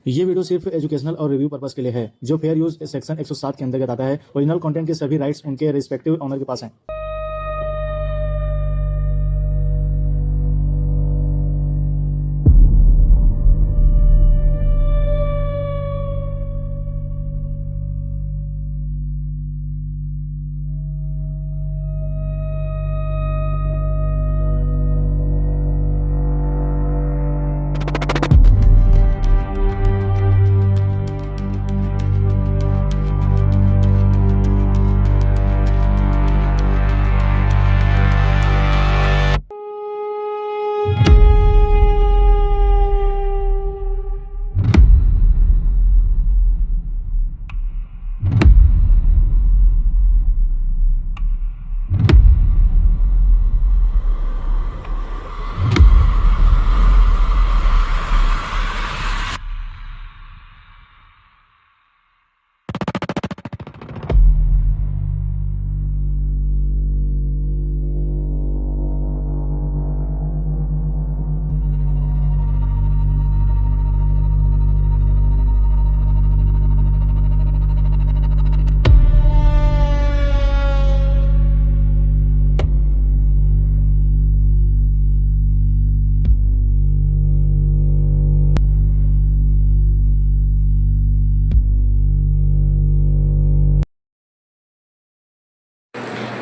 ये वीडियो सिर्फ एजुकेशनल और रिव्यू पर्पस के लिए है, जो फेयर यूज सेक्शन 107 के अंतर्गत आता है। ओरिजिनल कंटेंट के सभी राइट्स उनके रिस्पेक्टिव ऑनर के पास हैं।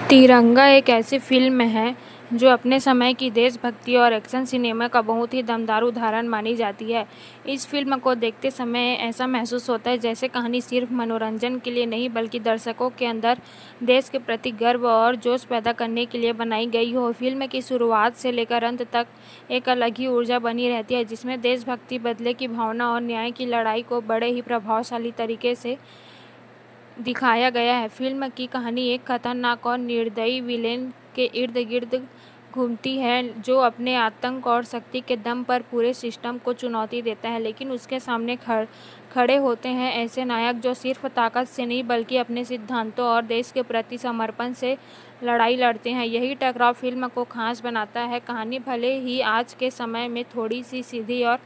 तिरंगा एक ऐसी फिल्म है जो अपने समय की देशभक्ति और एक्शन सिनेमा का बहुत ही दमदार उदाहरण मानी जाती है। इस फिल्म को देखते समय ऐसा महसूस होता है जैसे कहानी सिर्फ मनोरंजन के लिए नहीं बल्कि दर्शकों के अंदर देश के प्रति गर्व और जोश पैदा करने के लिए बनाई गई हो। फिल्म की शुरुआत से लेकर अंत तक एक अलग ही ऊर्जा बनी रहती है, जिसमें देशभक्ति, बदले की भावना और न्याय की लड़ाई को बड़े ही प्रभावशाली तरीके से दिखाया गया है। फिल्म की कहानी एक खतरनाक और निर्दयी विलेन के इर्द गिर्द घूमती है, जो अपने आतंक और शक्ति के दम पर पूरे सिस्टम को चुनौती देता है। लेकिन उसके सामने खड़े होते हैं ऐसे नायक जो सिर्फ ताकत से नहीं बल्कि अपने सिद्धांतों और देश के प्रति समर्पण से लड़ाई लड़ते हैं। यही टकराव फिल्म को खास बनाता है। कहानी भले ही आज के समय में थोड़ी सी सीधी और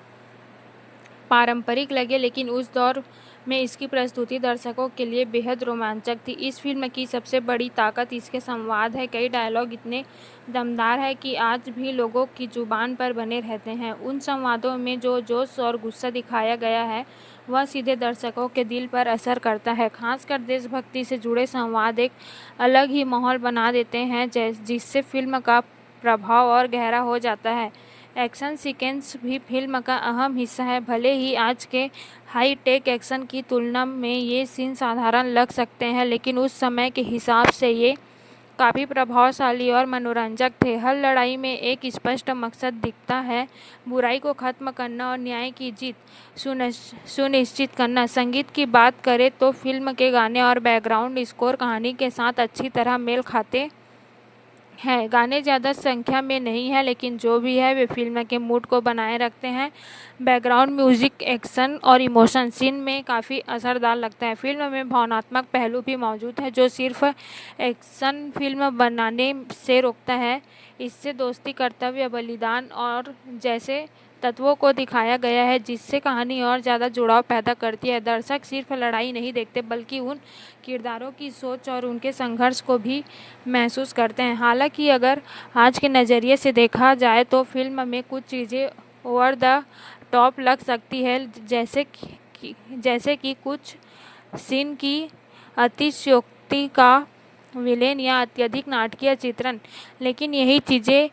पारंपरिक लगे, लेकिन उस दौर में इसकी प्रस्तुति दर्शकों के लिए बेहद रोमांचक थी। इस फिल्म की सबसे बड़ी ताकत इसके संवाद है। कई डायलॉग इतने दमदार है कि आज भी लोगों की जुबान पर बने रहते हैं। उन संवादों में जो जोश और गुस्सा दिखाया गया है वह सीधे दर्शकों के दिल पर असर करता है। खासकर देशभक्ति से जुड़े संवाद एक अलग ही माहौल बना देते हैं, जिससे फिल्म का प्रभाव और गहरा हो जाता है। एक्शन सीक्वेंस भी फिल्म का अहम हिस्सा है। भले ही आज के हाई टेक एक्शन की तुलना में ये सीन साधारण लग सकते हैं, लेकिन उस समय के हिसाब से ये काफ़ी प्रभावशाली और मनोरंजक थे। हर लड़ाई में एक स्पष्ट मकसद दिखता है, बुराई को खत्म करना और न्याय की जीत सुनिश्चित करना। संगीत की बात करें तो फिल्म के गाने और बैकग्राउंड स्कोर कहानी के साथ अच्छी तरह मेल खाते हैं। गाने ज़्यादा संख्या में नहीं है, लेकिन जो भी है वे फिल्म के मूड को बनाए रखते हैं। बैकग्राउंड म्यूजिक एक्शन और इमोशन सीन में काफ़ी असरदार लगता है। फिल्म में भावनात्मक पहलू भी मौजूद है जो सिर्फ एक्शन फिल्म बनाने से रोकता है। इससे दोस्ती, कर्तव्य, बलिदान और जैसे तत्वों को दिखाया गया है, जिससे कहानी और ज़्यादा जुड़ाव पैदा करती है। दर्शक सिर्फ लड़ाई नहीं देखते बल्कि उन किरदारों की सोच और उनके संघर्ष को भी महसूस करते हैं। हालांकि अगर आज के नज़रिए से देखा जाए तो फिल्म में कुछ चीज़ें ओवर द टॉप लग सकती है, जैसे कि कुछ सीन की अतिशयोक्ति का विलेन या अत्यधिक नाटकीय चित्रण। लेकिन यही चीज़ें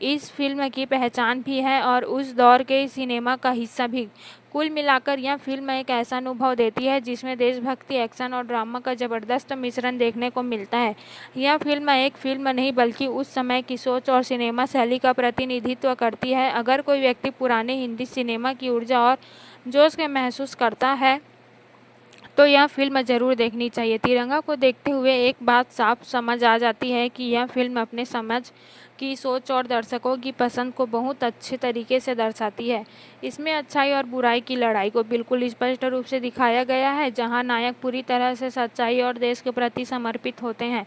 इस फिल्म की पहचान भी है और उस दौर के सिनेमा का हिस्सा भी। कुल मिलाकर यह फिल्म एक ऐसा अनुभव देती है जिसमें देशभक्ति, एक्शन और ड्रामा का ज़बरदस्त मिश्रण देखने को मिलता है। यह फिल्म एक फिल्म नहीं बल्कि उस समय की सोच और सिनेमा शैली का प्रतिनिधित्व करती है। अगर कोई व्यक्ति पुराने हिंदी सिनेमा की ऊर्जा और जोश के महसूस करता है तो यह फिल्म ज़रूर देखनी चाहिए। तिरंगा को देखते हुए एक बात साफ समझ आ जाती है कि यह फिल्म अपने समझ की सोच और दर्शकों की पसंद को बहुत अच्छे तरीके से दर्शाती है। इसमें अच्छाई और बुराई की लड़ाई को बिल्कुल स्पष्ट रूप से दिखाया गया है, जहां नायक पूरी तरह से सच्चाई और देश के प्रति समर्पित होते हैं,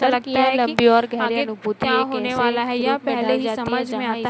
ऐसा लगता है कि लंबी और गहरी आगे अनुभूति क्या एक होने ऐसे वाला है यह रूप में पहले ढल ही जाती है समझ में जहाँ आता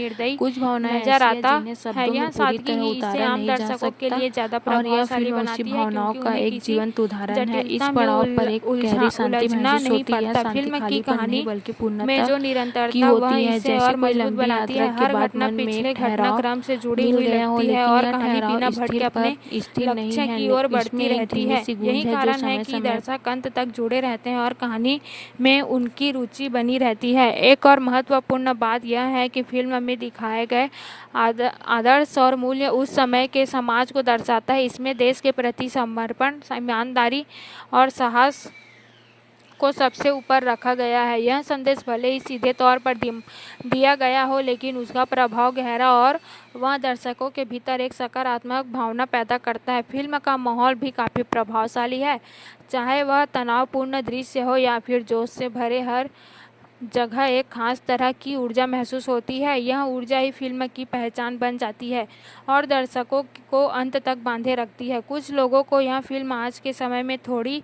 निर्दयी कुछ भावनाएं नजर ऐसी हैं आता जिन्हें है। शब्दों यह में पूरी सादगी तरह ही इसे उतारा आम नहीं जा दर्शकों के सकता लिए ज्यादा और यह प्रभावशाली फिल्म बनाती उसी है, भावनाओं क्योंकि का उन्हें एक किसी जीवंत उदाहरण है। इस जटिलता में पड़ाव पर एक गहरी शांति उलझना महसूस नहीं होती है। पड़ता। शांति फिल्म की खालीपन नहीं कहानी बल्कि में पूर्णता जो की निरंतरता वह होती है। इसे जैसे और कोई मजबूत लंबी बनाती यात्रा है। के हर बाद घटना मन में पिछले एक ठहराव घटनाक्रम से जुड़ी मिल हुई गया हो, लगती है लेकिन और यह कहानी ठहराव बिना भटके स्थिर अपने पर स्थिर नहीं लक्ष्य है। की ओर बढ़ती इसमें एक रहती धीमी है। सी यही गूंज है जो कारण है समय कि समय दर्शक अंत तक जुड़े रहते हैं और कहानी में उनकी रुचि बनी रहती है। एक और महत्वपूर्ण बात यह है कि फिल्म में दिखाए गए आदर्श और मूल्य उस समय के समाज को दर्शाता है। इसमें देश के प्रति समर्पण, ईमानदारी और साहस को सबसे ऊपर रखा गया है। यह संदेश भले ही सीधे तौर पर दिया गया हो, लेकिन उसका प्रभाव गहरा और वह दर्शकों के भीतर एक सकारात्मक भावना पैदा करता है। फिल्म का माहौल भी काफ़ी प्रभावशाली है, चाहे वह तनावपूर्ण दृश्य हो या फिर जोश से भरे हर जगह एक खास तरह की ऊर्जा महसूस होती है। यह ऊर्जा ही फिल्म की पहचान बन जाती है और दर्शकों को अंत तक बांधे रखती है। कुछ लोगों को यह फिल्म आज के समय में थोड़ी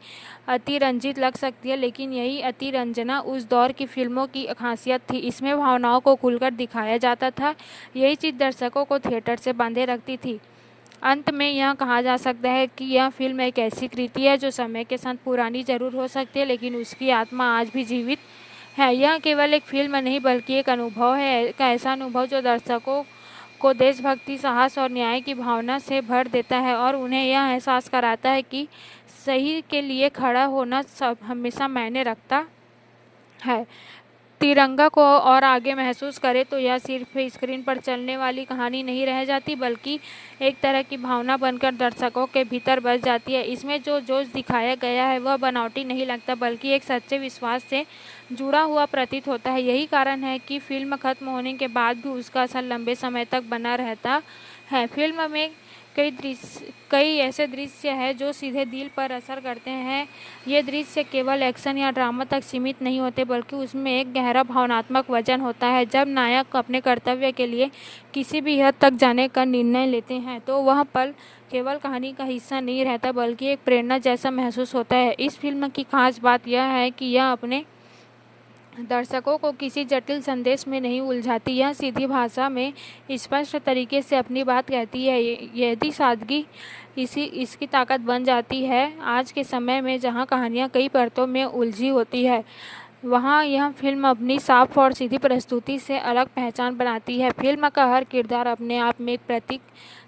अतिरंजित लग सकती है, लेकिन यही अतिरंजना उस दौर की फिल्मों की खासियत थी। इसमें भावनाओं को खुलकर दिखाया जाता था। यही चीज़ दर्शकों को थिएटर से बांधे रखती थी। अंत में यह कहा जा सकता है कि यह फिल्म एक ऐसी कृति है जो समय के साथ पुरानी जरूर हो सकती है, लेकिन उसकी आत्मा आज भी जीवित है। यह केवल एक फिल्म नहीं बल्कि एक अनुभव है, एक ऐसा अनुभव जो दर्शकों को देशभक्ति, साहस और न्याय की भावना से भर देता है और उन्हें यह एहसास कराता है कि सही के लिए खड़ा होना सब हमेशा मायने रखता है। तिरंगा को और आगे महसूस करें तो यह सिर्फ स्क्रीन पर चलने वाली कहानी नहीं रह जाती, बल्कि एक तरह की भावना बनकर दर्शकों के भीतर बस जाती है। इसमें जो जोश दिखाया गया है वह बनावटी नहीं लगता, बल्कि एक सच्चे विश्वास से जुड़ा हुआ प्रतीत होता है। यही कारण है कि फिल्म खत्म होने के बाद भी उसका असर लंबे समय तक बना रहता है। फिल्म में कई ऐसे दृश्य हैं जो सीधे दिल पर असर करते हैं। ये दृश्य केवल एक्शन या ड्रामा तक सीमित नहीं होते, बल्कि उसमें एक गहरा भावनात्मक वजन होता है। जब नायक अपने कर्तव्य के लिए किसी भी हद तक जाने का निर्णय लेते हैं तो वह पल केवल कहानी का हिस्सा नहीं रहता, बल्कि एक प्रेरणा जैसा महसूस होता है। इस फिल्म की खास बात यह है कि यह अपने दर्शकों को किसी जटिल संदेश में नहीं उलझाती। यह सीधी भाषा में स्पष्ट तरीके से अपनी बात कहती है। यदि सादगी इसकी ताकत बन जाती है। आज के समय में जहां कहानियां कई परतों में उलझी होती है, वहां यह फिल्म अपनी साफ और सीधी प्रस्तुति से अलग पहचान बनाती है। फिल्म का हर किरदार अपने आप में एक प्रतीक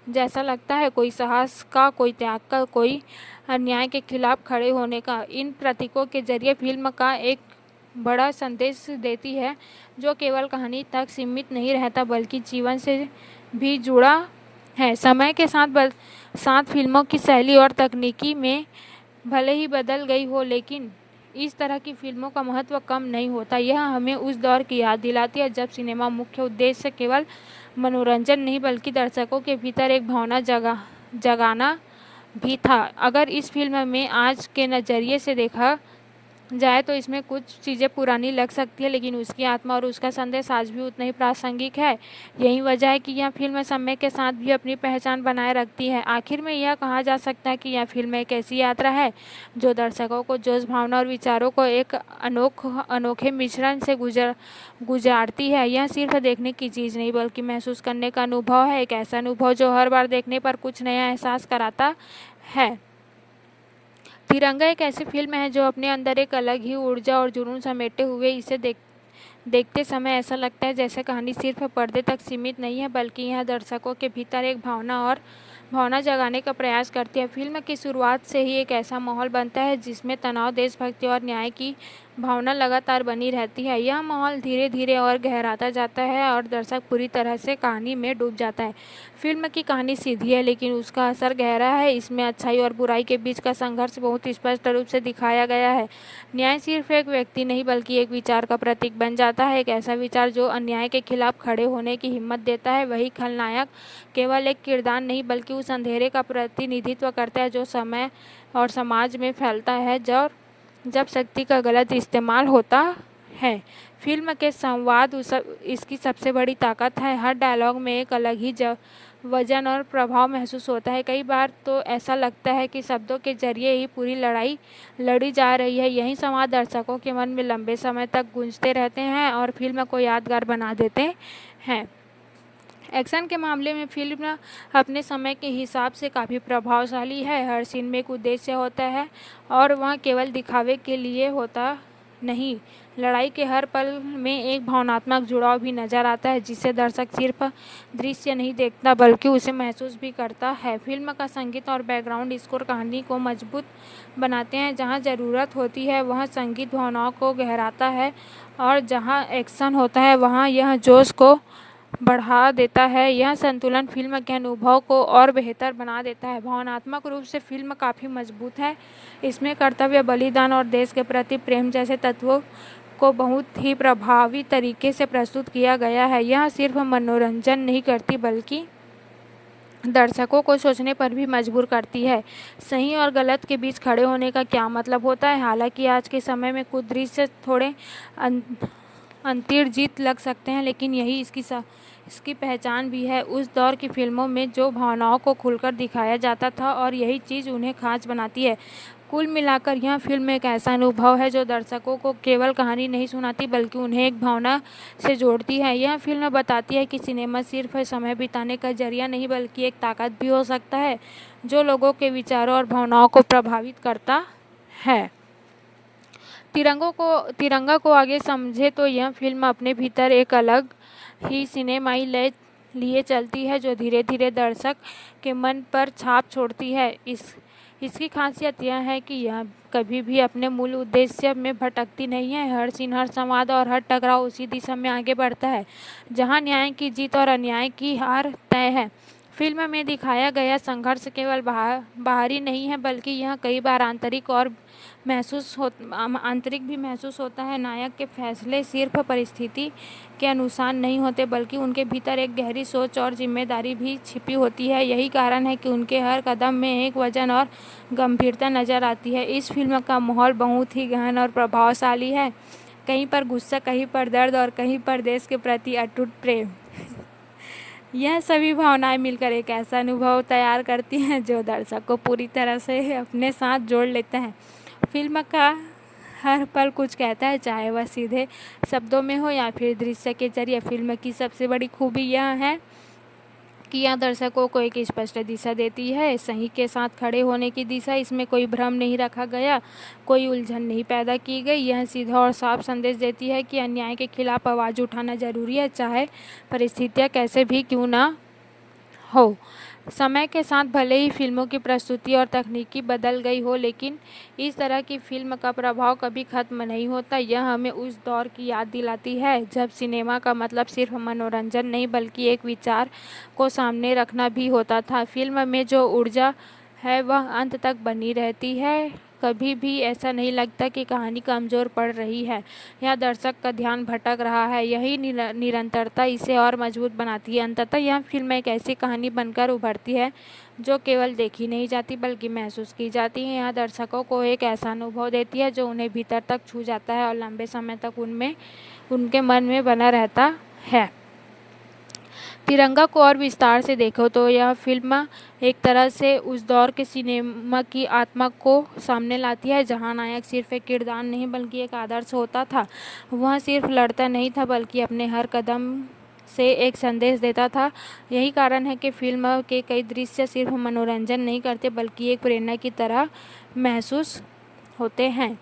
जैसा लगता है, कोई साहस का, कोई त्याग का, कोई अन्याय के खिलाफ खड़े होने का। इन प्रतीकों के जरिए फिल्म का एक बड़ा संदेश देती है जो केवल कहानी तक सीमित नहीं रहता, बल्कि जीवन से भी जुड़ा है। समय के साथ फिल्मों की शैली और तकनीकी में भले ही बदल गई हो, लेकिन इस तरह की फिल्मों का महत्व कम नहीं होता। यह हमें उस दौर की याद दिलाती है जब सिनेमा मुख्य उद्देश्य केवल मनोरंजन नहीं, बल्कि दर्शकों के भीतर एक भावना जगाना भी था। अगर इस फिल्म में आज के नज़रिए से देखा जाए तो इसमें कुछ चीज़ें पुरानी लग सकती है, लेकिन उसकी आत्मा और उसका संदेश आज भी उतना ही प्रासंगिक है। यही वजह है कि यह फिल्म समय के साथ भी अपनी पहचान बनाए रखती है। आखिर में यह कहा जा सकता है कि यह फिल्म एक ऐसी यात्रा है जो दर्शकों को जोश, भावना और विचारों को एक अनोखे मिश्रण से गुजारती है। यह सिर्फ देखने की चीज़ नहीं, बल्कि महसूस करने का अनुभव है। एक ऐसा अनुभव जो हर बार देखने पर कुछ नया एहसास कराता है। तिरंगा एक ऐसी फिल्म है जो अपने अंदर एक अलग ही ऊर्जा और जुनून समेटे हुए इसे देखते समय ऐसा लगता है जैसे कहानी सिर्फ पर्दे तक सीमित नहीं है, बल्कि यह दर्शकों के भीतर एक भावना जगाने का प्रयास करती है। फिल्म की शुरुआत से ही एक ऐसा माहौल बनता है जिसमें तनाव, देशभक्ति और न्याय की भावना लगातार बनी रहती है। यह माहौल धीरे धीरे और गहराता जाता है और दर्शक पूरी तरह से कहानी में डूब जाता है। फिल्म की कहानी सीधी है, लेकिन उसका असर गहरा है। इसमें अच्छाई और बुराई के बीच का संघर्ष बहुत स्पष्ट रूप से दिखाया गया है। न्याय सिर्फ एक व्यक्ति नहीं, बल्कि एक विचार का प्रतीक बन जाता है। एक ऐसा विचार जो अन्याय के खिलाफ खड़े होने की हिम्मत देता है। वही खलनायक केवल एक किरदार नहीं, बल्कि उस अंधेरे का प्रतिनिधित्व करता है जो समय और समाज में फैलता है जब शक्ति का गलत इस्तेमाल होता है। फिल्म के संवाद इसकी सबसे बड़ी ताकत है। हर डायलॉग में एक अलग ही वजन और प्रभाव महसूस होता है। कई बार तो ऐसा लगता है कि शब्दों के जरिए ही पूरी लड़ाई लड़ी जा रही है। यही संवाद दर्शकों के मन में लंबे समय तक गूंजते रहते हैं और फिल्म को यादगार बना देते हैं। एक्शन के मामले में फिल्म अपने समय के हिसाब से काफ़ी प्रभावशाली है। हर सीन में एक उद्देश्य होता है और वह केवल दिखावे के लिए होता नहीं। लड़ाई के हर पल में एक भावनात्मक जुड़ाव भी नजर आता है, जिससे दर्शक सिर्फ दृश्य नहीं देखता बल्कि उसे महसूस भी करता है। फिल्म का संगीत और बैकग्राउंड स्कोर कहानी को मजबूत बनाते हैं। जहां ज़रूरत होती है वहाँ संगीत भावनाओं को गहराता है और जहाँ एक्शन होता है वहाँ यह जोश को बढ़ा देता है। यह संतुलन फिल्म के अनुभव को और बेहतर बना देता है। भावनात्मक रूप से फिल्म काफ़ी मजबूत है। इसमें कर्तव्य, बलिदान और देश के प्रति प्रेम जैसे तत्वों को बहुत ही प्रभावी तरीके से प्रस्तुत किया गया है। यह सिर्फ मनोरंजन नहीं करती, बल्कि दर्शकों को सोचने पर भी मजबूर करती है। सही और गलत के बीच खड़े होने का क्या मतलब होता है। हालांकि आज के समय में कुछ दृश्य थोड़े अंतर्गत जीत लग सकते हैं, लेकिन यही इसकी पहचान भी है। उस दौर की फिल्मों में जो भावनाओं को खुलकर दिखाया जाता था और यही चीज़ उन्हें खास बनाती है। कुल मिलाकर यह फिल्म एक ऐसा अनुभव है जो दर्शकों को केवल कहानी नहीं सुनाती बल्कि उन्हें एक भावना से जोड़ती है। यह फिल्म बताती है कि सिनेमा सिर्फ समय बिताने का जरिया नहीं बल्कि एक ताकत भी हो सकता है जो लोगों के विचारों और भावनाओं को प्रभावित करता है। तिरंगा को आगे समझे तो यह फिल्म अपने भीतर एक अलग ही सिनेमाई लय लिए चलती है जो धीरे धीरे दर्शक के मन पर छाप छोड़ती है। इसकी खासियत यह है कि यह कभी भी अपने मूल उद्देश्य में भटकती नहीं है। हर सीन, हर संवाद और हर टकराव उसी दिशा में आगे बढ़ता है जहां न्याय की जीत और अन्याय की हार तय है। फिल्म में दिखाया गया संघर्ष केवल बाहरी नहीं है बल्कि यह कई बार आंतरिक भी महसूस होता है। नायक के फैसले सिर्फ परिस्थिति के अनुसार नहीं होते बल्कि उनके भीतर एक गहरी सोच और जिम्मेदारी भी छिपी होती है। यही कारण है कि उनके हर कदम में एक वजन और गंभीरता नजर आती है। इस फिल्म का माहौल बहुत ही गहन और प्रभावशाली है। कहीं पर गुस्सा, कहीं पर दर्द और कहीं पर देश के प्रति अटूट प्रेम। यह सभी भावनाएं मिलकर एक ऐसा अनुभव तैयार करती हैं जो दर्शक को पूरी तरह से अपने साथ जोड़ लेता है। फिल्म का हर पल कुछ कहता है, चाहे वह सीधे शब्दों में हो या फिर दृश्य के जरिए। फिल्म की सबसे बड़ी खूबी यह है कि यह दर्शकों को एक स्पष्ट दिशा देती है, सही के साथ खड़े होने की दिशा। इसमें कोई भ्रम नहीं रखा गया, कोई उलझन नहीं पैदा की गई। यह सीधा और साफ संदेश देती है कि अन्याय के खिलाफ आवाज़ उठाना जरूरी है, चाहे परिस्थितियाँ कैसे भी क्यों ना हो। समय के साथ भले ही फिल्मों की प्रस्तुति और तकनीकी बदल गई हो, लेकिन इस तरह की फिल्म का प्रभाव कभी खत्म नहीं होता। यह हमें उस दौर की याद दिलाती है जब सिनेमा का मतलब सिर्फ मनोरंजन नहीं बल्कि एक विचार को सामने रखना भी होता था। फिल्म में जो ऊर्जा है वह अंत तक बनी रहती है। कभी भी ऐसा नहीं लगता कि कहानी कमज़ोर पड़ रही है या दर्शक का ध्यान भटक रहा है। यही निरंतरता इसे और मजबूत बनाती है। अंततः यह फिल्म एक ऐसी कहानी बनकर उभरती है जो केवल देखी नहीं जाती बल्कि महसूस की जाती है। यह दर्शकों को एक ऐसा अनुभव देती है जो उन्हें भीतर तक छू जाता है और लंबे समय तक उनके मन में बना रहता है। तिरंगा को और विस्तार से देखो तो यह फिल्म एक तरह से उस दौर के सिनेमा की आत्मा को सामने लाती है जहां नायक सिर्फ एक किरदार नहीं बल्कि एक आदर्श होता था। वह सिर्फ लड़ता नहीं था बल्कि अपने हर कदम से एक संदेश देता था। यही कारण है कि फिल्म के कई दृश्य सिर्फ मनोरंजन नहीं करते बल्कि एक प्रेरणा की तरह महसूस होते हैं।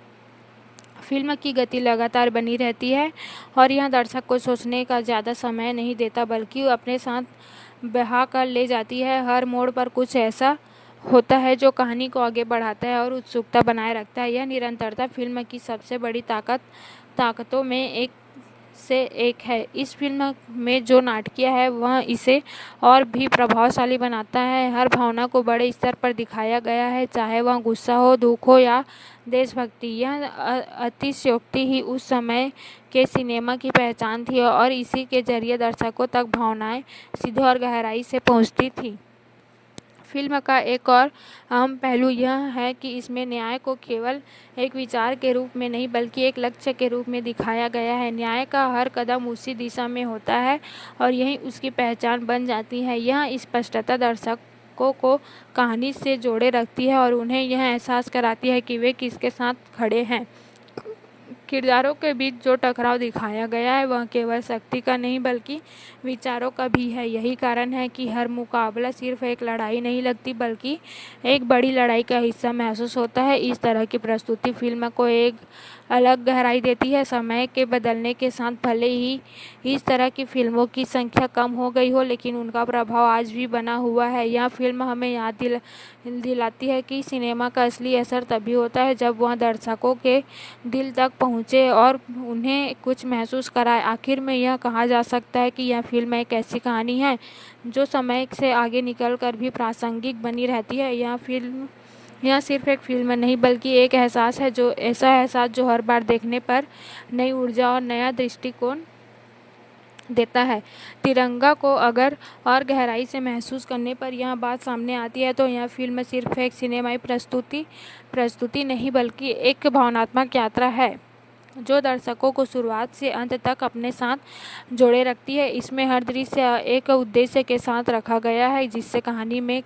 फिल्म की गति लगातार बनी रहती है और यह दर्शक को सोचने का ज़्यादा समय नहीं देता बल्कि अपने साथ बहा कर ले जाती है। हर मोड़ पर कुछ ऐसा होता है जो कहानी को आगे बढ़ाता है और उत्सुकता बनाए रखता है। यह निरंतरता फिल्म की सबसे बड़ी ताकतों में से एक है। इस फिल्म में जो नाटकीय है वह इसे और भी प्रभावशाली बनाता है। हर भावना को बड़े स्तर पर दिखाया गया है, चाहे वह गुस्सा हो, दुख हो या देशभक्ति। यह अतिशयोक्ति ही उस समय के सिनेमा की पहचान थी और इसी के जरिए दर्शकों तक भावनाएं सीधे और गहराई से पहुंचती थी। फिल्म का एक और अहम पहलू यह है कि इसमें न्याय को केवल एक विचार के रूप में नहीं बल्कि एक लक्ष्य के रूप में दिखाया गया है। न्याय का हर कदम उसी दिशा में होता है और यही उसकी पहचान बन जाती है। यह स्पष्टता दर्शकों को कहानी से जोड़े रखती है और उन्हें यह एहसास कराती है कि वे किसके साथ खड़े हैं। किरदारों के बीच जो टकराव दिखाया गया है वह केवल शक्ति का नहीं बल्कि विचारों का भी है। यही कारण है कि हर मुकाबला सिर्फ एक लड़ाई नहीं लगती बल्कि एक बड़ी लड़ाई का हिस्सा महसूस होता है। इस तरह की प्रस्तुति फिल्म को एक अलग गहराई देती है। समय के बदलने के साथ भले ही इस तरह की फिल्मों की संख्या कम हो गई हो, लेकिन उनका प्रभाव आज भी बना हुआ है। यह फिल्म हमें याद दिलाती है कि सिनेमा का असली असर तभी होता है जब वह दर्शकों के दिल तक पहुँचे और उन्हें कुछ महसूस कराए। आखिर में यह कहा जा सकता है कि यह फिल्म एक ऐसी कहानी है जो समय से आगे निकल कर भी प्रासंगिक बनी रहती है। यह सिर्फ एक फिल्म नहीं बल्कि एक एहसास है, ऐसा एहसास जो हर बार देखने पर नई ऊर्जा और नया दृष्टिकोण देता है। तिरंगा को अगर और गहराई से महसूस करने पर यह बात सामने आती है तो यह फिल्म सिर्फ एक सिनेमाई प्रस्तुति नहीं बल्कि एक भावनात्मक यात्रा है। जो दर्शकों को शुरुआत से अंत तक अपने साथ जोड़े रखती है। इसमें हर दृश्य एक उद्देश्य के साथ रखा गया है, जिससे कहानी में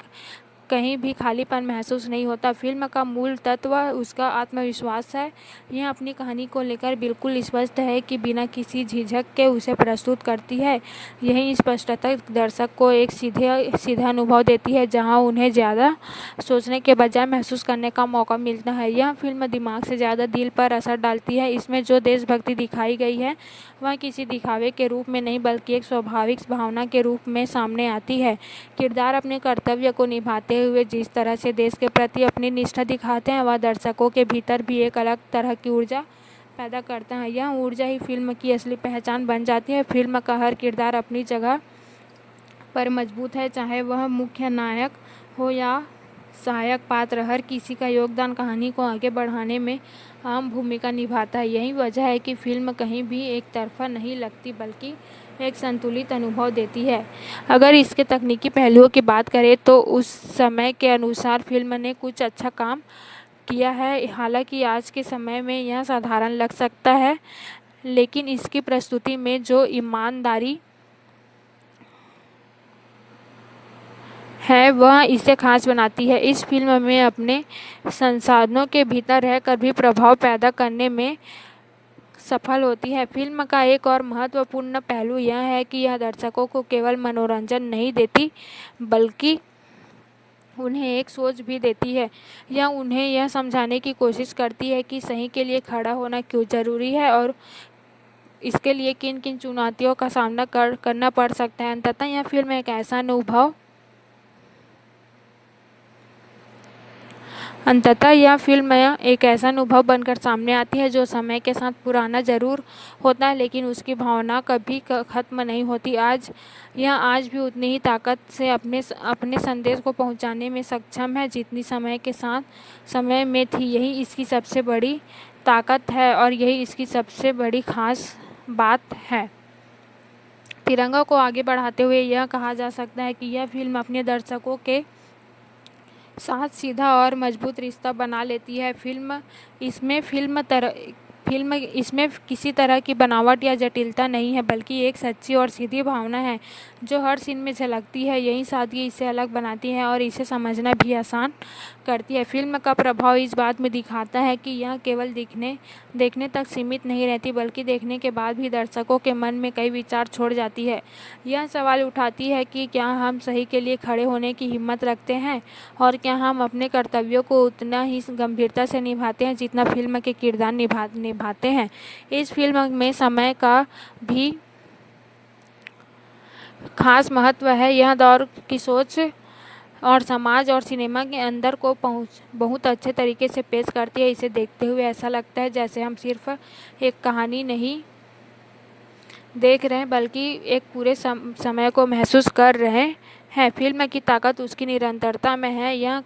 कहीं भी खालीपन महसूस नहीं होता। फिल्म का मूल तत्व उसका आत्मविश्वास है। यह अपनी कहानी को लेकर बिल्कुल स्पष्ट है कि बिना किसी झिझक के उसे प्रस्तुत करती है। यही स्पष्टता दर्शक को एक सीधा अनुभव देती है, जहां उन्हें ज़्यादा सोचने के बजाय महसूस करने का मौका मिलता है। यह फिल्म दिमाग से ज़्यादा दिल पर असर डालती है। इसमें जो देशभक्ति दिखाई गई है वह किसी दिखावे के रूप में नहीं, बल्कि एक स्वाभाविक भावना के रूप में सामने आती है। किरदार अपने कर्तव्य को निभाते हुए जिस तरह से देश के प्रति अपनी निष्ठा दिखाते हैं, वह दर्शकों के भीतर भी एक अलग तरह की ऊर्जा पैदा करता है। यह ऊर्जा ही फिल्म की असली पहचान बन जाती है। फिल्म का हर किरदार अपनी जगह पर मजबूत है, चाहे वह मुख्य नायक हो या सहायक पात्र। हर किसी का योगदान कहानी को आगे बढ़ाने में अहम भूमिका निभाता है। यही वजह है कि फिल्म कहीं भी एक तरफा नहीं लगती, बल्कि एक संतुलित अनुभव देती है। अगर इसके तकनीकी पहलुओं की बात करें तो उस समय के अनुसार फिल्म ने कुछ अच्छा काम किया है। हालांकि आज के समय में यह साधारण लग सकता है, लेकिन इसकी प्रस्तुति में जो ईमानदारी है वह इसे खास बनाती है। इस फिल्म में अपने संसाधनों के भीतर रहकर भी प्रभाव पैदा करने में सफल होती है। फिल्म का एक और महत्वपूर्ण पहलू यह है कि यह दर्शकों को केवल मनोरंजन नहीं देती, बल्कि उन्हें एक सोच भी देती है। यह उन्हें यह समझाने की कोशिश करती है कि सही के लिए खड़ा होना क्यों जरूरी है और इसके लिए किन किन चुनौतियों का सामना करना पड़ सकता है। अंततः यह फिल्म एक ऐसा अनुभव बनकर सामने आती है जो समय के साथ पुराना जरूर होता है, लेकिन उसकी भावना कभी खत्म नहीं होती। आज भी उतनी ही ताकत से अपने संदेश को पहुंचाने में सक्षम है, जितनी समय में थी। यही इसकी सबसे बड़ी ताकत है और यही इसकी सबसे बड़ी खास बात है। तिरंगा को आगे बढ़ाते हुए यह कहा जा सकता है कि यह फिल्म अपने दर्शकों के साथ सीधा और मजबूत रिश्ता बना लेती है। इसमें किसी तरह की बनावट या जटिलता नहीं है, बल्कि एक सच्ची और सीधी भावना है जो हर सीन में झलकती है। यही सादगी इसे अलग बनाती है और इसे समझना भी आसान करती है। फिल्म का प्रभाव इस बात में दिखाता है कि यह केवल देखने तक सीमित नहीं रहती, बल्कि देखने के बाद भी दर्शकों के मन में कई विचार छोड़ जाती है। यह सवाल उठाती है कि क्या हम सही के लिए खड़े होने की हिम्मत रखते हैं और क्या हम अपने कर्तव्यों को उतना ही गंभीरता से निभाते हैं जितना फिल्म के किरदार निभाते हैं। इस फिल्म में समय का भी खास महत्व है। यह दौर की सोच और समाज और सिनेमा के अंदर को बहुत अच्छे तरीके से पेश करती है। इसे देखते हुए ऐसा लगता है जैसे हम सिर्फ एक कहानी नहीं देख रहे हैं, बल्कि एक पूरे समय को महसूस कर रहे हैं। फिल्म की ताकत उसकी निरंतरता में है। यह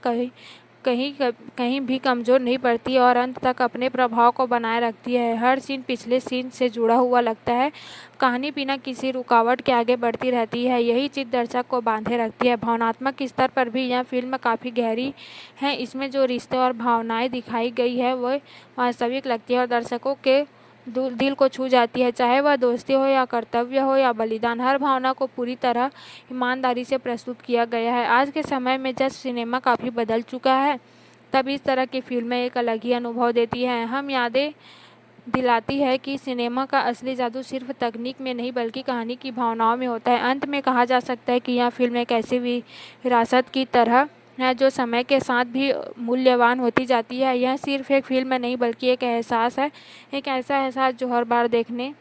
कहीं भी कमज़ोर नहीं पड़ती और अंत तक अपने प्रभाव को बनाए रखती है। हर सीन पिछले सीन से जुड़ा हुआ लगता है। कहानी बिना किसी रुकावट के आगे बढ़ती रहती है। यही चीज़ दर्शक को बांधे रखती है। भावनात्मक स्तर पर भी यह फिल्म काफ़ी गहरी है। इसमें जो रिश्ते और भावनाएं दिखाई गई है वह वास्तविक लगती है और दर्शकों के दिल को छू जाती है। चाहे वह दोस्ती हो या कर्तव्य हो या बलिदान, हर भावना को पूरी तरह ईमानदारी से प्रस्तुत किया गया है। आज के समय में जब सिनेमा काफ़ी बदल चुका है, तब इस तरह की फिल्में एक अलग ही अनुभव देती हैं। हम यादें दिलाती है कि सिनेमा का असली जादू सिर्फ तकनीक में नहीं, बल्कि कहानी की भावनाओं में होता है। अंत में कहा जा सकता है कि यह फिल्म एक ऐसी विरासत की तरह है जो समय के साथ भी मूल्यवान होती जाती है। यह सिर्फ एक फिल्म नहीं, बल्कि एक एहसास है, एक ऐसा एहसास जो हर बार देखने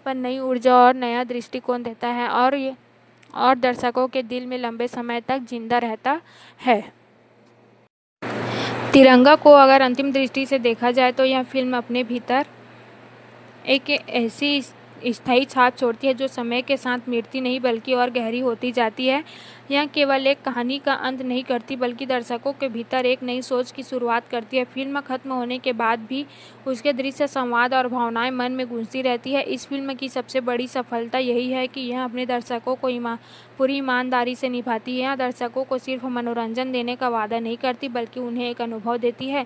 पर नई ऊर्जा और नया दृष्टिकोण देता है और दर्शकों के दिल में लंबे समय तक जिंदा रहता है। तिरंगा को अगर अंतिम दृष्टि से देखा जाए तो यह फिल्म अपने भीतर एक ऐसी स्थायी छाप छोड़ती है जो समय के साथ मिटती नहीं, बल्कि और गहरी होती जाती है। यह केवल एक कहानी का अंत नहीं करती, बल्कि दर्शकों के भीतर एक नई सोच की शुरुआत करती है। फिल्म खत्म होने के बाद भी उसके दृश्य, संवाद और भावनाएं मन में गूंजती रहती है। इस फिल्म की सबसे बड़ी सफलता यही है कि यह अपने दर्शकों को पूरी ईमानदारी से निभाती है। यह दर्शकों को सिर्फ मनोरंजन देने का वादा नहीं करती, बल्कि उन्हें एक अनुभव देती है।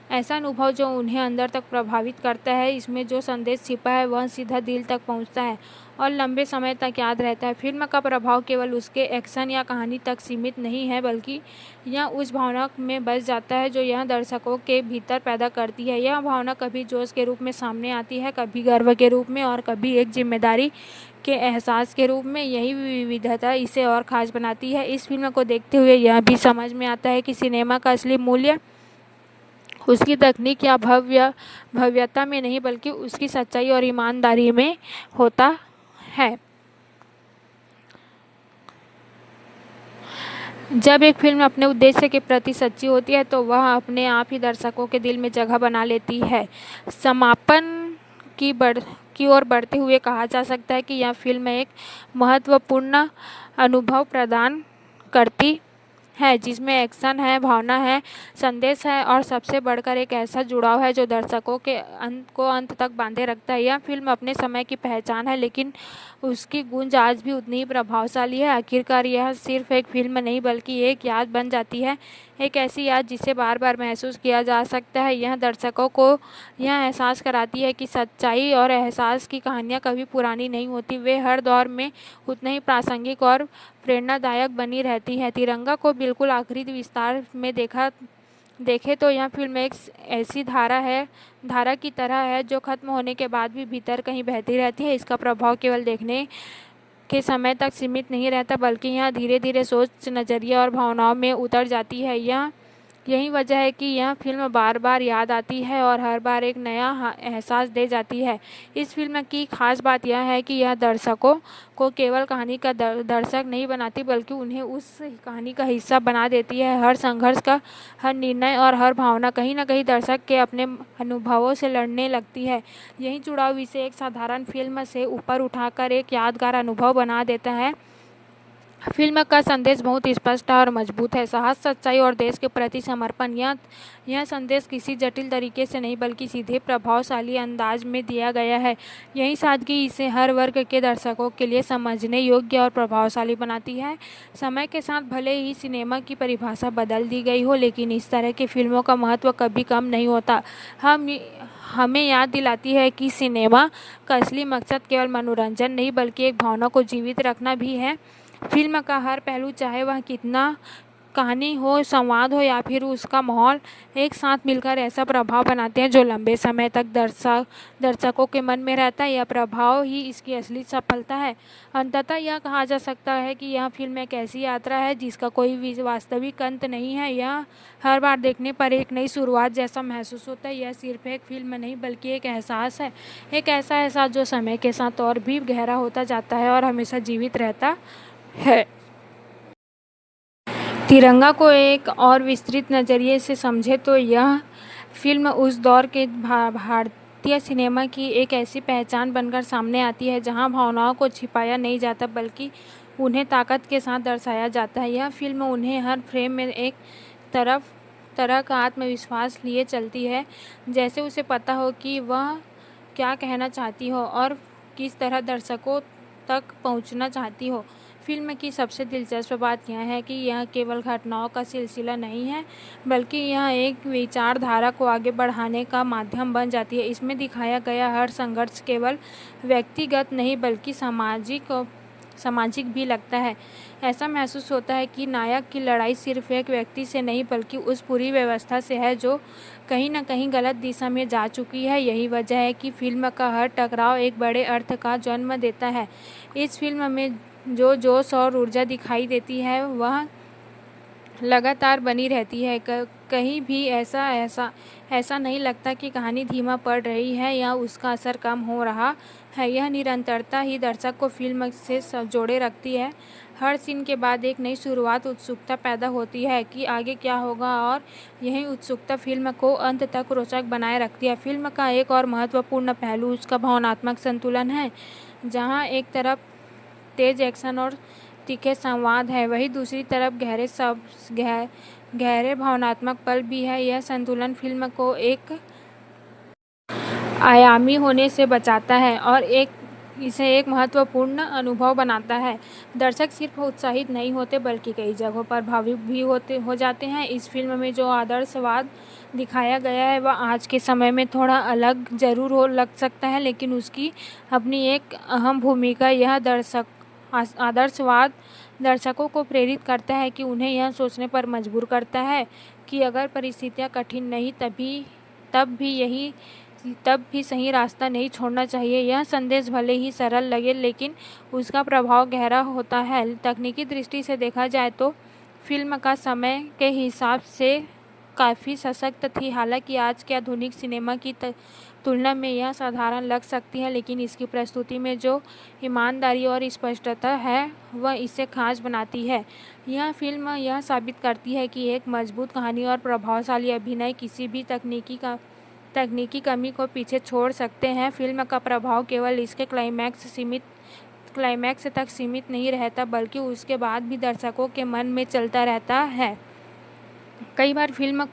ऐसा अनुभव जो उन्हें अंदर तक प्रभावित करता है। इसमें जो संदेश छिपा है वह सीधा दिल तक पहुंचता है और लंबे समय तक याद रहता है। फिल्म का प्रभाव केवल उसके एक्शन या कहानी तक सीमित नहीं है, बल्कि यह उस भावना में बस जाता है जो यह दर्शकों के भीतर पैदा करती है। यह भावना कभी जोश के रूप में सामने आती है, कभी गर्व के रूप में और कभी एक जिम्मेदारी के एहसास के रूप में। यही विविधता इसे और खास बनाती है। इस फिल्म को देखते हुए यह भी समझ में आता है कि सिनेमा का असली मूल्य उसकी तकनीक या भव्यता में नहीं, बल्कि उसकी सच्चाई और ईमानदारी में होता है। जब एक फिल्म अपने उद्देश्य के प्रति सच्ची होती है तो वह अपने आप ही दर्शकों के दिल में जगह बना लेती है। समापन की ओर बढ़ते हुए कहा जा सकता है कि यह फिल्म एक महत्वपूर्ण अनुभव प्रदान करती है, जिसमें एक्शन है, भावना है, संदेश है और सबसे बढ़कर एक ऐसा जुड़ाव है जो दर्शकों के अंत तक बांधे रखता है। यह फिल्म अपने समय की पहचान है, लेकिन उसकी गूंज आज भी उतनी ही प्रभावशाली है। आखिरकार यह सिर्फ एक फिल्म नहीं, बल्कि एक याद बन जाती है, एक ऐसी याद जिसे बार बार महसूस किया जा सकता है। यह दर्शकों को यह एहसास कराती है कि सच्चाई और एहसास की कहानियाँ कभी पुरानी नहीं होती, वे हर दौर में उतने ही प्रासंगिक और प्रेरणादायक बनी रहती है। तिरंगा को बिल्कुल आखिरी विस्तार में देखें तो यह फिल्म एक ऐसी धारा की तरह है जो खत्म होने के बाद भी भीतर कहीं बहती रहती है। इसका प्रभाव केवल देखने के समय तक सीमित नहीं रहता, बल्कि यह धीरे धीरे सोच, नज़रिए और भावनाओं में उतर जाती है। यही वजह है कि यह फिल्म बार बार याद आती है और हर बार एक नया एहसास दे जाती है। इस फिल्म की खास बात यह है कि यह दर्शकों को केवल कहानी का दर्शक नहीं बनाती, बल्कि उन्हें उस कहानी का हिस्सा बना देती है। हर संघर्ष का, हर निर्णय और हर भावना कहीं न कहीं दर्शक के अपने अनुभवों से लड़ने लगती है। यही जुड़ाव इसे एक साधारण फिल्म से ऊपर उठाकर एक यादगार अनुभव बना देता है। फिल्म का संदेश बहुत स्पष्ट और मजबूत है। साहस, सच्चाई और देश के प्रति समर्पण। यह संदेश किसी जटिल तरीके से नहीं, बल्कि सीधे प्रभावशाली अंदाज में दिया गया है। यही सादगी इसे हर वर्ग के दर्शकों के लिए समझने योग्य और प्रभावशाली बनाती है। समय के साथ भले ही सिनेमा की परिभाषा बदल दी गई हो, लेकिन इस तरह की फिल्मों का महत्व कभी कम नहीं होता। हमें याद दिलाती है कि सिनेमा का असली मकसद केवल मनोरंजन नहीं, बल्कि एक भावना को जीवित रखना भी है। फिल्म का हर पहलू, चाहे वह कितना कहानी हो, संवाद हो या फिर उसका माहौल, एक साथ मिलकर ऐसा प्रभाव बनाते हैं जो लंबे समय तक दर्शकों के मन में रहता है। यह प्रभाव ही इसकी असली सफलता है। अंततः यह कहा जा सकता है कि यह फिल्म एक ऐसी यात्रा है जिसका कोई वास्तविक अंत नहीं है। यह हर बार देखने पर एक नई शुरुआत जैसा महसूस होता है। यह सिर्फ एक फिल्म नहीं, बल्कि एक एहसास है, एक ऐसा एहसास जो समय के साथ और भी गहरा होता जाता है और हमेशा जीवित रहता है। तिरंगा को एक और विस्तृत नज़रिए से समझे तो यह फिल्म उस दौर के भारतीय सिनेमा की एक ऐसी पहचान बनकर सामने आती है जहां भावनाओं को छिपाया नहीं जाता, बल्कि उन्हें ताकत के साथ दर्शाया जाता है। यह फिल्म उन्हें हर फ्रेम में एक तरह का आत्मविश्वास लिए चलती है, जैसे उसे पता हो कि वह क्या कहना चाहती हो और किस तरह दर्शकों तक पहुंचना चाहती हो। फिल्म की सबसे दिलचस्प बात यह है कि यह केवल घटनाओं का सिलसिला नहीं है, बल्कि यह एक विचारधारा को आगे बढ़ाने का माध्यम बन जाती है। इसमें दिखाया गया हर संघर्ष केवल व्यक्तिगत नहीं, बल्कि सामाजिक भी लगता है। ऐसा महसूस होता है कि नायक की लड़ाई सिर्फ एक व्यक्ति से नहीं, बल्कि उस पूरी व्यवस्था से है जो कहीं न कहीं गलत दिशा में जा चुकी है। यही वजह है कि फिल्म का हर टकराव एक बड़े अर्थ का जन्म देता है। इस फिल्म में जो जोश और ऊर्जा दिखाई देती है वह लगातार बनी रहती है। कहीं भी ऐसा नहीं लगता कि कहानी धीमा पड़ रही है या उसका असर कम हो रहा है। यह निरंतरता ही दर्शक को फिल्म से जोड़े रखती है। हर सीन के बाद एक नई शुरुआत, उत्सुकता पैदा होती है कि आगे क्या होगा, और यही उत्सुकता फिल्म को अंत तक रोचक बनाए रखती है। फिल्म का एक और महत्वपूर्ण पहलू उसका भावनात्मक संतुलन है। जहाँ एक तरफ तेज एक्शन और तीखे संवाद है, वहीं दूसरी तरफ गहरे भावनात्मक पल भी है। यह संतुलन फिल्म को एक आयामी होने से बचाता है और इसे एक महत्वपूर्ण अनुभव बनाता है। दर्शक सिर्फ उत्साहित नहीं होते बल्कि कई जगहों पर भावुक भी हो जाते हैं। इस फिल्म में जो आदर्शवाद दिखाया गया है वह आज के समय में थोड़ा अलग जरूर हो लग सकता है, लेकिन उसकी अपनी एक अहम भूमिका। यह आदर्शवाद दर्शकों को प्रेरित करता है कि उन्हें यह सोचने पर मजबूर करता है कि अगर परिस्थितियाँ कठिन नहीं तब भी सही रास्ता नहीं छोड़ना चाहिए। यह संदेश भले ही सरल लगे लेकिन उसका प्रभाव गहरा होता है। तकनीकी दृष्टि से देखा जाए तो फिल्म का समय के हिसाब से काफ़ी सशक्त थी। हालांकि आज के आधुनिक सिनेमा की तुलना में यह साधारण लग सकती है, लेकिन इसकी प्रस्तुति में जो ईमानदारी और स्पष्टता है वह इसे खास बनाती है। यह फिल्म यह साबित करती है कि एक मजबूत कहानी और प्रभावशाली अभिनय किसी भी तकनीकी कमी को पीछे छोड़ सकते हैं। फिल्म का प्रभाव केवल इसके क्लाइमैक्स तक सीमित नहीं रहता बल्कि उसके बाद भी दर्शकों के मन में चलता रहता है। कई बार फिल्म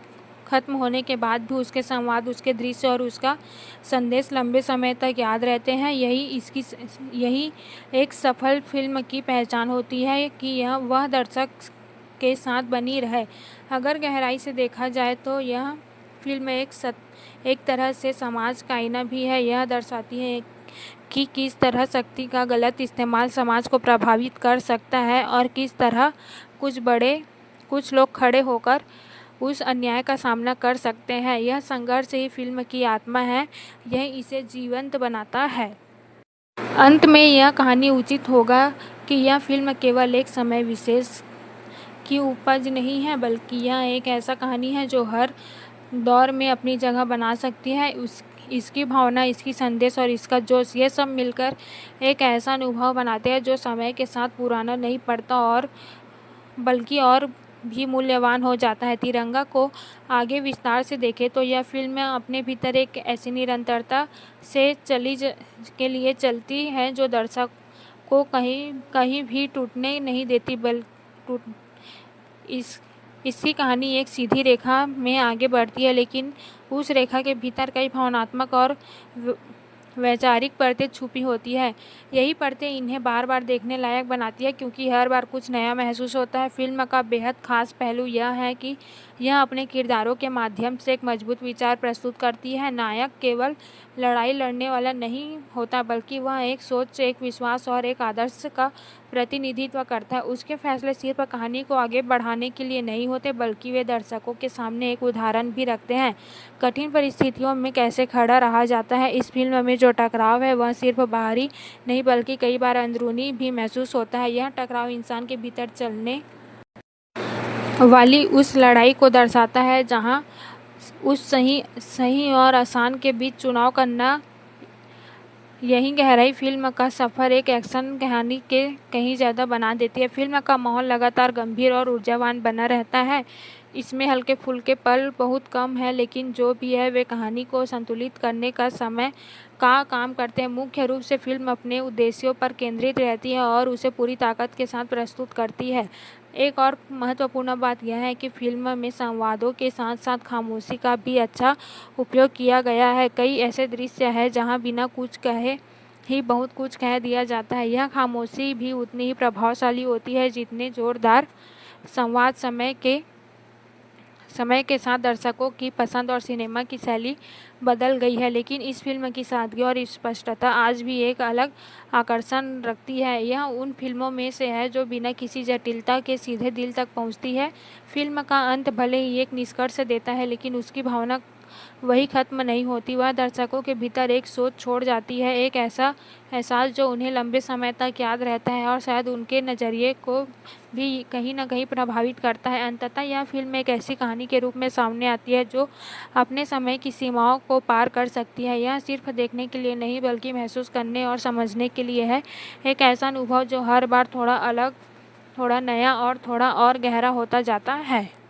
खत्म होने के बाद भी उसके संवाद, उसके दृश्य और उसका संदेश लंबे समय तक याद रहते हैं। यही एक सफल फिल्म की पहचान होती है कि वह दर्शक के साथ बनी रहे। अगर गहराई से देखा जाए तो यह फिल्म एक तरह से समाज का आईना भी है। यह दर्शाती है कि किस तरह शक्ति का गलत इस्तेमाल समाज को प्रभावित कर सकता है और किस तरह कुछ लोग खड़े होकर उस अन्याय का सामना कर सकते हैं। यह संघर्ष ही फिल्म की आत्मा है, यह इसे जीवंत बनाता है। अंत में यह कहानी उचित होगा कि यह फिल्म केवल एक समय विशेष की उपज नहीं है, बल्कि यह एक ऐसा कहानी है जो हर दौर में अपनी जगह बना सकती है। इसकी भावना, इसकी संदेश और इसका जोश, ये सब मिलकर एक ऐसा अनुभव बनाते हैं जो समय के साथ पुराना नहीं पड़ता और बल्कि और भी मूल्यवान हो जाता है। तिरंगा को आगे विस्तार से देखें तो यह फिल्म अपने भीतर एक ऐसी निरंतरता से के लिए चलती है जो दर्शक को कहीं भी टूटने नहीं देती। इसकी कहानी एक सीधी रेखा में आगे बढ़ती है, लेकिन उस रेखा के भीतर कई भावनात्मक और वैचारिक परतें छुपी होती है। यही परतें इन्हें बार बार देखने लायक बनाती है, क्योंकि हर बार कुछ नया महसूस होता है। फिल्म का बेहद खास पहलू यह है कि यह अपने किरदारों के माध्यम से एक मजबूत विचार प्रस्तुत करती है। नायक केवल लड़ाई लड़ने वाला नहीं होता, बल्कि वह एक सोच, एक विश्वास और एक आदर्श का प्रतिनिधित्व करता है। उसके फैसले सिर्फ कहानी को आगे बढ़ाने के लिए नहीं होते, बल्कि वे दर्शकों के सामने एक उदाहरण भी रखते हैं कठिन परिस्थितियों में कैसे खड़ा रहा जाता है। इस फिल्म में जो टकराव है वह सिर्फ बाहरी नहीं बल्कि कई बार अंदरूनी भी महसूस होता है। यह टकराव इंसान के भीतर चलने वाली उस लड़ाई को दर्शाता है जहां उस सही और आसान के बीच चुनाव करना। यही गहराई फिल्म का सफ़र एक एक्शन कहानी के कहीं ज़्यादा बना देती है। फिल्म का माहौल लगातार गंभीर और ऊर्जावान बना रहता है। इसमें हल्के फुल्के पल बहुत कम है, लेकिन जो भी है वे कहानी को संतुलित करने का समय का काम करते हैं। मुख्य रूप से फिल्म अपने उद्देश्यों पर केंद्रित रहती है और उसे पूरी ताकत के साथ प्रस्तुत करती है। एक और महत्वपूर्ण बात यह है कि फिल्म में संवादों के साथ साथ खामोशी का भी अच्छा उपयोग किया गया है। कई ऐसे दृश्य हैं जहां बिना कुछ कहे ही बहुत कुछ कह दिया जाता है। यह खामोशी भी उतनी ही प्रभावशाली होती है जितने जोरदार संवाद। समय के साथ दर्शकों की पसंद और सिनेमा की शैली बदल गई है, लेकिन इस फिल्म की सादगी और स्पष्टता आज भी एक अलग आकर्षण रखती है। यह उन फिल्मों में से है जो बिना किसी जटिलता के सीधे दिल तक पहुंचती है। फिल्म का अंत भले ही एक निष्कर्ष देता है, लेकिन उसकी भावना वही खत्म नहीं होती। वह दर्शकों के भीतर एक सोच छोड़ जाती है, एक ऐसा एहसास जो उन्हें लंबे समय तक याद रहता है और शायद उनके नज़रिए को भी कहीं ना कहीं प्रभावित करता है। अंततः यह फिल्म एक ऐसी कहानी के रूप में सामने आती है जो अपने समय की सीमाओं को पार कर सकती है। यह सिर्फ देखने के लिए नहीं बल्कि महसूस करने और समझने के लिए है। एक ऐसा अनुभव जो हर बार थोड़ा अलग, थोड़ा नया और थोड़ा और गहरा होता जाता है।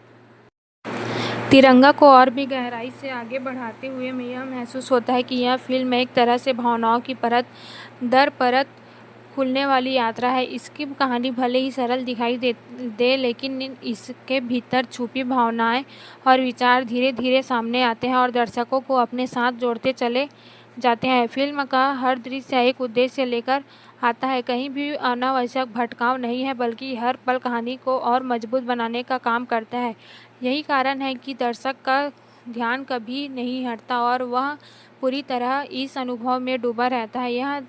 तिरंगा को और भी गहराई से आगे बढ़ाते हुए में यह महसूस होता है कि यह फिल्म एक तरह से भावनाओं की परत दर परत खुलने वाली यात्रा है। इसकी कहानी भले ही सरल दिखाई दे लेकिन इसके भीतर छुपी भावनाएं और विचार धीरे धीरे सामने आते हैं और दर्शकों को अपने साथ जोड़ते चले जाते हैं। फिल्म का हर दृश्य एक उद्देश्य लेकर आता है, कहीं भी अनावश्यक भटकाव नहीं है, बल्कि हर पल कहानी को और मजबूत बनाने का काम करता है। यही कारण है कि दर्शक का ध्यान कभी नहीं हटता और वह पूरी तरह इस अनुभव में डूबा रहता है।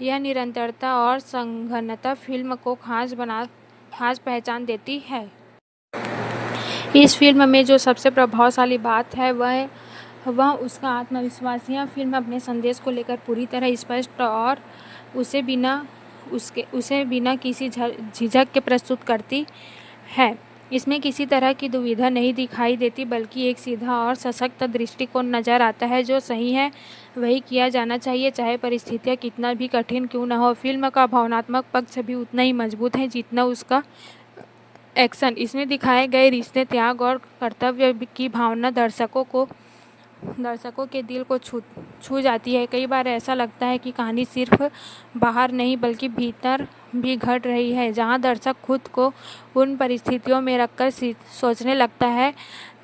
यह निरंतरता और संघनता फिल्म को खास पहचान देती है। इस फिल्म में जो सबसे प्रभावशाली बात है वह उसका आत्मविश्वास। यह फिल्म अपने संदेश को लेकर पूरी तरह स्पष्ट और उसे बिना किसी झिझक के प्रस्तुत करती है। इसमें किसी तरह की दुविधा नहीं दिखाई देती, बल्कि एक सीधा और सशक्त दृष्टिकोण नजर आता है। जो सही है वही किया जाना चाहिए, चाहे परिस्थितियाँ कितना भी कठिन क्यों न हो। फिल्म का भावनात्मक पक्ष भी उतना ही मजबूत है जितना उसका एक्शन। इसमें दिखाए गए रिश्ते, त्याग और कर्तव्य की भावना दर्शकों के दिल को छू जाती है। कई बार ऐसा लगता है कि कहानी सिर्फ बाहर नहीं बल्कि भीतर भी घट रही है, जहां दर्शक खुद को उन परिस्थितियों में रखकर सोचने लगता है।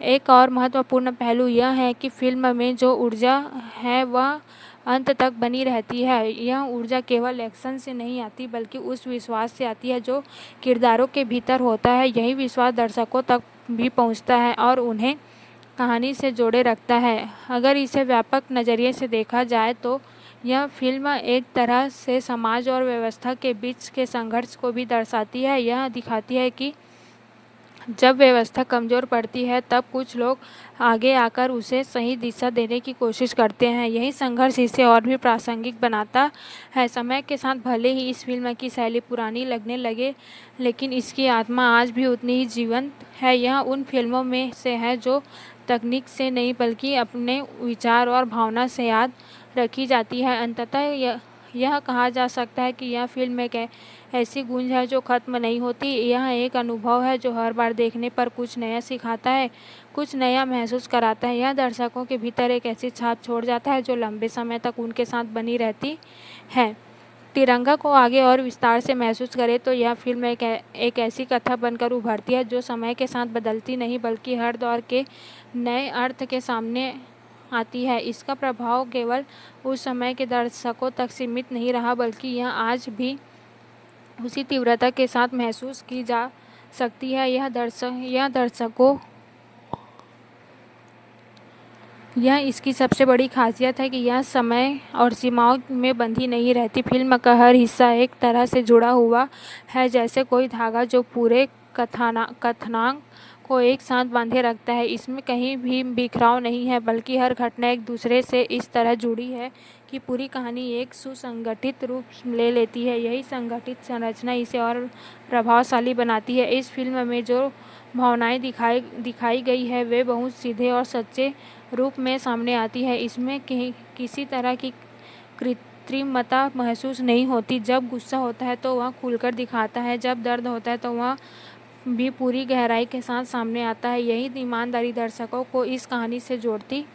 एक और महत्वपूर्ण पहलू यह है कि फिल्म में जो ऊर्जा है वह अंत तक बनी रहती है। यह ऊर्जा केवल एक्शन से नहीं आती, बल्कि उस विश्वास से आती है जो किरदारों के भीतर होता है। यही विश्वास दर्शकों तक भी पहुंचता है और उन्हें कहानी से जोड़े रखता है। अगर इसे व्यापक नज़रिए से देखा जाए तो यह फिल्म एक तरह से समाज और व्यवस्था के बीच के संघर्ष को भी दर्शाती है। यह दिखाती है कि जब व्यवस्था कमज़ोर पड़ती है तब कुछ लोग आगे आकर उसे सही दिशा देने की कोशिश करते हैं। यही संघर्ष इसे और भी प्रासंगिक बनाता है। समय के साथ भले ही इस फिल्म की शैली पुरानी लगने लगे, लेकिन इसकी आत्मा आज भी उतनी ही जीवंत है। यह उन फिल्मों में से है जो तकनीक से नहीं बल्कि अपने विचार और भावना से याद रखी जाती है। अंततः यह कहा जा सकता है कि यह फिल्म एक ऐसी गूंज है जो ख़त्म नहीं होती। यह एक अनुभव है जो हर बार देखने पर कुछ नया सिखाता है, कुछ नया महसूस कराता है। यह दर्शकों के भीतर एक ऐसी छाप छोड़ जाता है जो लंबे समय तक उनके साथ बनी रहती है। तिरंगा को आगे और विस्तार से महसूस करें तो यह फिल्म एक ऐसी कथा बनकर उभरती है जो समय के साथ बदलती नहीं बल्कि हर दौर के नए अर्थ के सामने आती है। इसका प्रभाव केवल उस समय के दर्शकों तक सीमित नहीं रहा, बल्कि यह आज भी उसी तीव्रता के साथ महसूस की जा सकती है। यह इसकी सबसे बड़ी खासियत है कि यह समय और सीमाओं में बंधी नहीं रहती। फिल्म का हर हिस्सा एक तरह से जुड़ा हुआ है, जैसे कोई धागा जो पूरे कथनांक को एक साथ बांधे रखता है। इसमें कहीं भी बिखराव नहीं है, बल्कि हर घटना एक दूसरे से इस तरह जुड़ी है कि पूरी कहानी एक सुसंगठित रूप ले लेती है। यही संगठित संरचना इसे और प्रभावशाली बनाती है। इस फिल्म में जो भावनाएं दिखाई गई है वे बहुत सीधे और सच्चे रूप में सामने आती है। इसमें किसी तरह की कृत्रिमता महसूस नहीं होती। जब गुस्सा होता है तो वह खुलकर दिखाता है, जब दर्द होता है तो वह भी पूरी गहराई के साथ सामने आता है। यही ईमानदारी दर्शकों को इस कहानी से जोड़ती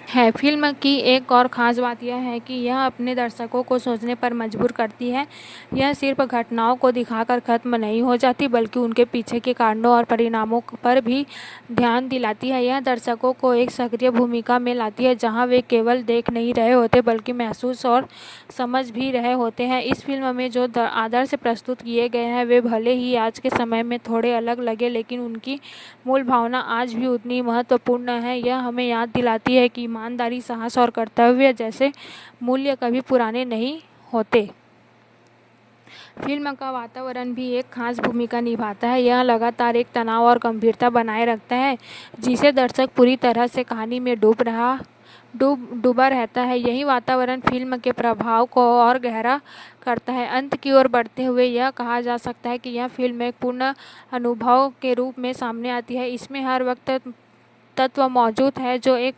है। फिल्म की एक और ख़ास बात यह है कि यह अपने दर्शकों को सोचने पर मजबूर करती है। यह सिर्फ घटनाओं को दिखाकर ख़त्म नहीं हो जाती, बल्कि उनके पीछे के कारणों और परिणामों पर भी ध्यान दिलाती है। यह दर्शकों को एक सक्रिय भूमिका में लाती है, जहां वे केवल देख नहीं रहे होते बल्कि महसूस और समझ भी रहे होते हैं। इस फिल्म में जो आदर्श प्रस्तुत किए गए हैं वे भले ही आज के समय में थोड़े अलग लगे, लेकिन उनकी मूल भावना आज भी उतनी महत्वपूर्ण है। यह हमें याद दिलाती है कि ईमानदारी, साहस और कर्तव्य जैसे मूल्य कभी पुराने नहीं होते। फिल्म का वातावरण भी एक खास भूमिका निभाता है। यह लगातार एक तनाव और गंभीरता बनाए रखता है, जिसे दर्शक पूरी तरह से कहानी में डूबा रहता है। यही वातावरण फिल्म के प्रभाव को और गहरा करता है। अंत की ओर बढ़ते हुए यह कहा जा सकता है कि यह फिल्म एक पूर्ण अनुभव के रूप में सामने आती है। इसमें हर वक्त तत्व मौजूद है जो एक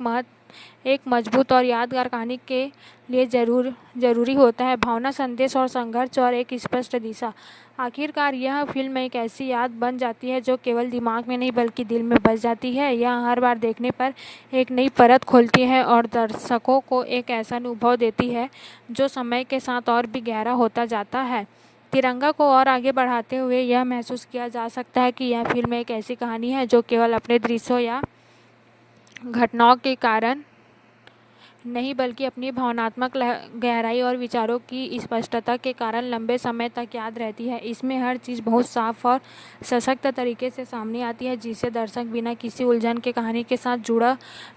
मजबूत और यादगार कहानी के लिए जरूरी होता है। भावना, संदेश और संघर्ष और एक स्पष्ट दिशा। आखिरकार यह फिल्म एक ऐसी याद बन जाती है जो केवल दिमाग में नहीं बल्कि दिल में बस जाती है। यह हर बार देखने पर एक नई परत खोलती है और दर्शकों को एक ऐसा अनुभव देती है जो समय के साथ और भी गहरा होता जाता है। तिरंगा को और आगे बढ़ाते हुए यह महसूस किया जा सकता है कि यह फिल्म एक ऐसी कहानी है जो केवल अपने दृश्यों या घटनाओं के कारण नहीं बल्कि अपनी भावनात्मक गहराई और विचारों की स्पष्टता के कारण लंबे समय तक याद रहती है। इसमें हर चीज़ बहुत साफ और सशक्त तरीके से सामने आती है, जिससे दर्शक बिना किसी उलझन के कहानी के साथ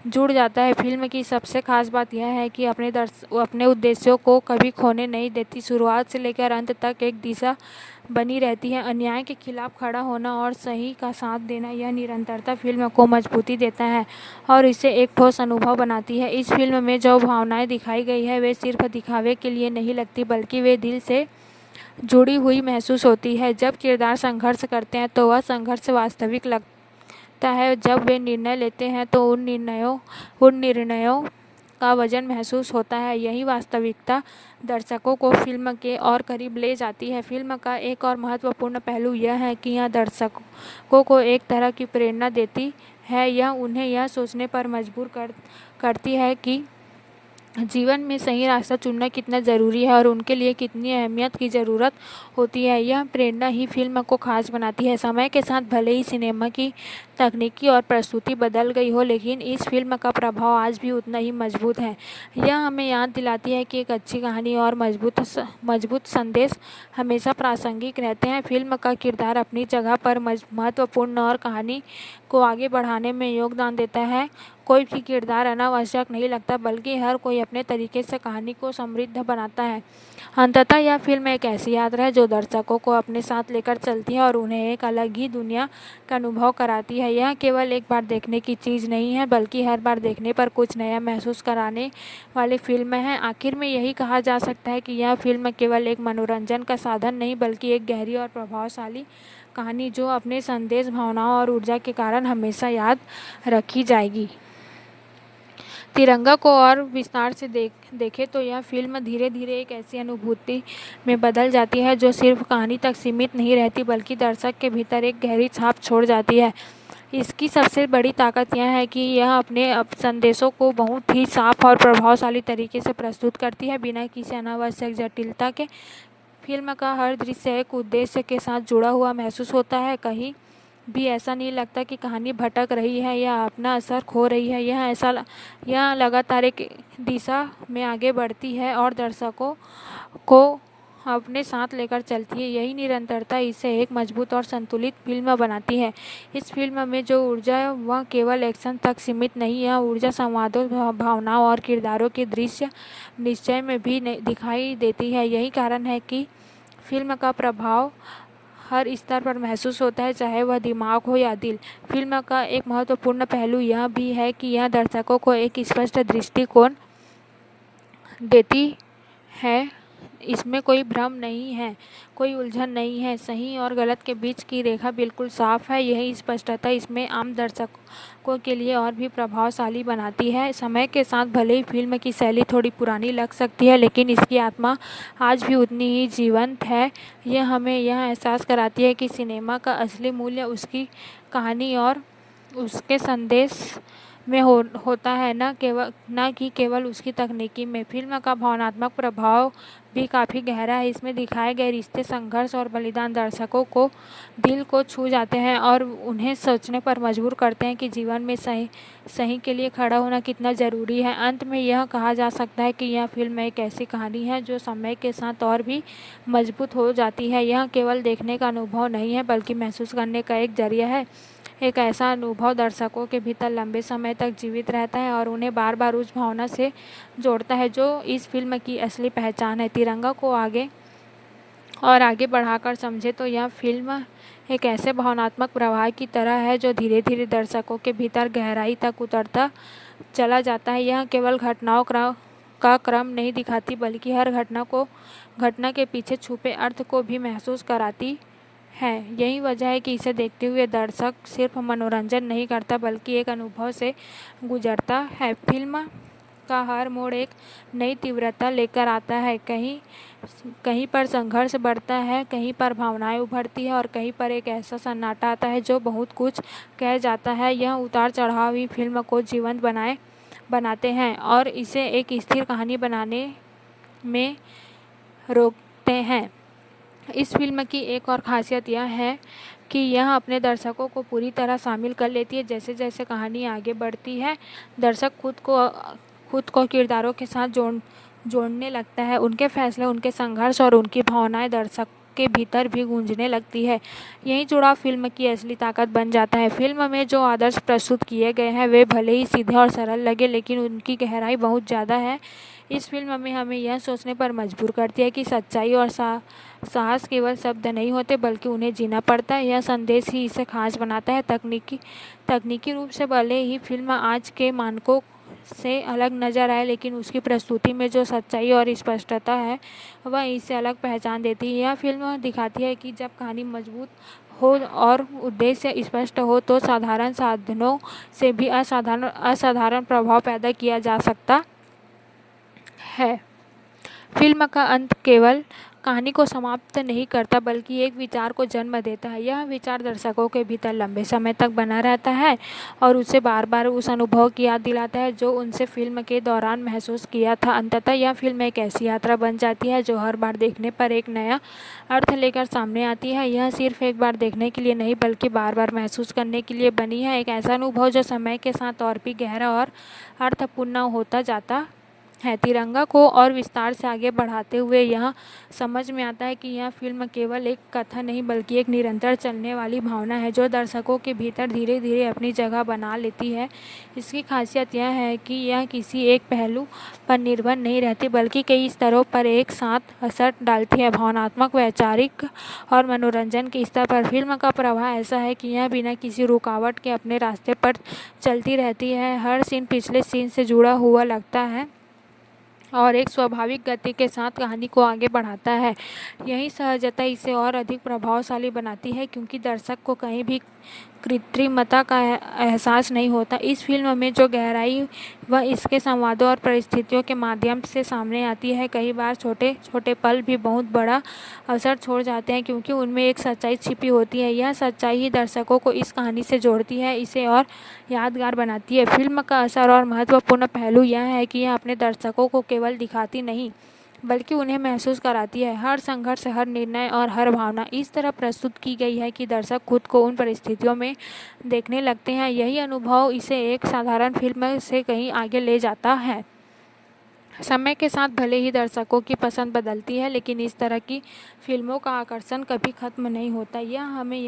जुड़ जाता है। फिल्म की सबसे खास बात यह है कि अपने उद्देश्यों को कभी खोने नहीं देती। शुरुआत से लेकर अंत तक एक दिशा बनी रहती है। अन्याय के खिलाफ खड़ा होना और सही का साथ देना, यह निरंतरता फिल्म को मजबूती देता है और इसे एक ठोस अनुभव बनाती है। इस फिल्म में जो भावनाएं दिखाई गई है वे सिर्फ दिखावे के लिए नहीं लगती, बल्कि वे दिल से जुड़ी हुई महसूस होती है। जब किरदार संघर्ष करते हैं तो वह संघर्ष वास्तविक लगता है। जब वे निर्णय लेते हैं तो उन निर्णयों का वजन महसूस होता है। यही वास्तविकता दर्शकों को फिल्म के और करीब ले जाती है। फिल्म का एक और महत्वपूर्ण पहलू यह है कि यह दर्शकों को एक तरह की प्रेरणा देती है। यह उन्हें यह सोचने पर मजबूर करती है कि जीवन में सही रास्ता चुनना कितना ज़रूरी है और उनके लिए कितनी अहमियत की ज़रूरत होती है। यह प्रेरणा ही फिल्म को खास बनाती है। समय के साथ भले ही सिनेमा की तकनीकी और प्रस्तुति बदल गई हो, लेकिन इस फिल्म का प्रभाव आज भी उतना ही मजबूत है। यह हमें याद दिलाती है कि एक अच्छी कहानी और मजबूत संदेश हमेशा प्रासंगिक रहते हैं। फिल्म का किरदार अपनी जगह पर महत्वपूर्ण और कहानी को आगे बढ़ाने में योगदान देता है। कोई भी किरदार अनावश्यक नहीं लगता, बल्कि हर कोई अपने तरीके से कहानी को समृद्ध बनाता है। अंततः यह फिल्म एक ऐसी यात्रा है जो दर्शकों को अपने साथ लेकर चलती है और उन्हें एक अलग ही दुनिया का अनुभव कराती है। यह केवल एक बार देखने की चीज़ नहीं है, बल्कि हर बार देखने पर कुछ नया महसूस कराने वाली फिल्म है। आखिर में यही कहा जा सकता है कि यह फिल्म केवल एक मनोरंजन का साधन नहीं, बल्कि एक गहरी और प्रभावशाली कहानी जो अपने संदेश, भावनाओं और ऊर्जा के कारण हमेशा याद रखी जाएगी। तिरंगा को और विस्तार से देखें तो यह फिल्म धीरे धीरे एक ऐसी अनुभूति में बदल जाती है जो सिर्फ कहानी तक सीमित नहीं रहती, बल्कि दर्शक के भीतर एक गहरी छाप छोड़ जाती है। इसकी सबसे बड़ी ताकत यह है कि यह अपने संदेशों को बहुत ही साफ और प्रभावशाली तरीके से प्रस्तुत करती है, बिना किसी अनावश्यक जटिलता के। फिल्म का हर दृश्य एक उद्देश्य के साथ जुड़ा हुआ महसूस होता है। कहीं भी ऐसा नहीं लगता कि कहानी भटक रही है या अपना असर खो रही है। यह लगातार एक दिशा में आगे बढ़ती है और दर्शकों को अपने साथ लेकर चलती है। यही निरंतरता इसे एक मजबूत और संतुलित फिल्म बनाती है। इस फिल्म में जो ऊर्जा है वह केवल एक्शन तक सीमित नहीं, यह ऊर्जा संवादों, भावनाओं और किरदारों के दृश्य निश्चय में भी दिखाई देती है। यही कारण है कि फिल्म का प्रभाव हर स्तर पर महसूस होता है, चाहे वह दिमाग हो या दिल। फिल्म का एक महत्वपूर्ण पहलू यह भी है कि यह दर्शकों को एक स्पष्ट दृष्टिकोण देती है। इसमें कोई भ्रम नहीं है, कोई उलझन नहीं है। सही और गलत के बीच की रेखा बिल्कुल साफ है। यही स्पष्टता इसमें आम दर्शकों के लिए और भी प्रभावशाली बनाती है। समय के साथ भले ही फिल्म की शैली थोड़ी पुरानी लग सकती है, लेकिन इसकी आत्मा आज भी उतनी ही जीवंत है। यह हमें यह एहसास कराती है कि सिनेमा का असली मूल्य उसकी कहानी और उसके संदेश में होता है, न कि केवल उसकी तकनीकी में। फिल्म का भावनात्मक प्रभाव भी काफ़ी गहरा है। इसमें दिखाए गए रिश्ते, संघर्ष और बलिदान दर्शकों को दिल को छू जाते हैं और उन्हें सोचने पर मजबूर करते हैं कि जीवन में सही के लिए खड़ा होना कितना ज़रूरी है। अंत में यह कहा जा सकता है कि यह फिल्म एक ऐसी कहानी है जो समय के साथ और भी मजबूत हो जाती है। यह केवल देखने का अनुभव नहीं है, बल्कि महसूस करने का एक जरिया है। एक ऐसा अनुभव दर्शकों के भीतर लंबे समय तक जीवित रहता है और उन्हें बार बार उस भावना से जोड़ता है जो इस फिल्म की असली पहचान है। तिरंगा को आगे बढ़ाकर समझे तो यह फिल्म एक ऐसे भावनात्मक प्रवाह की तरह है जो धीरे धीरे दर्शकों के भीतर गहराई तक उतरता चला जाता है। यह केवल घटनाओं का क्रम नहीं दिखाती, बल्कि हर घटना के पीछे छुपे अर्थ को भी महसूस कराती है। यही वजह है कि इसे देखते हुए दर्शक सिर्फ मनोरंजन नहीं करता, बल्कि एक अनुभव से गुजरता है। फिल्म का हर मोड़ एक नई तीव्रता लेकर आता है। कहीं पर संघर्ष बढ़ता है, कहीं पर भावनाएं उभरती है और कहीं पर एक ऐसा सन्नाटा आता है जो बहुत कुछ कह जाता है। यह उतार चढ़ाव ही फिल्म को जीवंत बनाते हैं और इसे एक स्थिर कहानी बनाने में रोकते हैं। इस फिल्म की एक और खासियत यह है कि यह अपने दर्शकों को पूरी तरह शामिल कर लेती है। जैसे जैसे कहानी आगे बढ़ती है, दर्शक खुद को किरदारों के साथ जोड़ने लगता है। उनके फैसले, उनके संघर्ष और उनकी भावनाएं दर्शक के भीतर भी गूंजने लगती है। यही जुड़ाव फिल्म की असली ताकत बन जाता है। फिल्म में जो आदर्श प्रस्तुत किए गए हैं वे भले ही सीधे और सरल लगे, लेकिन उनकी गहराई बहुत ज़्यादा है। इस फिल्म में हमें यह सोचने पर मजबूर करती है कि सच्चाई और साहस केवल शब्द नहीं होते, बल्कि उन्हें जीना पड़ता है। यह संदेश ही इसे खास बनाता है। तकनीकी रूप से भले ही फिल्म आज के मानकों से अलग नजर आए, लेकिन उसकी प्रस्तुति में जो सच्चाई और स्पष्टता है वह इसे अलग पहचान देती है। यह फिल्म दिखाती है कि जब कहानी मजबूत हो और उद्देश्य स्पष्ट हो तो साधारण साधनों से भी असाधारण प्रभाव पैदा किया जा सकता है। फिल्म का अंत केवल कहानी को समाप्त नहीं करता, बल्कि एक विचार को जन्म देता है। यह विचार दर्शकों के भीतर लंबे समय तक बना रहता है और उसे बार बार उस अनुभव की याद दिलाता है जो उनसे फिल्म के दौरान महसूस किया था। अंततः यह फिल्म एक ऐसी यात्रा बन जाती है जो हर बार देखने पर एक नया अर्थ लेकर सामने आती है। यह सिर्फ एक बार देखने के लिए नहीं, बल्कि बार बार महसूस करने के लिए बनी है। एक ऐसा अनुभव जो समय के साथ और भी गहरा और अर्थपूर्ण होता जाता है। तिरंगा को और विस्तार से आगे बढ़ाते हुए यह समझ में आता है कि यह फिल्म केवल एक कथा नहीं, बल्कि एक निरंतर चलने वाली भावना है जो दर्शकों के भीतर धीरे धीरे अपनी जगह बना लेती है। इसकी खासियत यह है कि यह किसी एक पहलू पर निर्भर नहीं रहती, बल्कि कई स्तरों पर एक साथ असर डालती है। भावनात्मक, वैचारिक और मनोरंजन के स्तर पर फिल्म का प्रवाह ऐसा है कि यह बिना किसी रुकावट के अपने रास्ते पर चलती रहती है। हर सीन पिछले सीन से जुड़ा हुआ लगता है और एक स्वाभाविक गति के साथ कहानी को आगे बढ़ाता है। यही सहजता इसे और अधिक प्रभावशाली बनाती है, क्योंकि दर्शक को कहीं भी कृत्रिमता का एहसास नहीं होता। इस फिल्म में जो गहराई वह इसके संवादों और परिस्थितियों के माध्यम से सामने आती है। कई बार छोटे छोटे पल भी बहुत बड़ा असर छोड़ जाते हैं, क्योंकि उनमें एक सच्चाई छिपी होती है। यह सच्चाई ही दर्शकों को इस कहानी से जोड़ती है, इसे और यादगार बनाती है। फिल्म का असर और महत्वपूर्ण पहलू यह है कि यह अपने दर्शकों को केवल दिखाती नहीं, बल्कि उन्हें महसूस कराती है। हर संघर्ष, हर निर्णय और हर भावना इस तरह प्रस्तुत की गई है कि दर्शक खुद को उन परिस्थितियों में देखने लगते हैं। यही अनुभव इसे एक साधारण फिल्म से कहीं आगे ले जाता है। समय के साथ भले ही दर्शकों की पसंद बदलती है, लेकिन इस तरह की फिल्मों का आकर्षण कभी खत्म नहीं होता। यह हमें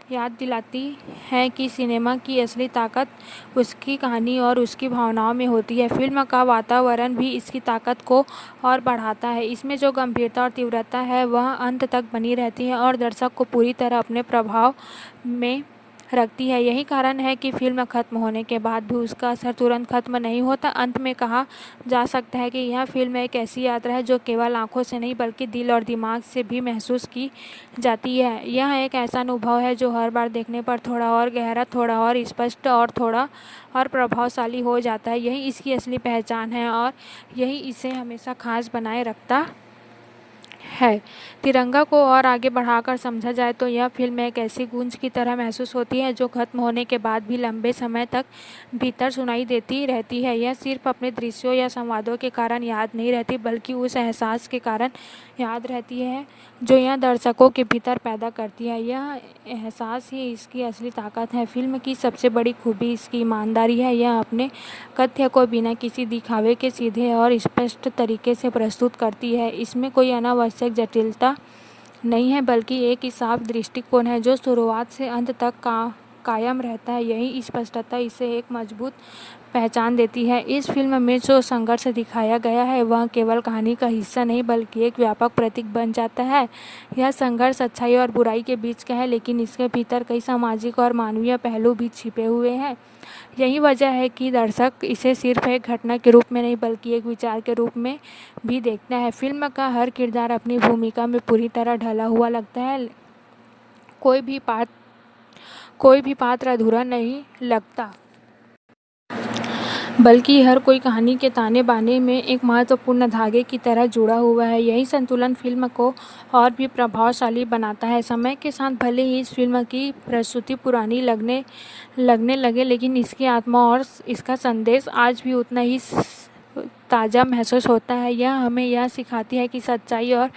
याद दिलाती है कि सिनेमा की असली ताकत उसकी कहानी और उसकी भावनाओं में होती है। फिल्म का वातावरण भी इसकी ताकत को और बढ़ाता है। इसमें जो गंभीरता और तीव्रता है वह अंत तक बनी रहती है और दर्शक को पूरी तरह अपने प्रभाव में रखती है। यही कारण है कि फिल्म खत्म होने के बाद भी उसका असर तुरंत खत्म नहीं होता। अंत में कहा जा सकता है कि यह फिल्म एक ऐसी यात्रा है जो केवल आंखों से नहीं, बल्कि दिल और दिमाग से भी महसूस की जाती है। यह एक ऐसा अनुभव है जो हर बार देखने पर थोड़ा और गहरा, थोड़ा और स्पष्ट और थोड़ा और प्रभावशाली हो जाता है। यही इसकी असली पहचान है और यही इसे हमेशा खास बनाए रखता है। तिरंगा को और आगे बढ़ाकर समझा जाए तो यह फिल्म एक ऐसी गूंज की तरह महसूस होती है जो खत्म होने के बाद भी लंबे समय तक भीतर सुनाई देती रहती है। यह सिर्फ अपने दृश्यों या संवादों के कारण याद नहीं रहती, बल्कि उस एहसास के कारण याद रहती है जो यह दर्शकों के भीतर पैदा करती है। यह एहसास ही इसकी असली ताकत है। फिल्म की सबसे बड़ी खूबी इसकी ईमानदारी है। यह अपने कथ्य को बिना किसी दिखावे के सीधे और स्पष्ट तरीके से प्रस्तुत करती है। इसमें कोई अनावश्यक जटिलता नहीं है, बल्कि एक ही साफ दृष्टिकोण है जो शुरुआत से अंत तक कायम रहता है। यही स्पष्टता इसे एक मजबूत पहचान देती है। इस फिल्म में जो संघर्ष दिखाया गया है वह केवल कहानी का हिस्सा नहीं, बल्कि एक व्यापक प्रतीक बन जाता है। यह संघर्ष अच्छाई और बुराई के बीच का है, लेकिन इसके भीतर कई सामाजिक और मानवीय पहलू भी छिपे हुए हैं। यही वजह है कि दर्शक इसे सिर्फ एक घटना के रूप में नहीं, बल्कि एक विचार के रूप में भी देखता है। फिल्म का हर किरदार अपनी भूमिका में पूरी तरह ढला हुआ लगता है। कोई भी पात्र अधूरा नहीं लगता, बल्कि हर कोई कहानी के ताने बाने में एक महत्वपूर्ण धागे की तरह जुड़ा हुआ है। यही संतुलन फिल्म को और भी प्रभावशाली बनाता है। समय के साथ भले ही इस फिल्म की प्रस्तुति पुरानी लगने लगे, लेकिन इसकी आत्मा और इसका संदेश आज भी उतना ही ताज़ा महसूस होता है। यह हमें यह सिखाती है कि सच्चाई और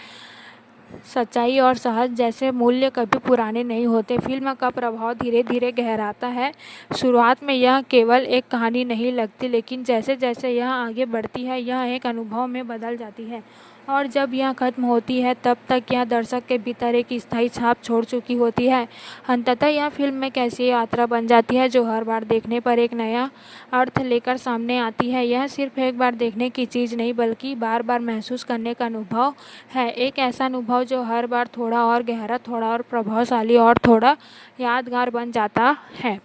सच्चाई और साहस जैसे मूल्य कभी पुराने नहीं होते। फिल्म का प्रभाव धीरे धीरे गहराता है। शुरुआत में यह केवल एक कहानी नहीं लगती, लेकिन जैसे जैसे यह आगे बढ़ती है यह एक अनुभव में बदल जाती है, और जब यह खत्म होती है तब तक यह दर्शक के भीतर एक स्थायी छाप छोड़ चुकी होती है। अंततः यह फिल्म एक ऐसी यात्रा बन जाती है जो हर बार देखने पर एक नया अर्थ लेकर सामने आती है। यह सिर्फ एक बार देखने की चीज़ नहीं, बल्कि बार बार महसूस करने का अनुभव है। एक ऐसा अनुभव जो हर बार थोड़ा और गहरा, थोड़ा और प्रभावशाली और थोड़ा यादगार बन जाता है।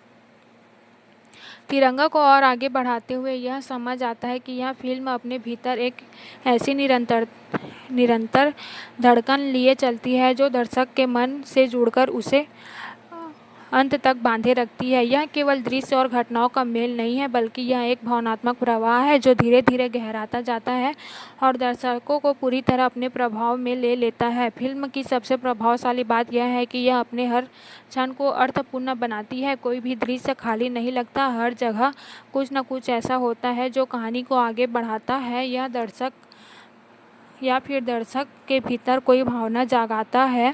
तिरंगा को और आगे बढ़ाते हुए यह समझ आता है कि यह फिल्म अपने भीतर एक ऐसी निरंतर धड़कन लिए चलती है जो दर्शक के मन से जुड़कर उसे अंत तक बांधे रखती है। यह केवल दृश्य और घटनाओं का मेल नहीं है, बल्कि यह एक भावनात्मक प्रवाह है जो धीरे धीरे गहराता जाता है और दर्शकों को पूरी तरह अपने प्रभाव में ले लेता है। फिल्म की सबसे प्रभावशाली बात यह है कि यह अपने हर क्षण को अर्थपूर्ण बनाती है। कोई भी दृश्य खाली नहीं लगता, हर जगह कुछ न कुछ ऐसा होता है जो कहानी को आगे बढ़ाता है या फिर दर्शक के भीतर कोई भावना जगाता है।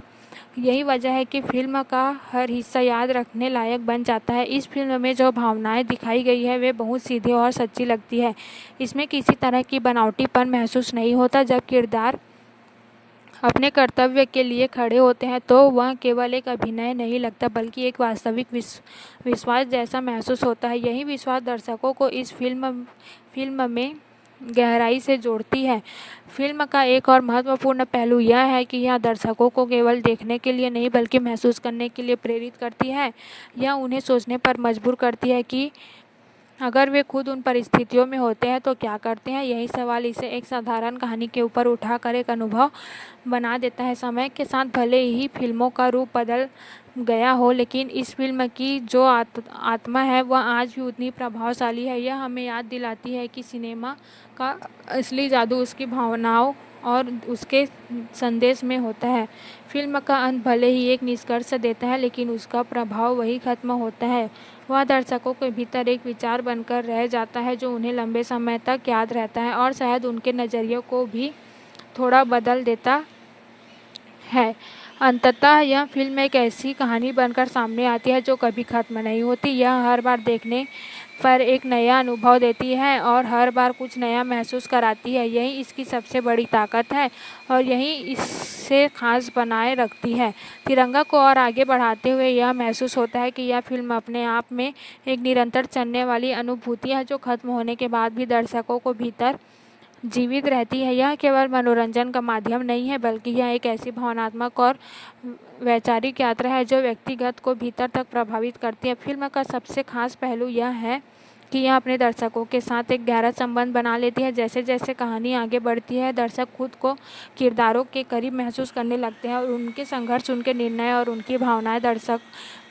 यही वजह है कि फिल्म का हर हिस्सा याद रखने लायक बन जाता है। इस फिल्म में जो भावनाएं दिखाई गई है वे बहुत सीधी और सच्ची लगती है। इसमें किसी तरह की बनावटीपन महसूस नहीं होता। जब किरदार अपने कर्तव्य के लिए खड़े होते हैं तो वह केवल एक अभिनय नहीं लगता, बल्कि एक वास्तविक विश्वास जैसा महसूस होता है। यही विश्वास दर्शकों को इस फिल्म में गहराई से जोड़ती है। फिल्म का एक और महत्वपूर्ण पहलू यह है कि यह दर्शकों को केवल देखने के लिए नहीं, बल्कि महसूस करने के लिए प्रेरित करती है। यह उन्हें सोचने पर मजबूर करती है कि अगर वे खुद उन परिस्थितियों में होते हैं तो क्या करते हैं। यही सवाल इसे एक साधारण कहानी के ऊपर उठाकर एक अनुभव बना देता है। समय के साथ भले ही फिल्मों का रूप बदल गया हो, लेकिन इस फिल्म की जो आत्मा है वह आज भी उतनी प्रभावशाली है। यह हमें याद दिलाती है कि सिनेमा का असली जादू उसकी भावनाओं और उसके संदेश में होता है। फिल्म का अंत भले ही एक निष्कर्ष देता है, लेकिन उसका प्रभाव वही खत्म होता है। वह दर्शकों के भीतर एक विचार बनकर रह जाता है जो उन्हें लंबे समय तक याद रहता है और शायद उनके नज़रिए को भी थोड़ा बदल देता है। अंततः यह फिल्म एक ऐसी कहानी बनकर सामने आती है जो कभी खत्म नहीं होती। यह हर बार देखने पर एक नया अनुभव देती है और हर बार कुछ नया महसूस कराती है। यही इसकी सबसे बड़ी ताकत है और यही इसे खास बनाए रखती है। तिरंगा को और आगे बढ़ाते हुए यह महसूस होता है कि यह फिल्म अपने आप में एक निरंतर चलने वाली अनुभूति है जो खत्म होने के बाद भी दर्शकों को भीतर जीवित रहती है। यह केवल मनोरंजन का माध्यम नहीं है, बल्कि यह एक ऐसी भावनात्मक और वैचारिक यात्रा है जो व्यक्तिगत को भीतर तक प्रभावित करती है। फिल्म का सबसे खास पहलू यह है कि यह अपने दर्शकों के साथ एक गहरा संबंध बना लेती है। जैसे जैसे कहानी आगे बढ़ती है दर्शक खुद को किरदारों के करीब महसूस करने लगते हैं और उनके संघर्ष, उनके निर्णय और उनकी भावनाएं दर्शक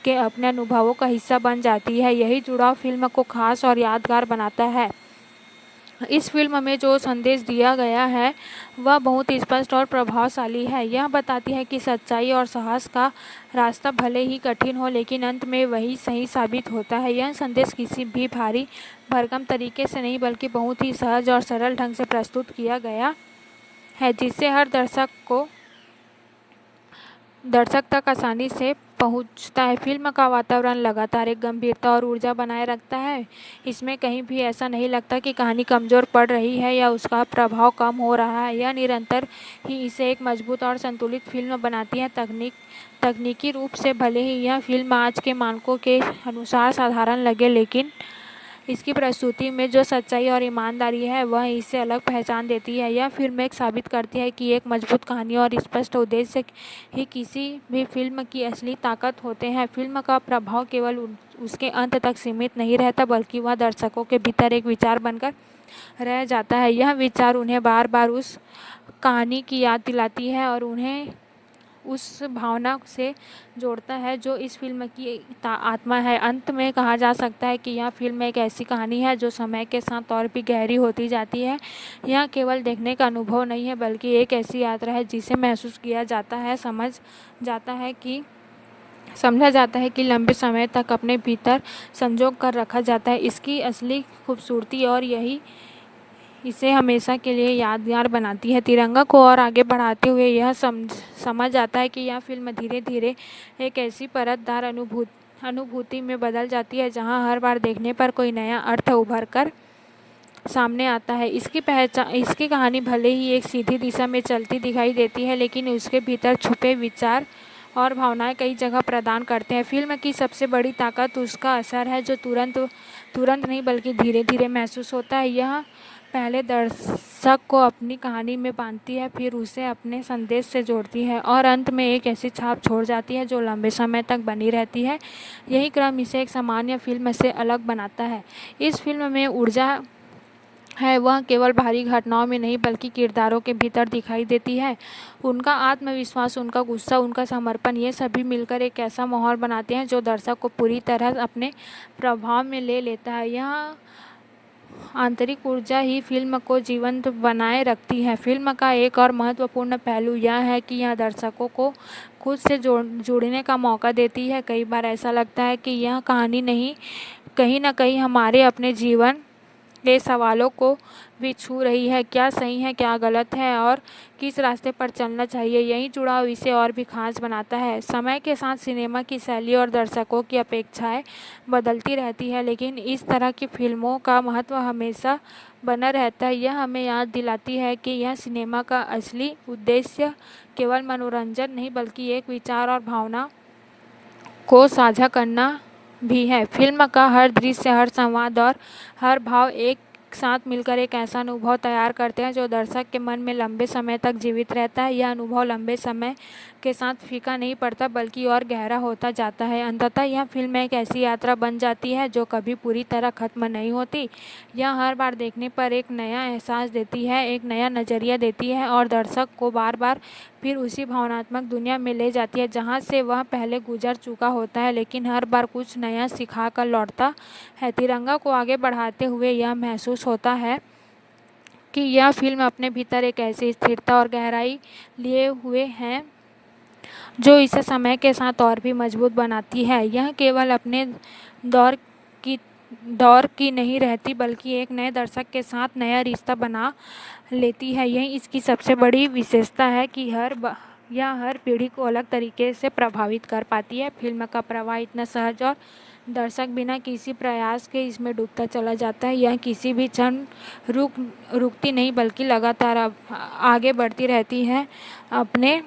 के अपने अनुभवों का हिस्सा बन जाती है। यही जुड़ाव फिल्म को खास और यादगार बनाता है। इस फिल्म में जो संदेश दिया गया है वह बहुत स्पष्ट और प्रभावशाली है। यह बताती है कि सच्चाई और साहस का रास्ता भले ही कठिन हो, लेकिन अंत में वही सही साबित होता है। यह संदेश किसी भी भारी भरकम तरीके से नहीं, बल्कि बहुत ही सहज और सरल ढंग से प्रस्तुत किया गया है, जिससे हर दर्शक तक आसानी से पहुंचता है। फिल्म का वातावरण लगातार एक गंभीरता और ऊर्जा बनाए रखता है। इसमें कहीं भी ऐसा नहीं लगता कि कहानी कमज़ोर पड़ रही है या उसका प्रभाव कम हो रहा है। यह निरंतर ही इसे एक मजबूत और संतुलित फिल्म बनाती है। तकनीकी रूप से भले ही यह फिल्म आज के मानकों के अनुसार साधारण लगे, लेकिन इसकी प्रस्तुति में जो सच्चाई और ईमानदारी है वह इसे अलग पहचान देती है। यह फिल्म एक साबित करती है कि एक मजबूत कहानी और स्पष्ट उद्देश्य ही किसी भी फिल्म की असली ताकत होते हैं। फिल्म का प्रभाव केवल उसके अंत तक सीमित नहीं रहता, बल्कि वह दर्शकों के भीतर एक विचार बनकर रह जाता है। यह विचार उन्हें बार बार उस कहानी की याद दिलाती है और उन्हें उस भावना से जोड़ता है जो इस फिल्म की आत्मा है। अंत में कहा जा सकता है कि यह फिल्म एक ऐसी कहानी है जो समय के साथ और भी गहरी होती जाती है। यह केवल देखने का अनुभव नहीं है, बल्कि एक ऐसी यात्रा है जिसे महसूस किया जाता है, समझा जाता है कि लंबे समय तक अपने भीतर संजो कर रखा जाता है। इसकी असली खूबसूरती और इसे हमेशा के लिए यादगार बनाती है। तिरंगा को और आगे बढ़ाते हुए यह समझ आता है कि यह फिल्म धीरे धीरे एक ऐसी परतदार अनुभूति में बदल जाती है जहां हर बार देखने पर कोई नया अर्थ उभर कर सामने आता है। इसकी कहानी भले ही एक सीधी दिशा में चलती दिखाई देती है, लेकिन उसके भीतर छुपे विचार और भावनाएं कई जगह प्रदान करते हैं। फिल्म की सबसे बड़ी ताकत उसका असर है, जो तुरंत नहीं बल्कि धीरे धीरे महसूस होता है। यह पहले दर्शक को अपनी कहानी में बांधती है, फिर उसे अपने संदेश से जोड़ती है और अंत में एक ऐसी छाप छोड़ जाती है जो लंबे समय तक बनी रहती है। यही क्रम इसे एक सामान्य फिल्म से अलग बनाता है। इस फिल्म में ऊर्जा है वह केवल बाहरी घटनाओं में नहीं बल्कि किरदारों के भीतर दिखाई देती है। उनका आत्मविश्वास, उनका गुस्सा, उनका समर्पण, ये सभी मिलकर एक ऐसा माहौल बनाते हैं जो दर्शक को पूरी तरह अपने प्रभाव में ले लेता है। यह आंतरिक ऊर्जा ही फिल्म को जीवंत बनाए रखती है। फिल्म का एक और महत्वपूर्ण पहलू यह है कि यह दर्शकों को खुद से जुड़ने का मौका देती है। कई बार ऐसा लगता है कि यह कहानी कहीं न कहीं हमारे अपने जीवन के सवालों को भी छू रही है। क्या सही है, क्या गलत है और किस रास्ते पर चलना चाहिए। यही जुड़ाव इसे और भी खास बनाता है। समय के साथ सिनेमा की शैली और दर्शकों की अपेक्षाएं बदलती रहती है, लेकिन इस तरह की फिल्मों का महत्व हमेशा बना रहता है। यह हमें याद दिलाती है कि यह सिनेमा का असली उद्देश्य केवल मनोरंजन नहीं बल्कि एक विचार और भावना को साझा करना भी है। फिल्म का हर दृश्य, हर संवाद और हर भाव एक साथ मिलकर एक ऐसा अनुभव तैयार करते हैं जो दर्शक के मन में लंबे समय तक जीवित रहता है। यह अनुभव लंबे समय के साथ फीका नहीं पड़ता बल्कि और गहरा होता जाता है। अंततः यह फिल्म एक ऐसी यात्रा बन जाती है जो कभी पूरी तरह खत्म नहीं होती। यह हर बार देखने पर एक नया एहसास देती है, एक नया नज़रिया देती है और दर्शक को बार बार फिर उसी भावनात्मक दुनिया में ले जाती है जहाँ से वह पहले गुजर चुका होता है, लेकिन हर बार कुछ नया सिखा कर लौटता है। तिरंगा को आगे बढ़ाते हुए यह महसूस होता है कि यह फिल्म अपने भीतर एक ऐसी स्थिरता और गहराई लिए हुए है जो इसे समय के साथ और भी मजबूत बनाती है। यह केवल अपने दौर की नहीं रहती बल्कि एक नए दर्शक के साथ नया रिश्ता बना लेती है। यही इसकी सबसे बड़ी विशेषता है कि यह हर पीढ़ी को अलग तरीके से प्रभावित कर पाती है। फिल्म का प्रवाह इतना सहज और दर्शक बिना किसी प्रयास के इसमें डूबता चला जाता है। यह किसी भी क्षण रुकती नहीं बल्कि लगातार आगे बढ़ती रहती है, अपने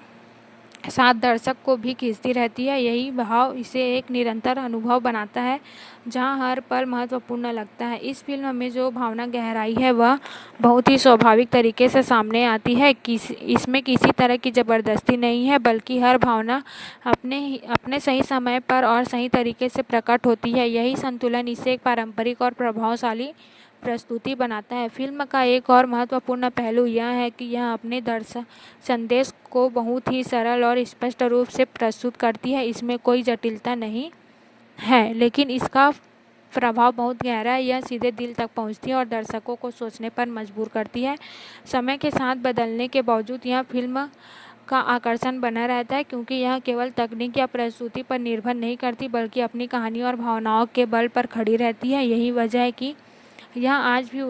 साथ दर्शक को भी खींचती रहती है। यही भाव इसे एक निरंतर अनुभव बनाता है जहां हर पल महत्वपूर्ण लगता है। इस फिल्म में जो भावना गहराई है वह बहुत ही स्वाभाविक तरीके से सामने आती है। इसमें किसी तरह की ज़बरदस्ती नहीं है बल्कि हर भावना अपने सही समय पर और सही तरीके से प्रकट होती है। यही संतुलन इसे एक पारंपरिक और प्रभावशाली प्रस्तुति बनाता है। फिल्म का एक और महत्वपूर्ण पहलू यह है कि यह अपने संदेश को बहुत ही सरल और स्पष्ट रूप से प्रस्तुत करती है। इसमें कोई जटिलता नहीं है, लेकिन इसका प्रभाव बहुत गहरा है। यह सीधे दिल तक पहुंचती है और दर्शकों को सोचने पर मजबूर करती है। समय के साथ बदलने के बावजूद यह फिल्म का आकर्षण बना रहता है क्योंकि यह केवल तकनीक या प्रस्तुति पर निर्भर नहीं करती बल्कि अपनी कहानी और भावनाओं के बल पर खड़ी रहती है। यही वजह है कि यह आज भी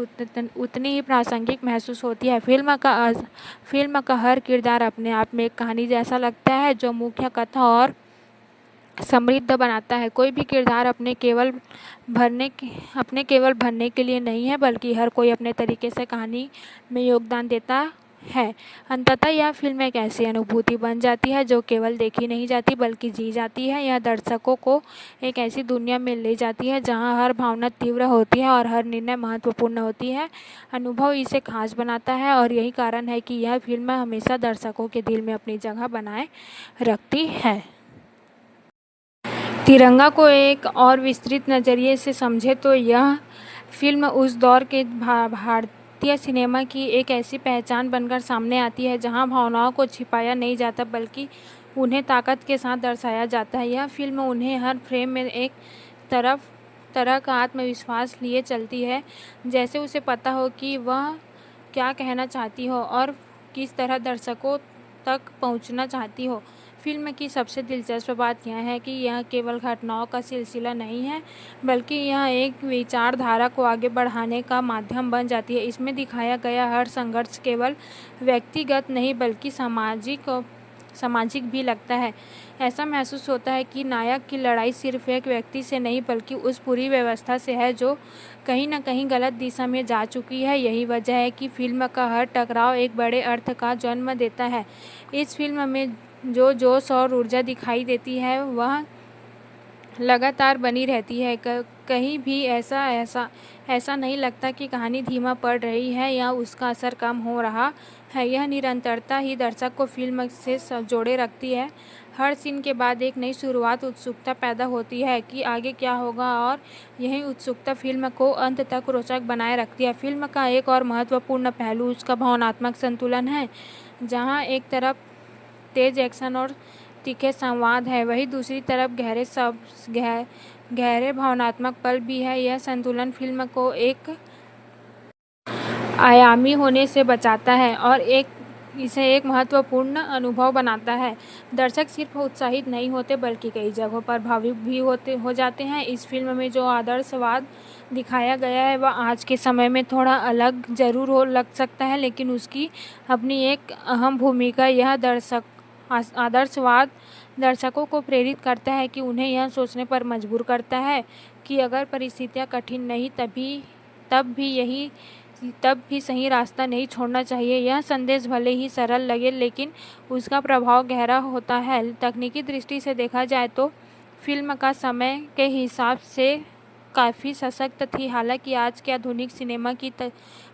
उतनी ही प्रासंगिक महसूस होती है। फिल्म का हर किरदार अपने आप में एक कहानी जैसा लगता है जो मुख्य कथा और समृद्ध बनाता है। कोई भी किरदार अपने केवल भरने के लिए नहीं है बल्कि हर कोई अपने तरीके से कहानी में योगदान देता है। अंततः यह फिल्म एक ऐसी अनुभूति बन जाती है जो केवल देखी नहीं जाती बल्कि जी जाती है। यह दर्शकों को एक ऐसी दुनिया में ले जाती है जहां हर भावना तीव्र होती है और हर निर्णय महत्वपूर्ण होती है। अनुभव इसे खास बनाता है और यही कारण है कि यह फिल्म हमेशा दर्शकों के दिल में अपनी जगह बनाए रखती है। तिरंगा को एक और विस्तृत नज़रिए से समझे तो यह फिल्म उस दौर के भारतीय सिनेमा की एक ऐसी पहचान बनकर सामने आती है जहां भावनाओं को छिपाया नहीं जाता बल्कि उन्हें ताकत के साथ दर्शाया जाता है। यह फिल्म उन्हें हर फ्रेम में एक तरह का आत्मविश्वास लिए चलती है, जैसे उसे पता हो कि वह क्या कहना चाहती हो और किस तरह दर्शकों तक पहुंचना चाहती हो। फिल्म की सबसे दिलचस्प बात यह है कि यह केवल घटनाओं का सिलसिला नहीं है, बल्कि यह एक विचारधारा को आगे बढ़ाने का माध्यम बन जाती है। इसमें दिखाया गया हर संघर्ष केवल व्यक्तिगत नहीं बल्कि सामाजिक भी लगता है। ऐसा महसूस होता है कि नायक की लड़ाई सिर्फ एक व्यक्ति से नहीं बल्कि उस पूरी व्यवस्था से है जो कहीं न कहीं गलत दिशा में जा चुकी है। यही वजह है कि फिल्म का हर टकराव एक बड़े अर्थ का जन्म देता है। इस फिल्म में जो जोश और ऊर्जा दिखाई देती है वह लगातार बनी रहती है। कहीं भी ऐसा नहीं लगता कि कहानी धीमा पड़ रही है या उसका असर कम हो रहा है। यह निरंतरता ही दर्शक को फिल्म से जोड़े रखती है। हर सीन के बाद एक नई शुरुआत, उत्सुकता पैदा होती है कि आगे क्या होगा, और यही उत्सुकता फिल्म को अंत तक रोचक बनाए रखती है। फिल्म का एक और महत्वपूर्ण पहलू उसका भावनात्मक संतुलन है। जहाँ एक तरफ तेज एक्शन और तीखे संवाद है, वहीं दूसरी तरफ गहरे भावनात्मक पल भी है। यह संतुलन फिल्म को एक आयामी होने से बचाता है और इसे एक महत्वपूर्ण अनुभव बनाता है। दर्शक सिर्फ उत्साहित नहीं होते बल्कि कई जगहों पर भावुक भी हो जाते हैं। इस फिल्म में जो आदर्शवाद दिखाया गया है वह आज के समय में थोड़ा अलग जरूर लग सकता है, लेकिन उसकी अपनी एक अहम भूमिका। यह आदर्शवाद दर्शकों को प्रेरित करता है कि उन्हें यह सोचने पर मजबूर करता है कि अगर परिस्थितियां कठिन नहीं तब भी सही रास्ता नहीं छोड़ना चाहिए। यह संदेश भले ही सरल लगे लेकिन उसका प्रभाव गहरा होता है। तकनीकी दृष्टि से देखा जाए तो फिल्म का समय के हिसाब से काफ़ी सशक्त थी। हालांकि आज के आधुनिक सिनेमा की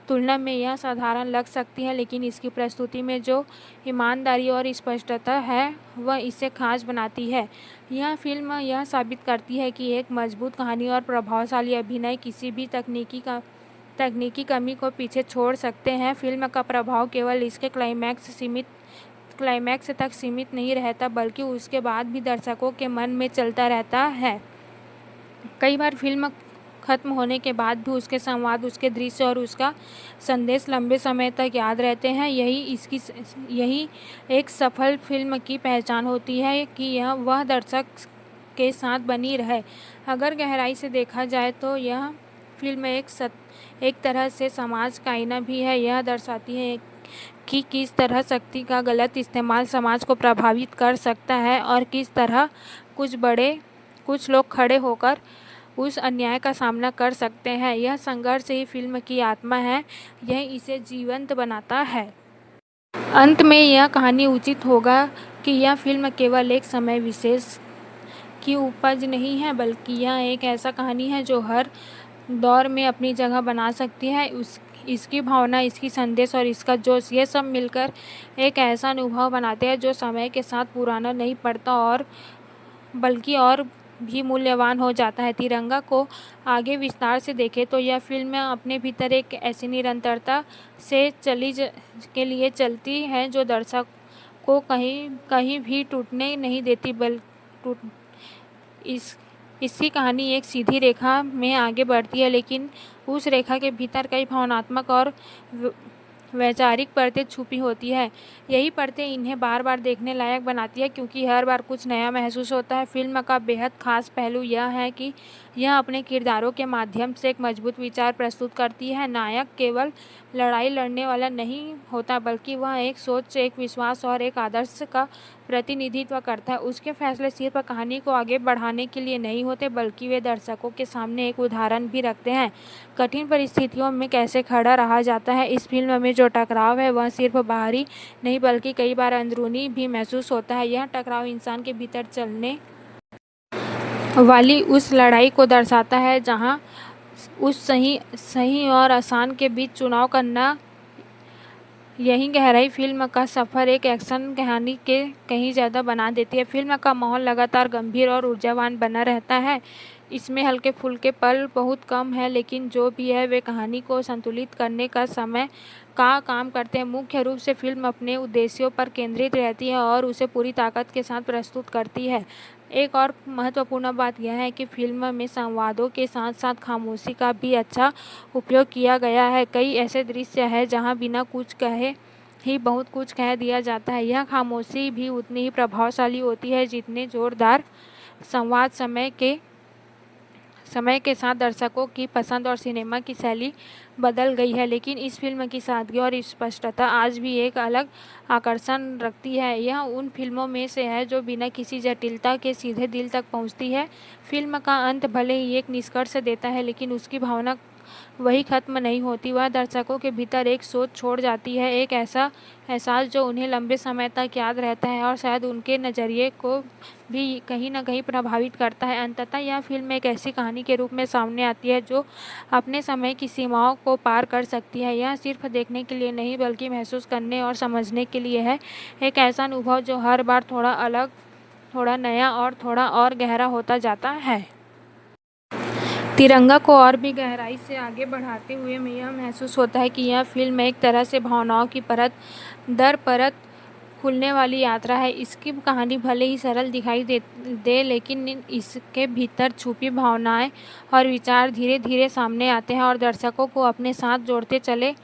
तुलना में यह साधारण लग सकती है, लेकिन इसकी प्रस्तुति में जो ईमानदारी और स्पष्टता है वह इसे खास बनाती है। यह फिल्म यह साबित करती है कि एक मजबूत कहानी और प्रभावशाली अभिनय किसी भी तकनीकी कमी को पीछे छोड़ सकते हैं। फिल्म का प्रभाव केवल इसके क्लाइमैक्स तक सीमित नहीं रहता बल्कि उसके बाद भी दर्शकों के मन में चलता रहता है। कई बार फिल्म खत्म होने के बाद भी उसके संवाद, उसके दृश्य और उसका संदेश लंबे समय तक याद रहते हैं। यही एक सफल फिल्म की पहचान होती है कि वह दर्शक के साथ बनी रहे। अगर गहराई से देखा जाए तो यह फिल्म एक तरह से समाज का आईना भी है। यह दर्शाती है कि किस तरह शक्ति का गलत इस्तेमाल समाज को प्रभावित कर सकता है और किस तरह कुछ लोग खड़े होकर उस अन्याय का सामना कर सकते हैं। यह संघर्ष ही फिल्म की आत्मा है, यह इसे जीवंत बनाता है। अंत में यह कहानी उचित होगा कि यह फिल्म केवल एक समय विशेष की उपज नहीं है, बल्कि यह एक ऐसा कहानी है जो हर दौर में अपनी जगह बना सकती है। इसकी भावना, इसकी संदेश और इसका जोश, ये सब मिलकर एक ऐसा अनुभव बनाते हैं जो समय के साथ पुराना नहीं पड़ता और बल्कि और भी मूल्यवान हो जाता है। तिरंगा को आगे विस्तार से देखें तो यह फिल्म अपने भीतर एक ऐसी निरंतरता से के लिए चलती है जो दर्शक को कहीं भी टूटने नहीं देती। इसकी कहानी एक सीधी रेखा में आगे बढ़ती है, लेकिन उस रेखा के भीतर कई भावनात्मक और वैचारिक परतें छुपी होती है। यही परतें इन्हें बार बार देखने लायक बनाती है, क्योंकि हर बार कुछ नया महसूस होता है। फिल्म का बेहद खास पहलू यह है कि यह अपने किरदारों के माध्यम से एक मजबूत विचार प्रस्तुत करती है। नायक केवल लड़ाई लड़ने वाला नहीं होता, बल्कि वह एक सोच, एक विश्वास और एक आदर्श का प्रतिनिधित्व करता है। उसके फैसले सिर्फ कहानी को आगे बढ़ाने के लिए नहीं होते, बल्कि वे दर्शकों के सामने एक उदाहरण भी रखते हैं कठिन परिस्थितियों में कैसे खड़ा रहा जाता है। इस फिल्म में जो टकराव है वह सिर्फ बाहरी नहीं बल्कि कई बार अंदरूनी भी महसूस होता है। यह टकराव इंसान के भीतर चलने वाली उस लड़ाई को दर्शाता है जहां उस सही और आसान के बीच चुनाव करना। यही गहराई फिल्म का सफ़र एक एक्शन कहानी के कहीं ज़्यादा बना देती है। फिल्म का माहौल लगातार गंभीर और ऊर्जावान बना रहता है। इसमें हल्के फुल्के पल बहुत कम है, लेकिन जो भी है वे कहानी को संतुलित करने का समय का काम करते हैं। मुख्य रूप से फिल्म अपने उद्देश्यों पर केंद्रित रहती है और उसे पूरी ताकत के साथ प्रस्तुत करती है। एक और महत्वपूर्ण बात यह है कि फिल्म में संवादों के साथ साथ खामोशी का भी अच्छा उपयोग किया गया है। कई ऐसे दृश्य हैं जहां बिना कुछ कहे ही बहुत कुछ कह दिया जाता है। यह खामोशी भी उतनी ही प्रभावशाली होती है जितने जोरदार संवाद। समय के साथ दर्शकों की पसंद और सिनेमा की शैली बदल गई है, लेकिन इस फिल्म की सादगी और स्पष्टता आज भी एक अलग आकर्षण रखती है। यह उन फिल्मों में से है जो बिना किसी जटिलता के सीधे दिल तक पहुंचती है। फिल्म का अंत भले ही एक निष्कर्ष देता है, लेकिन उसकी भावना वही खत्म नहीं होती। वह दर्शकों के भीतर एक सोच छोड़ जाती है, एक ऐसा एहसास जो उन्हें लंबे समय तक याद रहता है और शायद उनके नज़रिए को भी कहीं न कहीं प्रभावित करता है। अंततः यह फिल्म एक ऐसी कहानी के रूप में सामने आती है जो अपने समय की सीमाओं को पार कर सकती है। यह सिर्फ देखने के लिए नहीं बल्कि महसूस करने और समझने के लिए है। एक ऐसा अनुभव जो हर बार थोड़ा अलग, थोड़ा नया और थोड़ा और गहरा होता जाता है। तिरंगा को और भी गहराई से आगे बढ़ाते हुए में यह महसूस होता है कि यह फिल्म एक तरह से भावनाओं की परत दर परत खुलने वाली यात्रा है। इसकी कहानी भले ही सरल दिखाई दे लेकिन इसके भीतर छुपी भावनाएं और विचार धीरे धीरे सामने आते हैं और दर्शकों को अपने साथ जोड़ते चले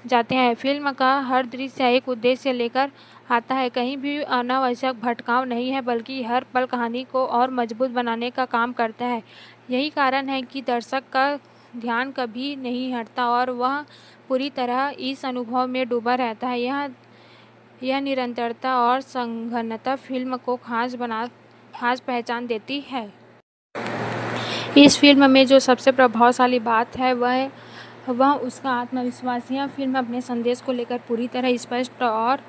जाते हैं। फिल्म का हर दृश्य एक उद्देश्य लेकर आता है, कहीं भी अनावश्यक भटकाव नहीं है, बल्कि हर पल कहानी को और मजबूत बनाने का काम करता है। यही कारण है कि दर्शक का ध्यान कभी नहीं हटता और वह पूरी तरह इस अनुभव में डूबा रहता है। यह निरंतरता और संघनता फिल्म को खास पहचान देती है। इस फिल्म में जो सबसे प्रभावशाली बात है वह उसका आत्मविश्वास। यह फिल्म अपने संदेश को लेकर पूरी तरह स्पष्ट और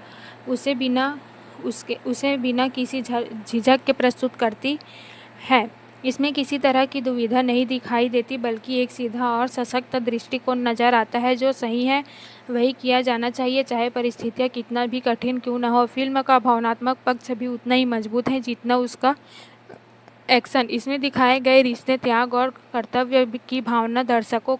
उसे बिना किसी झिझक के प्रस्तुत करती है। इसमें किसी तरह की दुविधा नहीं दिखाई देती, बल्कि एक सीधा और सशक्त दृष्टिकोण नजर आता है। जो सही है वही किया जाना चाहिए, चाहे परिस्थितियाँ कितना भी कठिन क्यों न हो। फिल्म का भावनात्मक पक्ष भी उतना ही मजबूत है जितना उसका एक्शन। इसमें दिखाए गए रिश्ते, त्याग और कर्तव्य की भावना दर्शकों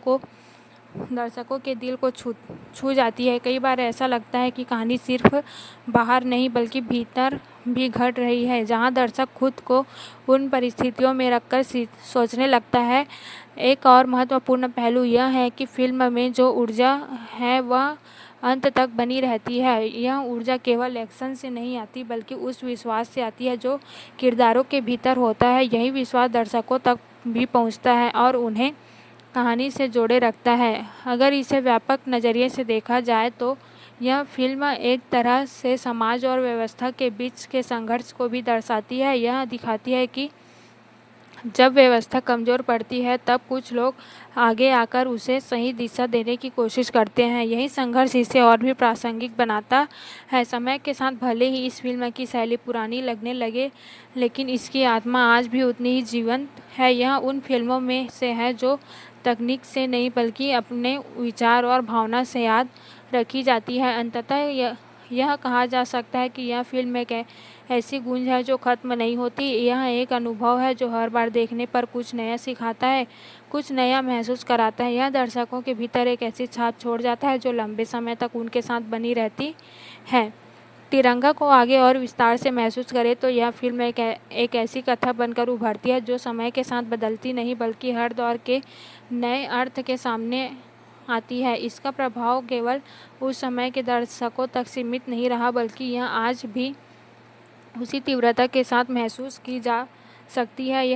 के दिल को छू जाती है। कई बार ऐसा लगता है कि कहानी सिर्फ बाहर नहीं बल्कि भीतर भी घट रही है, जहां दर्शक खुद को उन परिस्थितियों में रखकर सोचने लगता है। एक और महत्वपूर्ण पहलू यह है कि फिल्म में जो ऊर्जा है वह अंत तक बनी रहती है। यह ऊर्जा केवल एक्शन से नहीं आती बल्कि उस विश्वास से आती है जो किरदारों के भीतर होता है। यही विश्वास दर्शकों तक भी पहुंचता है और उन्हें कहानी से जोड़े रखता है। अगर इसे व्यापक नज़रिए से देखा जाए तो यह फिल्म एक तरह से समाज और व्यवस्था के बीच के संघर्ष को भी दर्शाती है। यह दिखाती है कि जब व्यवस्था कमज़ोर पड़ती है तब कुछ लोग आगे आकर उसे सही दिशा देने की कोशिश करते हैं। यही संघर्ष इसे और भी प्रासंगिक बनाता है। समय के साथ भले ही इस फिल्म की शैली पुरानी लगने लगे, लेकिन इसकी आत्मा आज भी उतनी ही जीवंत है। यह उन फिल्मों में से है जो तकनीक से नहीं बल्कि अपने विचार और भावना से याद रखी जाती है। अंततः यह कहा जा सकता है कि यह फिल्म एक ऐसी गूंज है जो खत्म नहीं होती। यह एक अनुभव है जो हर बार देखने पर कुछ नया सिखाता है, कुछ नया महसूस कराता है। यह दर्शकों के भीतर एक ऐसी छाप छोड़ जाता है जो लंबे समय तक उनके साथ बनी रहती है। तिरंगा को आगे और विस्तार से महसूस करें तो यह फिल्म एक ऐसी कथा बनकर उभरती है जो समय के साथ बदलती नहीं बल्कि हर दौर के नए अर्थ के सामने आती है। इसका प्रभाव केवल उस समय के दर्शकों तक सीमित नहीं रहा बल्कि यह आज भी उसी तीव्रता के साथ महसूस की जा सकती है।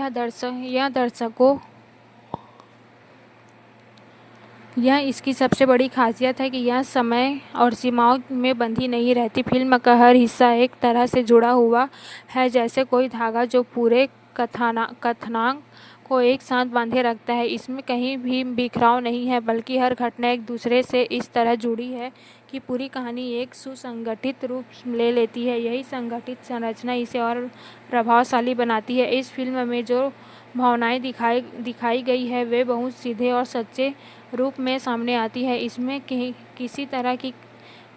यह इसकी सबसे बड़ी खासियत है कि यह समय और सीमाओं में बंधी नहीं रहती। फिल्म का हर हिस्सा एक तरह से जुड़ा हुआ है, जैसे कोई धागा जो पूरे कथनांक को एक साथ बांधे रखता है। इसमें कहीं भी बिखराव नहीं है बल्कि हर घटना एक दूसरे से इस तरह जुड़ी है कि पूरी कहानी एक सुसंगठित रूप ले लेती है। यही संगठित संरचना इसे और प्रभावशाली बनाती है। इस फिल्म में जो भावनाएं दिखाई गई है वे बहुत सीधे और सच्चे रूप में सामने आती है। इसमें किसी तरह की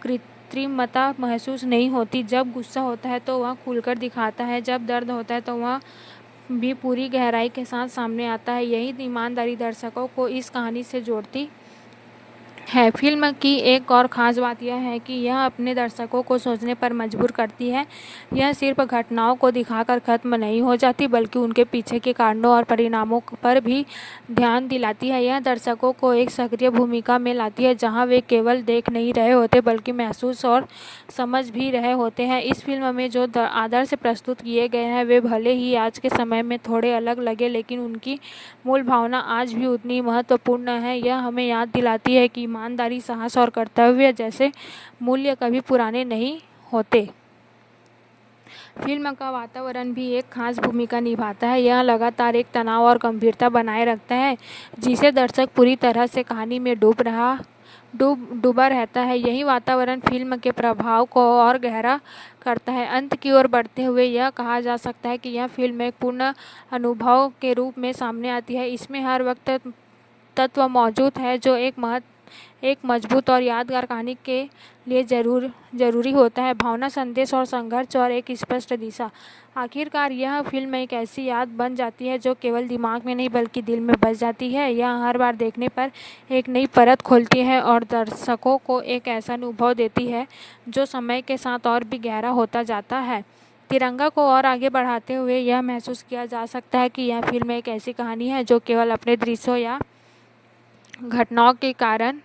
कृत्रिमता महसूस नहीं होती। जब गुस्सा होता है तो वह खुलकर दिखाता है, जब दर्द होता है तो वह भी पूरी गहराई के साथ सामने आता है। यही ईमानदारी दर्शकों को इस कहानी से जोड़ती है। फिल्म की एक और ख़ास बात यह है कि यह अपने दर्शकों को सोचने पर मजबूर करती है। यह सिर्फ घटनाओं को दिखाकर ख़त्म नहीं हो जाती, बल्कि उनके पीछे के कारणों और परिणामों पर भी ध्यान दिलाती है। यह दर्शकों को एक सक्रिय भूमिका में लाती है, जहां वे केवल देख नहीं रहे होते बल्कि महसूस और समझ भी रहे होते हैं। इस फिल्म में जो आदर्श प्रस्तुत किए गए हैं वे भले ही आज के समय में थोड़े अलग लगे, लेकिन उनकी मूल भावना आज भी उतनी महत्वपूर्ण है। यह हमें याद दिलाती है कि ईमानदारी, साहस और कर्तव्य जैसे मूल्य कभी पुराने नहीं होते। फिल्म का वातावरण भी एक खास भूमिका निभाता है। यह लगातार एक तनाव और गंभीरता बनाए रखता है, जिसे दर्शक पूरी तरह से कहानी में डूबा रहता है। यही वातावरण फिल्म के प्रभाव को और गहरा करता है। अंत की ओर बढ़ते हुए यह कहा जा सकता है कि यह फिल्म एक पूर्ण अनुभव के रूप में सामने आती है। इसमें हर वक्त तत्व मौजूद है जो एक मजबूत और यादगार कहानी के लिए जरूरी होता है। भावना, संदेश और संघर्ष और एक स्पष्ट दिशा। आखिरकार यह फिल्म एक ऐसी याद बन जाती है जो केवल दिमाग में नहीं बल्कि दिल में बस जाती है। यह हर बार देखने पर एक नई परत खोलती है और दर्शकों को एक ऐसा अनुभव देती है जो समय के साथ और भी गहरा होता जाता है। तिरंगा को और आगे बढ़ाते हुए यह महसूस किया जा सकता है कि यह फिल्म एक ऐसी कहानी है जो केवल अपने दृश्यों या घटनाओं के कारण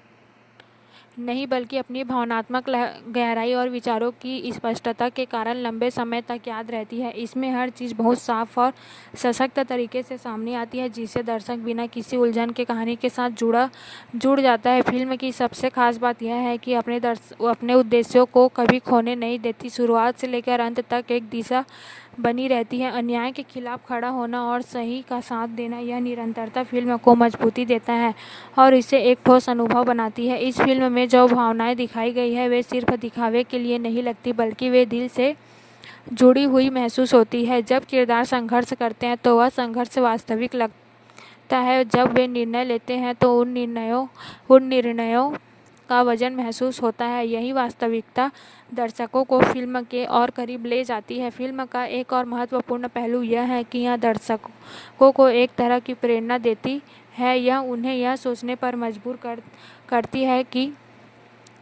नहीं बल्कि अपनी भावनात्मक गहराई और विचारों की स्पष्टता के कारण लंबे समय तक याद रहती है। इसमें हर चीज़ बहुत साफ और सशक्त तरीके से सामने आती है, जिससे दर्शक बिना किसी उलझन के कहानी के साथ जुड़ जाता है। फिल्म की सबसे खास बात यह है कि अपने उद्देश्यों को कभी खोने नहीं देती। शुरुआत से लेकर अंत तक एक दिशा बनी रहती है। अन्याय के खिलाफ खड़ा होना और सही का साथ देना, यह निरंतरता फिल्म को मजबूती देता है और इसे एक ठोस अनुभव बनाती है। इस फिल्म में जो भावनाएं दिखाई गई है वे सिर्फ दिखावे के लिए नहीं लगती, बल्कि वे दिल से जुड़ी हुई महसूस होती है। जब किरदार संघर्ष करते हैं तो वह संघर्ष वास्तविक लगता है। जब वे निर्णय लेते हैं तो उन निर्णयों का वजन महसूस होता है। यही वास्तविकता दर्शकों को फिल्म के और करीब ले जाती है। फिल्म का एक और महत्वपूर्ण पहलू यह है कि यह दर्शकों को एक तरह की प्रेरणा देती है। यह उन्हें यह सोचने पर मजबूर करती है कि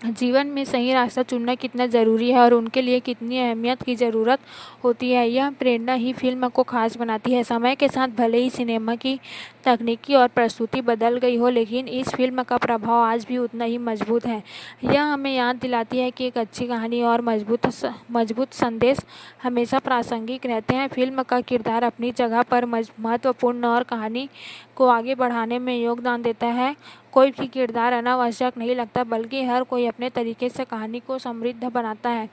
जीवन में सही रास्ता चुनना कितना ज़रूरी है और उनके लिए कितनी अहमियत की ज़रूरत होती है। यह प्रेरणा ही फिल्म को खास बनाती है। समय के साथ भले ही सिनेमा की तकनीकी और प्रस्तुति बदल गई हो, लेकिन इस फिल्म का प्रभाव आज भी उतना ही मजबूत है। यह हमें याद दिलाती है कि एक अच्छी कहानी और मजबूत संदेश हमेशा प्रासंगिक रहते हैं। फिल्म का किरदार अपनी जगह पर महत्वपूर्ण और कहानी को आगे बढ़ाने में योगदान देता है। कोई भी किरदार अनावश्यक नहीं लगता, बल्कि हर कोई अपने तरीके से कहानी को समृद्ध बनाता है।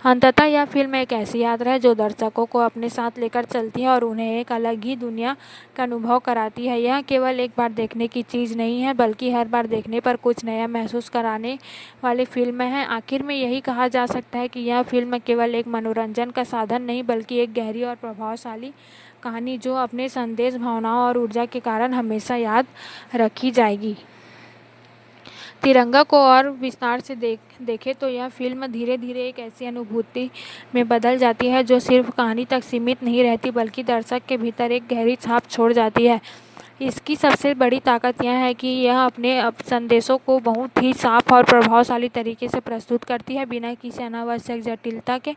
अंततः यह फिल्म एक ऐसी यात्रा है जो दर्शकों को अपने साथ लेकर चलती है और उन्हें एक अलग ही दुनिया का अनुभव कराती है। यह केवल एक बार देखने की चीज़ नहीं है, बल्कि हर बार देखने पर कुछ नया महसूस कराने वाली फिल्म है। आखिर में यही कहा जा सकता है कि यह फिल्म केवल एक मनोरंजन का साधन नहीं, बल्कि एक गहरी और प्रभावशाली कहानी जो अपने संदेश, भावनाओं और ऊर्जा के कारण हमेशा याद रखी जाएगी। तिरंगा को और विस्तार से देखें तो यह फिल्म धीरे धीरे एक ऐसी अनुभूति में बदल जाती है जो सिर्फ कहानी तक सीमित नहीं रहती, बल्कि दर्शक के भीतर एक गहरी छाप छोड़ जाती है। इसकी सबसे बड़ी ताकत यह है कि यह अपने संदेशों को बहुत ही साफ और प्रभावशाली तरीके से प्रस्तुत करती है, बिना किसी अनावश्यक जटिलता के।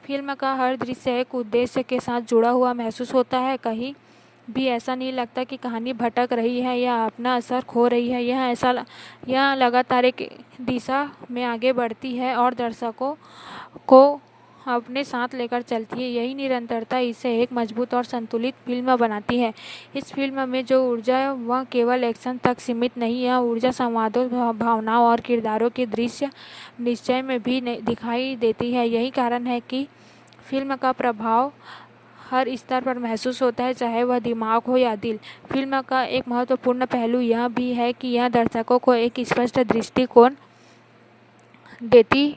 फिल्म का हर दृश्य एक उद्देश्य के साथ जुड़ा हुआ महसूस होता है। कहीं भी ऐसा नहीं लगता कि कहानी भटक रही है या अपना असर खो रही है। यह लगातार एक दिशा में आगे बढ़ती है और दर्शकों को अपने साथ लेकर चलती है। यही निरंतरता इसे एक मजबूत और संतुलित फिल्म बनाती है। इस फिल्म में जो ऊर्जा है वह केवल एक्शन तक सीमित नहीं है। यह ऊर्जा संवादों, भावनाओं और किरदारों के दृश्य निश्चय में भी दिखाई देती है। यही कारण है कि फिल्म का प्रभाव हर स्तर पर महसूस होता है, चाहे वह दिमाग हो या दिल। फिल्म का एक महत्वपूर्ण पहलू यह भी है कि यह दर्शकों को एक स्पष्ट दृष्टिकोण देती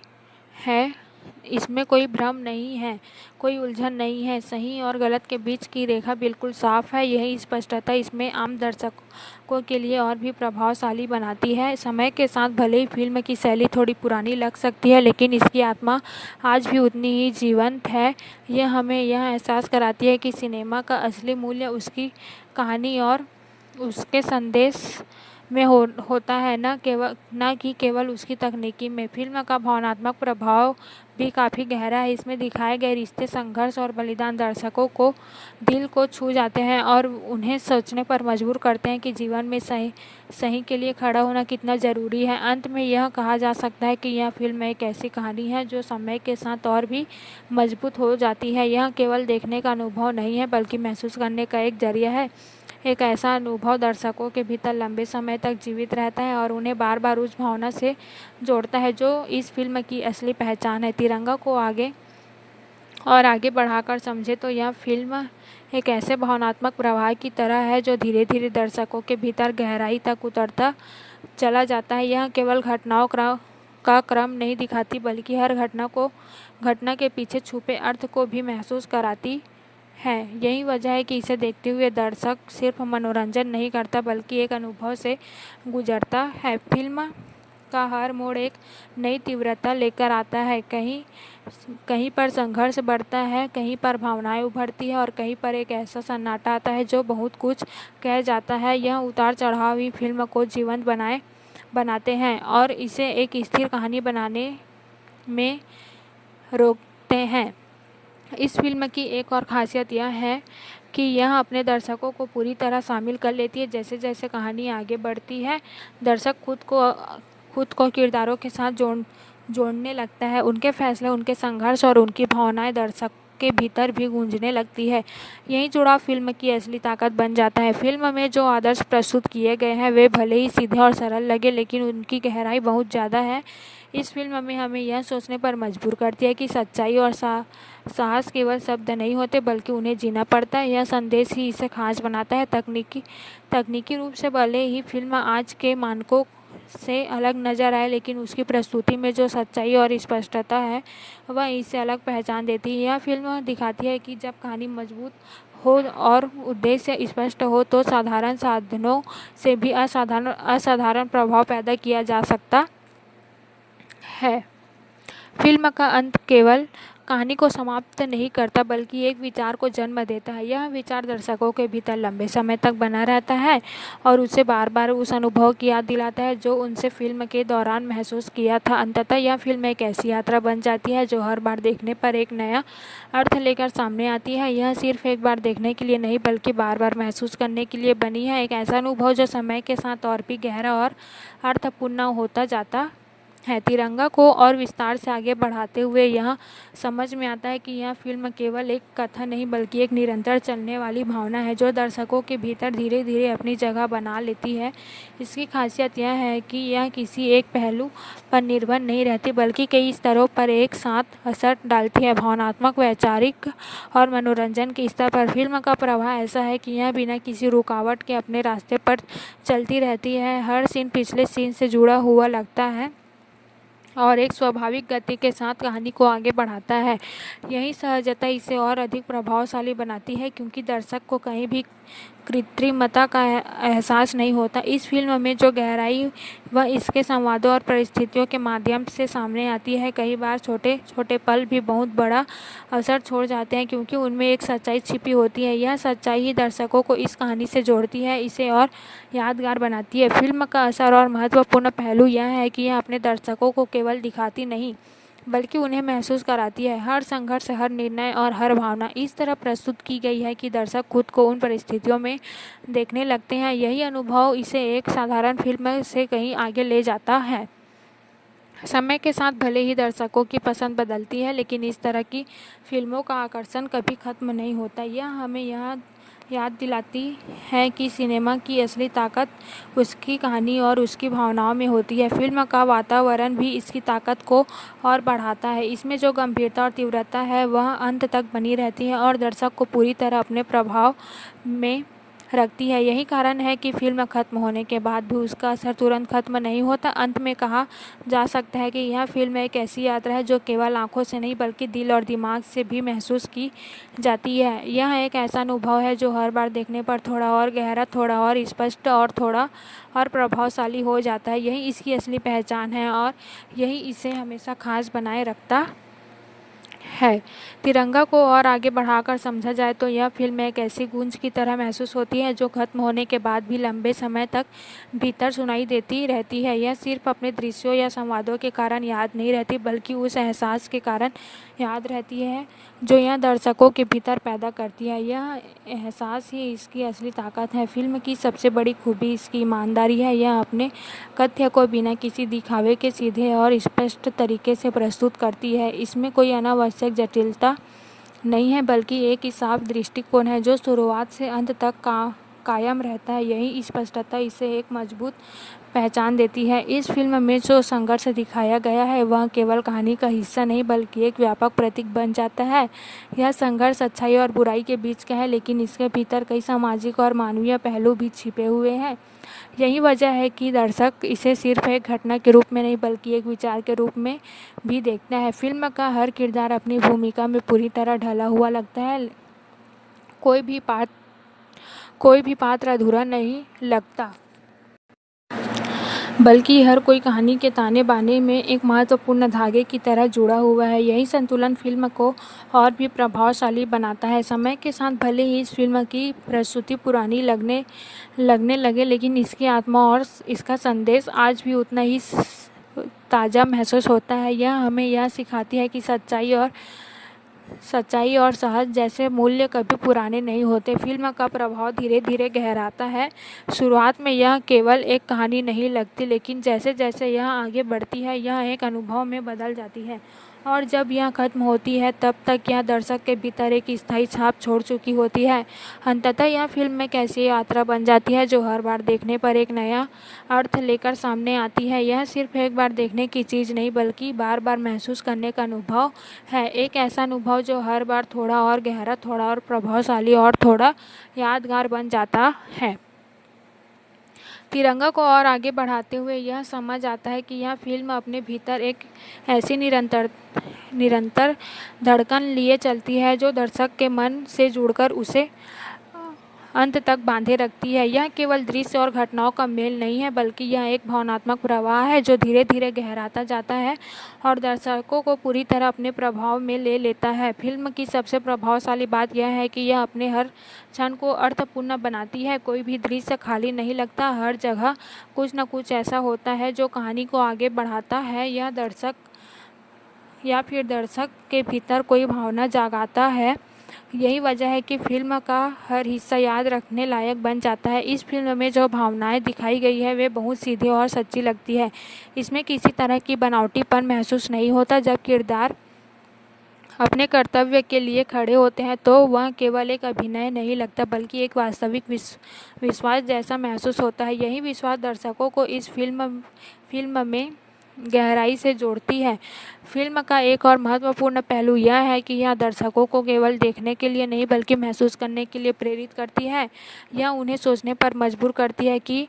है। इसमें कोई भ्रम नहीं है, कोई उलझन नहीं है। सही और गलत के बीच की रेखा बिल्कुल साफ है। यही स्पष्टता इसमें आम दर्शकों के लिए और भी प्रभावशाली बनाती है। समय के साथ भले ही फिल्म की शैली थोड़ी पुरानी लग सकती है, लेकिन इसकी आत्मा आज भी उतनी ही जीवंत है। यह हमें यह एहसास कराती है कि सिनेमा का असली मूल्य उसकी कहानी और उसके संदेश में होता है, न कि केवल उसकी तकनीकी में। फिल्म का भावनात्मक प्रभाव भी काफ़ी गहरा है। इसमें दिखाए गए रिश्ते, संघर्ष और बलिदान दर्शकों को दिल को छू जाते हैं और उन्हें सोचने पर मजबूर करते हैं कि जीवन में सही के लिए खड़ा होना कितना ज़रूरी है। अंत में यह कहा जा सकता है कि यह फिल्म एक ऐसी कहानी है जो समय के साथ और भी मजबूत हो जाती है। यह केवल देखने का अनुभव नहीं है, बल्कि महसूस करने का एक जरिया है। एक ऐसा अनुभव दर्शकों के भीतर लंबे समय तक जीवित रहता है और उन्हें बार बार उस भावना से जोड़ता है जो इस फिल्म की असली पहचान है। तिरंगा को आगे बढ़ाकर समझे तो यह फिल्म एक ऐसे भावनात्मक प्रवाह की तरह है जो धीरे धीरे दर्शकों के भीतर गहराई तक उतरता चला जाता है। यह केवल घटनाओं का क्रम नहीं दिखाती, बल्कि हर घटना के पीछे छुपे अर्थ को भी महसूस कराती है। यही वजह है कि इसे देखते हुए दर्शक सिर्फ मनोरंजन नहीं करता, बल्कि एक अनुभव से गुजरता है। फिल्म का हर मोड़ एक नई तीव्रता लेकर आता है। कहीं पर संघर्ष बढ़ता है, कहीं पर भावनाएं उभरती है और कहीं पर एक ऐसा सन्नाटा आता है जो बहुत कुछ कह जाता है। यह उतार चढ़ाव ही फिल्म को जीवंत बनाते हैं और इसे एक स्थिर कहानी बनाने में रोकते हैं। इस फिल्म की एक और खासियत यह है कि यह अपने दर्शकों को पूरी तरह शामिल कर लेती है। जैसे जैसे कहानी आगे बढ़ती है, दर्शक खुद को किरदारों के साथ जोड़ने लगता है। उनके फैसले, उनके संघर्ष और उनकी भावनाएं दर्शक के भीतर भी गूंजने लगती है। यही जुड़ाव फिल्म की असली ताकत बन जाता है। फिल्म में जो आदर्श प्रस्तुत किए गए हैं वे भले ही सीधे और सरल लगे, लेकिन उनकी गहराई बहुत ज़्यादा है। इस फिल्म में हमें यह सोचने पर मजबूर करती है कि सच्चाई और साहस केवल शब्द नहीं होते, बल्कि उन्हें जीना पड़ता है। यह संदेश ही इसे खास बनाता है। तकनीकी रूप से भले ही फिल्म आज के मानकों से अलग नजर आए, लेकिन उसकी प्रस्तुति में जो सच्चाई और स्पष्टता है वह इसे अलग पहचान देती है। यह फिल्म दिखाती है कि जब कहानी मजबूत हो और उद्देश्य स्पष्ट हो तो साधारण साधनों से भी असाधारण प्रभाव पैदा किया जा सकता है। फिल्म का अंत केवल कहानी को समाप्त नहीं करता, बल्कि एक विचार को जन्म देता है। यह विचार दर्शकों के भीतर लंबे समय तक बना रहता है और उसे बार बार उस अनुभव की याद दिलाता है जो उनसे फिल्म के दौरान महसूस किया था। अंततः यह फिल्म एक ऐसी यात्रा बन जाती है जो हर बार देखने पर एक नया अर्थ लेकर सामने आती है। यह सिर्फ एक बार देखने के लिए नहीं, बल्कि बार बार महसूस करने के लिए बनी है। एक ऐसा अनुभव जो समय के साथ और भी गहरा और अर्थपूर्ण होता जाता है। तिरंगा को और विस्तार से आगे बढ़ाते हुए यह समझ में आता है कि यह फिल्म केवल एक कथा नहीं, बल्कि एक निरंतर चलने वाली भावना है जो दर्शकों के भीतर धीरे धीरे अपनी जगह बना लेती है। इसकी खासियत यह है कि यह किसी एक पहलू पर निर्भर नहीं रहती, बल्कि कई स्तरों पर एक साथ असर डालती है। भावनात्मक, वैचारिक और मनोरंजन के स्तर पर फिल्म का प्रवाह ऐसा है कि यह बिना किसी रुकावट के अपने रास्ते पर चलती रहती है। हर सीन पिछले सीन से जुड़ा हुआ लगता है और एक स्वाभाविक गति के साथ कहानी को आगे बढ़ाता है। यही सहजता इसे और अधिक प्रभावशाली बनाती है, क्योंकि दर्शक को कहीं भी कृत्रिमता का एहसास नहीं होता। इस फिल्म में जो गहराई वह इसके संवादों और परिस्थितियों के माध्यम से सामने आती है। कई बार छोटे छोटे पल भी बहुत बड़ा असर छोड़ जाते हैं, क्योंकि उनमें एक सच्चाई छिपी होती है। यह सच्चाई ही दर्शकों को इस कहानी से जोड़ती है, इसे और यादगार बनाती है। फिल्म का असर और महत्वपूर्ण पहलू यह है कि यह अपने दर्शकों को केवल दिखाती नहीं, बल्कि उन्हें महसूस कराती है। हर संघर्ष, हर निर्णय और हर भावना इस तरह प्रस्तुत की गई है कि दर्शक खुद को उन परिस्थितियों में देखने लगते हैं। यही अनुभव इसे एक साधारण फिल्म से कहीं आगे ले जाता है। समय के साथ भले ही दर्शकों की पसंद बदलती है, लेकिन इस तरह की फिल्मों का आकर्षण कभी खत्म नहीं होता। यह हमें याद दिलाती है कि सिनेमा की असली ताकत उसकी कहानी और उसकी भावनाओं में होती है। फिल्म का वातावरण भी इसकी ताकत को और बढ़ाता है। इसमें जो गंभीरता और तीव्रता है वह अंत तक बनी रहती है और दर्शक को पूरी तरह अपने प्रभाव में रखती है। यही कारण है कि फिल्म खत्म होने के बाद भी उसका असर तुरंत खत्म नहीं होता। अंत में कहा जा सकता है कि यह फिल्म एक ऐसी यात्रा है जो केवल आंखों से नहीं, बल्कि दिल और दिमाग से भी महसूस की जाती है। यह एक ऐसा अनुभव है जो हर बार देखने पर थोड़ा और गहरा, थोड़ा और स्पष्ट और थोड़ा और प्रभावशाली हो जाता है। यही इसकी असली पहचान है और यही इसे हमेशा खास बनाए रखता है। तिरंगा को और आगे बढ़ाकर समझा जाए तो यह फिल्म एक ऐसी गूंज की तरह महसूस होती है जो खत्म होने के बाद भी लंबे समय तक भीतर सुनाई देती रहती है। यह सिर्फ अपने दृश्यों या संवादों के कारण याद नहीं रहती, बल्कि उस एहसास के कारण याद रहती है जो यह दर्शकों के भीतर पैदा करती है। यह एहसास ही इसकी असली ताकत है। फिल्म की सबसे बड़ी खूबी इसकी ईमानदारी है। यह अपने कथ्य को बिना किसी दिखावे के सीधे और स्पष्ट तरीके से प्रस्तुत करती है। इसमें कोई अनावश्यक जटिलता नहीं है, बल्कि एक ही साफ दृष्टिकोण है जो शुरुआत से अंत तक कायम रहता है। यही स्पष्टता इसे एक मजबूत पहचान देती है। इस फिल्म में जो संघर्ष दिखाया गया है वह केवल कहानी का हिस्सा नहीं, बल्कि एक व्यापक प्रतीक बन जाता है। यह संघर्ष अच्छाई और बुराई के बीच का है, लेकिन इसके भीतर कई सामाजिक और मानवीय पहलू भी छिपे हुए हैं। यही वजह है कि दर्शक इसे सिर्फ एक घटना के रूप में नहीं, बल्कि एक विचार के रूप में भी देखता है। फिल्म का हर किरदार अपनी भूमिका में पूरी तरह ढला हुआ लगता है। कोई भी पात्र अधूरा नहीं लगता, बल्कि हर कोई कहानी के ताने बाने में एक महत्वपूर्ण धागे की तरह जुड़ा हुआ है। यही संतुलन फिल्म को और भी प्रभावशाली बनाता है। समय के साथ भले ही इस फिल्म की प्रस्तुति पुरानी लगने लगे, लेकिन इसकी आत्मा और इसका संदेश आज भी उतना ही ताज़ा महसूस होता है। यह हमें यह सिखाती है कि सच्चाई और साहस जैसे मूल्य कभी पुराने नहीं होते। फिल्म का प्रभाव धीरे धीरे गहराता है। शुरुआत में यह केवल एक कहानी नहीं लगती, लेकिन जैसे जैसे यह आगे बढ़ती है यह एक अनुभव में बदल जाती है, और जब यह खत्म होती है तब तक यह दर्शक के भीतर एक स्थायी छाप छोड़ चुकी होती है। अंततः यह फिल्म एक ऐसी यात्रा बन जाती है जो हर बार देखने पर एक नया अर्थ लेकर सामने आती है। यह सिर्फ एक बार देखने की चीज़ नहीं, बल्कि बार बार महसूस करने का अनुभव है। एक ऐसा अनुभव जो हर बार थोड़ा और गहरा, थोड़ा और प्रभावशाली और थोड़ा यादगार बन जाता है। तिरंगा को और आगे बढ़ाते हुए यह समझ आता है कि यह फिल्म अपने भीतर एक ऐसी निरंतर धड़कन लिए चलती है जो दर्शक के मन से जुड़कर उसे अंत तक बांधे रखती है। यह केवल दृश्य और घटनाओं का मेल नहीं है, बल्कि यह एक भावनात्मक प्रवाह है जो धीरे धीरे गहराता जाता है और दर्शकों को पूरी तरह अपने प्रभाव में ले लेता है। फिल्म की सबसे प्रभावशाली बात यह है कि यह अपने हर क्षण को अर्थपूर्ण बनाती है। कोई भी दृश्य खाली नहीं लगता। हर जगह कुछ न कुछ ऐसा होता है जो कहानी को आगे बढ़ाता है या फिर दर्शक के भीतर कोई भावना जगाता है। यही वजह है कि फिल्म का हर हिस्सा याद रखने लायक बन जाता है। इस फिल्म में जो भावनाएं दिखाई गई है वे बहुत सीधी और सच्ची लगती है। इसमें किसी तरह की बनावटीपन महसूस नहीं होता। जब किरदार अपने कर्तव्य के लिए खड़े होते हैं तो वह केवल एक अभिनय नहीं लगता, बल्कि एक वास्तविक विश्वास जैसा महसूस होता है। यही विश्वास दर्शकों को इस फिल्म में गहराई से जोड़ती है। फिल्म का एक और महत्वपूर्ण पहलू यह है कि यह दर्शकों को केवल देखने के लिए नहीं, बल्कि महसूस करने के लिए प्रेरित करती है। यह उन्हें सोचने पर मजबूर करती है कि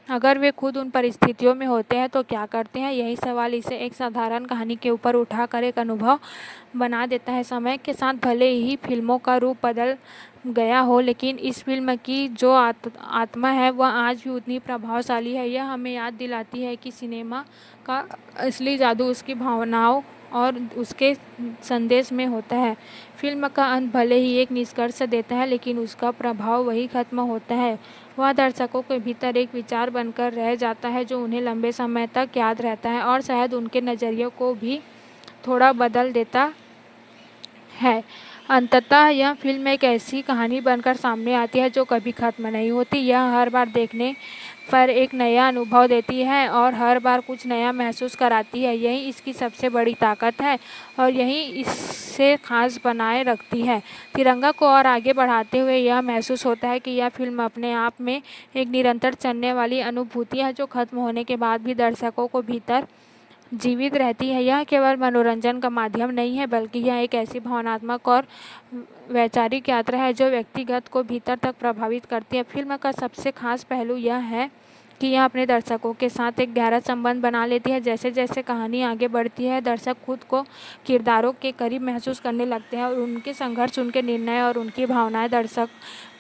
अगर वे खुद उन परिस्थितियों में होते हैं तो क्या करते हैं। यही सवाल इसे एक साधारण कहानी के ऊपर उठाकर एक अनुभव बना देता है। समय के साथ भले ही फिल्मों का रूप बदल गया हो, लेकिन इस फिल्म की जो आत्मा है वह आज भी उतनी प्रभावशाली है। यह हमें याद दिलाती है कि सिनेमा का असली जादू उसकी भावनाओं और उसके संदेश में होता है। फिल्म का अंत भले ही एक निष्कर्ष देता है, लेकिन उसका प्रभाव वही खत्म होता है। वह दर्शकों के भीतर एक विचार बनकर रह जाता है जो उन्हें लंबे समय तक याद रहता है और शायद उनके नज़रिए को भी थोड़ा बदल देता है। अंततः यह फिल्म एक ऐसी कहानी बनकर सामने आती है जो कभी खत्म नहीं होती। यह हर बार देखने पर एक नया अनुभव देती है और हर बार कुछ नया महसूस कराती है। यही इसकी सबसे बड़ी ताकत है और यही इससे खास बनाए रखती है। तिरंगा को और आगे बढ़ाते हुए यह महसूस होता है कि यह फिल्म अपने आप में एक निरंतर चलने वाली अनुभूति है जो खत्म होने के बाद भी दर्शकों को भीतर जीवित रहती है। यह केवल मनोरंजन का माध्यम नहीं है, बल्कि यह एक ऐसी भावनात्मक और वैचारिक यात्रा है जो व्यक्तिगत को भीतर तक प्रभावित करती है। फिल्म का सबसे खास पहलू यह है कि यह अपने दर्शकों के साथ एक गहरा संबंध बना लेती है। जैसे जैसे कहानी आगे बढ़ती है दर्शक खुद को किरदारों के करीब महसूस करने लगते हैं और उनके संघर्ष, उनके निर्णय और उनकी भावनाएं दर्शक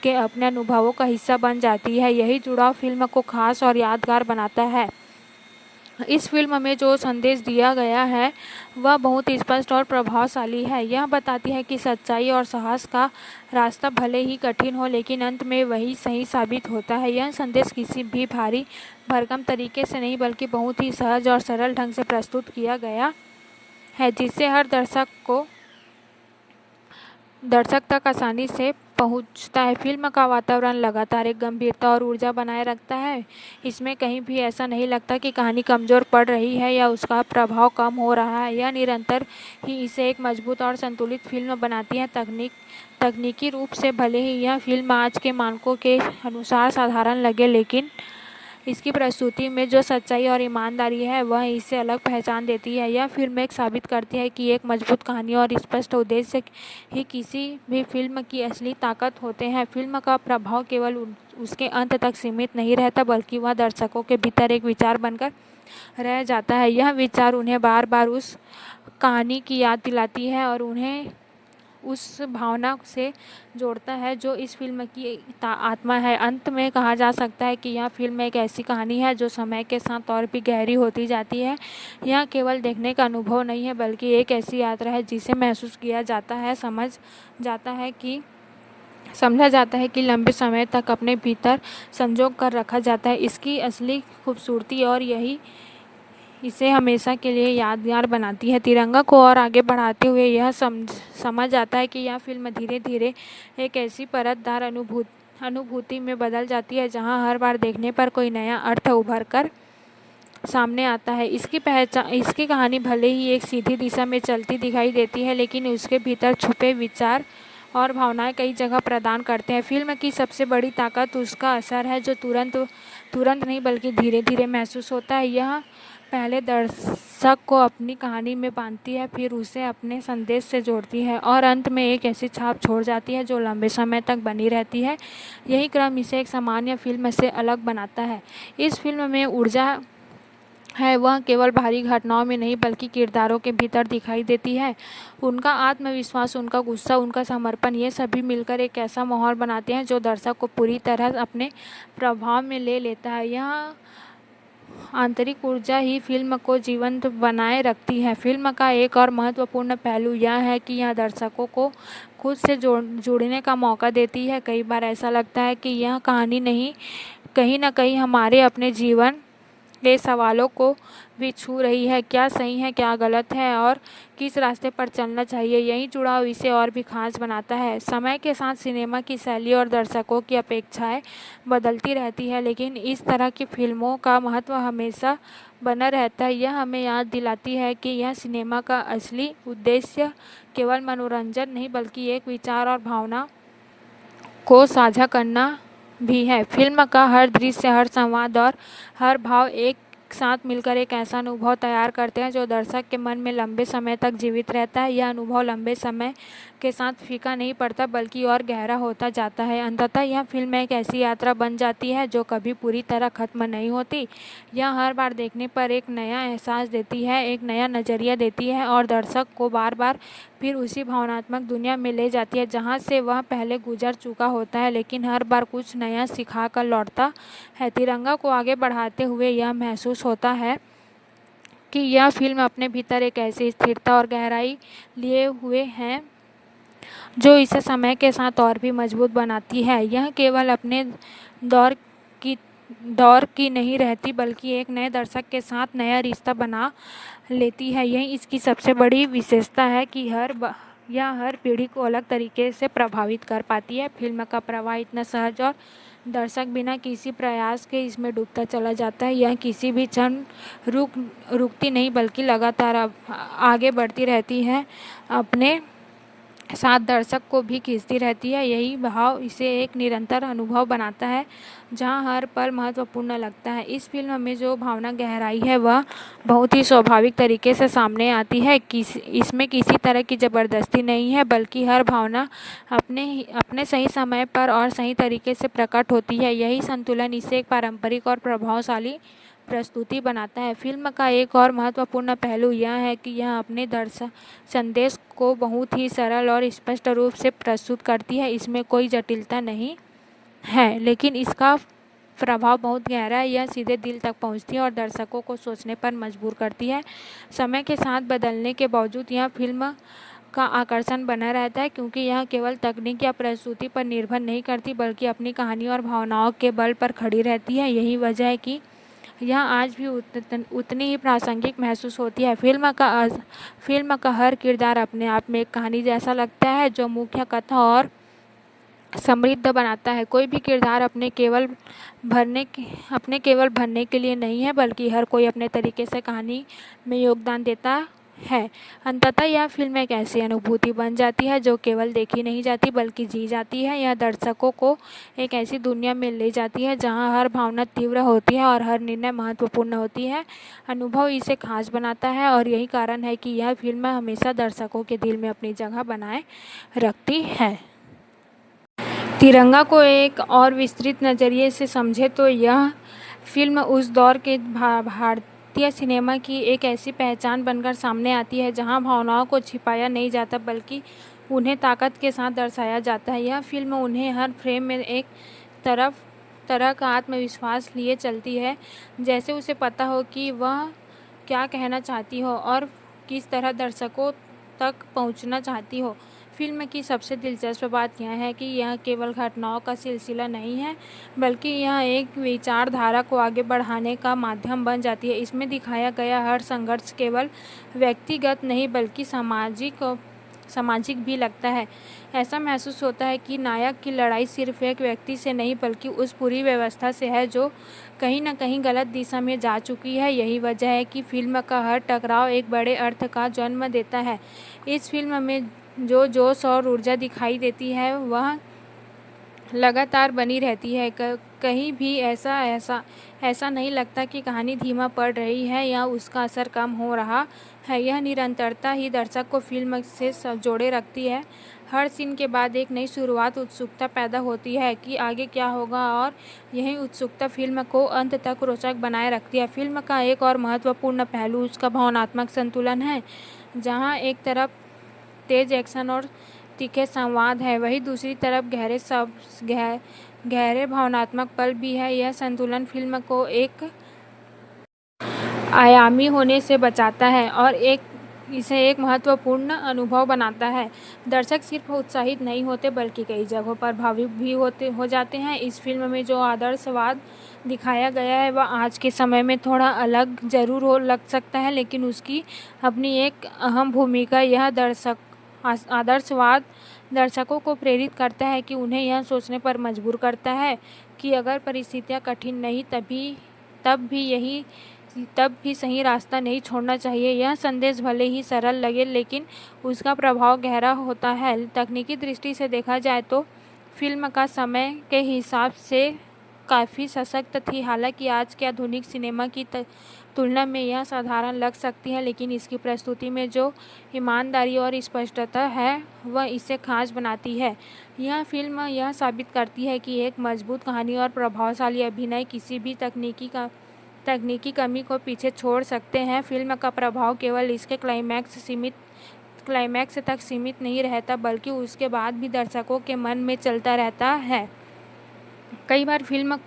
के अपने अनुभवों का हिस्सा बन जाती है। यही जुड़ाव फिल्म को खास और यादगार बनाता है। इस फिल्म में जो संदेश दिया गया है वह बहुत स्पष्ट और प्रभावशाली है। यह बताती है कि सच्चाई और साहस का रास्ता भले ही कठिन हो, लेकिन अंत में वही सही साबित होता है। यह संदेश किसी भी भारी भरकम तरीके से नहीं, बल्कि बहुत ही सहज और सरल ढंग से प्रस्तुत किया गया है, जिससे हर दर्शक तक आसानी से पहुंचता है। फिल्म का वातावरण लगातार एक गंभीरता और ऊर्जा बनाए रखता है। इसमें कहीं भी ऐसा नहीं लगता कि कहानी कमज़ोर पड़ रही है या उसका प्रभाव कम हो रहा है। यह निरंतर ही इसे एक मजबूत और संतुलित फिल्म बनाती है। तकनीकी रूप से भले ही यह फिल्म आज के मानकों के अनुसार साधारण लगे, लेकिन इसकी प्रस्तुति में जो सच्चाई और ईमानदारी है वह इसे अलग पहचान देती है। यह फिल्म एक साबित करती है कि एक मजबूत कहानी और स्पष्ट उद्देश्य ही किसी भी फिल्म की असली ताकत होते हैं। फिल्म का प्रभाव केवल उसके अंत तक सीमित नहीं रहता, बल्कि वह दर्शकों के भीतर एक विचार बनकर रह जाता है। यह विचार उन्हें बार बार उस कहानी की याद दिलाती है और उन्हें उस भावना से जोड़ता है जो इस फिल्म की आत्मा है। अंत में कहा जा सकता है कि यह फिल्म एक ऐसी कहानी है जो समय के साथ और भी गहरी होती जाती है। यह केवल देखने का अनुभव नहीं है, बल्कि एक ऐसी यात्रा है जिसे महसूस किया जाता है, समझा जाता है कि लंबे समय तक अपने भीतर संजो कर रखा जाता है। इसकी असली खूबसूरती और यही इसे हमेशा के लिए यादगार बनाती है। तिरंगा को और आगे बढ़ाते हुए यह समझ आता है कि यह फिल्म धीरे धीरे एक ऐसी परतदार अनुभूति में बदल जाती है जहां हर बार देखने पर कोई नया अर्थ उभर कर सामने आता है। इसकी कहानी भले ही एक सीधी दिशा में चलती दिखाई देती है, लेकिन उसके भीतर छुपे विचार और भावनाएं कई जगह प्रदान करते हैं। फिल्म की सबसे बड़ी ताकत उसका असर है, जो तुरंत नहीं बल्कि धीरे धीरे महसूस होता है। यह पहले दर्शक को अपनी कहानी में बांधती है, फिर उसे अपने संदेश से जोड़ती है और अंत में एक ऐसी छाप छोड़ जाती है जो लंबे समय तक बनी रहती है। यही क्रम इसे एक सामान्य फिल्म से अलग बनाता है। इस फिल्म में ऊर्जा है वह केवल बाहरी घटनाओं में नहीं, बल्कि किरदारों के भीतर दिखाई देती है। उनका आत्मविश्वास, उनका गुस्सा, उनका समर्पण, ये सभी मिलकर एक ऐसा माहौल बनाते हैं जो दर्शक को पूरी तरह अपने प्रभाव में ले लेता है। यह आंतरिक ऊर्जा ही फिल्म को जीवंत बनाए रखती है। फिल्म का एक और महत्वपूर्ण पहलू यह है कि यह दर्शकों को खुद से जुड़ने का मौका देती है। कई बार ऐसा लगता है कि यह कहानी कहीं न कहीं हमारे अपने जीवन के सवालों को भी छू रही है। क्या सही है, क्या गलत है और किस रास्ते पर चलना चाहिए। यही जुड़ाव इसे और भी खास बनाता है। समय के साथ सिनेमा की शैली और दर्शकों की अपेक्षाएं बदलती रहती है, लेकिन इस तरह की फिल्मों का महत्व हमेशा बना रहता है। यह हमें याद दिलाती है कि यह सिनेमा का असली उद्देश्य केवल मनोरंजन नहीं, बल्कि एक विचार और भावना को साझा करना भी है। फिल्म का हर दृश्य, हर संवाद और हर भाव एक साथ मिलकर एक ऐसा अनुभव तैयार करते हैं जो दर्शक के मन में लंबे समय तक जीवित रहता है। यह अनुभव लंबे समय के साथ फीका नहीं पड़ता, बल्कि और गहरा होता जाता है। अंततः यह फिल्म एक ऐसी यात्रा बन जाती है जो कभी पूरी तरह खत्म नहीं होती। यह हर बार देखने पर एक नया एहसास देती है, एक नया नज़रिया देती है और दर्शक को बार बार फिर उसी भावनात्मक दुनिया में ले जाती है जहाँ से वह पहले गुजर चुका होता है, लेकिन हर बार कुछ नया सिखा कर लौटता है। तिरंगा को आगे बढ़ाते हुए यह महसूस होता है कि यह फिल्म अपने भीतर एक ऐसी स्थिरता और गहराई लिए हुए है जो इसे समय के साथ और भी मजबूत बनाती है। यह केवल अपने दौर की नहीं रहती, बल्कि एक नए दर्शक के साथ नया रिश्ता बना लेती है। यही इसकी सबसे बड़ी विशेषता है कि यह हर पीढ़ी को अलग तरीके से प्रभावित कर पाती है। फिल्म का प्रवाह इतना सहज और दर्शक बिना किसी प्रयास के इसमें डूबता चला जाता है। यह किसी भी क्षण रुकती नहीं, बल्कि लगातार आगे बढ़ती रहती है, अपने साथ दर्शक को भी खींचती रहती है। यही भाव इसे एक निरंतर अनुभव बनाता है जहां हर पल महत्वपूर्ण लगता है। इस फिल्म में जो भावना गहराई है वह बहुत ही स्वाभाविक तरीके से सामने आती है। इसमें किसी तरह की ज़बरदस्ती नहीं है, बल्कि हर भावना अपने सही समय पर और सही तरीके से प्रकट होती है। यही संतुलन इसे एक पारंपरिक और प्रभावशाली प्रस्तुति बनाता है। फिल्म का एक और महत्वपूर्ण पहलू यह है कि यह अपने संदेश को बहुत ही सरल और स्पष्ट रूप से प्रस्तुत करती है। इसमें कोई जटिलता नहीं है, लेकिन इसका प्रभाव बहुत गहरा है। यह सीधे दिल तक पहुंचती है और दर्शकों को सोचने पर मजबूर करती है। समय के साथ बदलने के बावजूद यह फिल्म का आकर्षण बना रहता है, क्योंकि यह केवल तकनीक या प्रस्तुति पर निर्भर नहीं करती, बल्कि अपनी कहानी और भावनाओं के बल पर खड़ी रहती है। यही वजह है कि यह आज भी उतनी ही प्रासंगिक महसूस होती है। फिल्म का हर किरदार अपने आप में एक कहानी जैसा लगता है, जो मुख्य कथा और समृद्ध बनाता है। कोई भी किरदार अपने केवल भरने के लिए नहीं है, बल्कि हर कोई अपने तरीके से कहानी में योगदान देता है। अंततः यह फिल्म एक ऐसी अनुभूति बन जाती है जो केवल देखी नहीं जाती, बल्कि जी जाती है। यह दर्शकों को एक ऐसी दुनिया में ले जाती है जहां हर भावना तीव्र होती है और हर निर्णय महत्वपूर्ण होती है। अनुभव इसे खास बनाता है और यही कारण है कि यह फिल्म हमेशा दर्शकों के दिल में अपनी जगह बनाए रखती है। तिरंगा को एक और विस्तृत नज़रिए से समझे तो यह फिल्म उस दौर के भारतीय सिनेमा की एक ऐसी पहचान बनकर सामने आती है जहां भावनाओं को छिपाया नहीं जाता, बल्कि उन्हें ताकत के साथ दर्शाया जाता है। यह फिल्म उन्हें हर फ्रेम में एक तरह का आत्मविश्वास लिए चलती है, जैसे उसे पता हो कि वह क्या कहना चाहती हो और किस तरह दर्शकों तक पहुंचना चाहती हो। फिल्म की सबसे दिलचस्प बात यह है कि यह केवल घटनाओं का सिलसिला नहीं है, बल्कि यह एक विचारधारा को आगे बढ़ाने का माध्यम बन जाती है। इसमें दिखाया गया हर संघर्ष केवल व्यक्तिगत नहीं, बल्कि सामाजिक भी लगता है। ऐसा महसूस होता है कि नायक की लड़ाई सिर्फ एक व्यक्ति से नहीं, बल्कि उस पूरी व्यवस्था से है जो कहीं न कहीं गलत दिशा में जा चुकी है। यही वजह है कि फिल्म का हर टकराव एक बड़े अर्थ का जन्म देता है। इस फिल्म में जो जोश और ऊर्जा दिखाई देती है वह लगातार बनी रहती है। कहीं भी ऐसा नहीं लगता कि कहानी धीमा पड़ रही है या उसका असर कम हो रहा है। यह निरंतरता ही दर्शक को फिल्म से जोड़े रखती है। हर सीन के बाद एक नई शुरुआत, उत्सुकता पैदा होती है कि आगे क्या होगा, और यही उत्सुकता फिल्म को अंत तक रोचक बनाए रखती है। फिल्म का एक और महत्वपूर्ण पहलू उसका भावनात्मक संतुलन है। जहाँ एक तरफ तेज एक्शन और तीखे संवाद है, वहीं दूसरी तरफ गहरे भावनात्मक पल भी है। यह संतुलन फिल्म को एक आयामी होने से बचाता है और इसे एक महत्वपूर्ण अनुभव बनाता है। दर्शक सिर्फ उत्साहित नहीं होते, बल्कि कई जगहों पर भावुक भी हो जाते हैं। इस फिल्म में जो आदर्शवाद दिखाया गया है वह आज के समय में थोड़ा अलग जरूर लग सकता है, लेकिन उसकी अपनी एक अहम भूमिका। यह आदर्शवाद दर्शकों को प्रेरित करता है कि उन्हें यह सोचने पर मजबूर करता है कि अगर परिस्थितियां कठिन नहीं तब भी सही रास्ता नहीं छोड़ना चाहिए। यह संदेश भले ही सरल लगे, लेकिन उसका प्रभाव गहरा होता है। तकनीकी दृष्टि से देखा जाए तो फिल्म का समय के हिसाब से काफ़ी सशक्त थी। हालांकि आज के आधुनिक सिनेमा की तुलना में यह साधारण लग सकती है, लेकिन इसकी प्रस्तुति में जो ईमानदारी और स्पष्टता है वह इसे खास बनाती है। यह फिल्म यह साबित करती है कि एक मजबूत कहानी और प्रभावशाली अभिनय किसी भी तकनीकी कमी को पीछे छोड़ सकते हैं। फिल्म का प्रभाव केवल इसके क्लाइमैक्स तक सीमित नहीं रहता, बल्कि उसके बाद भी दर्शकों के मन में चलता रहता है। कई बार फिल्म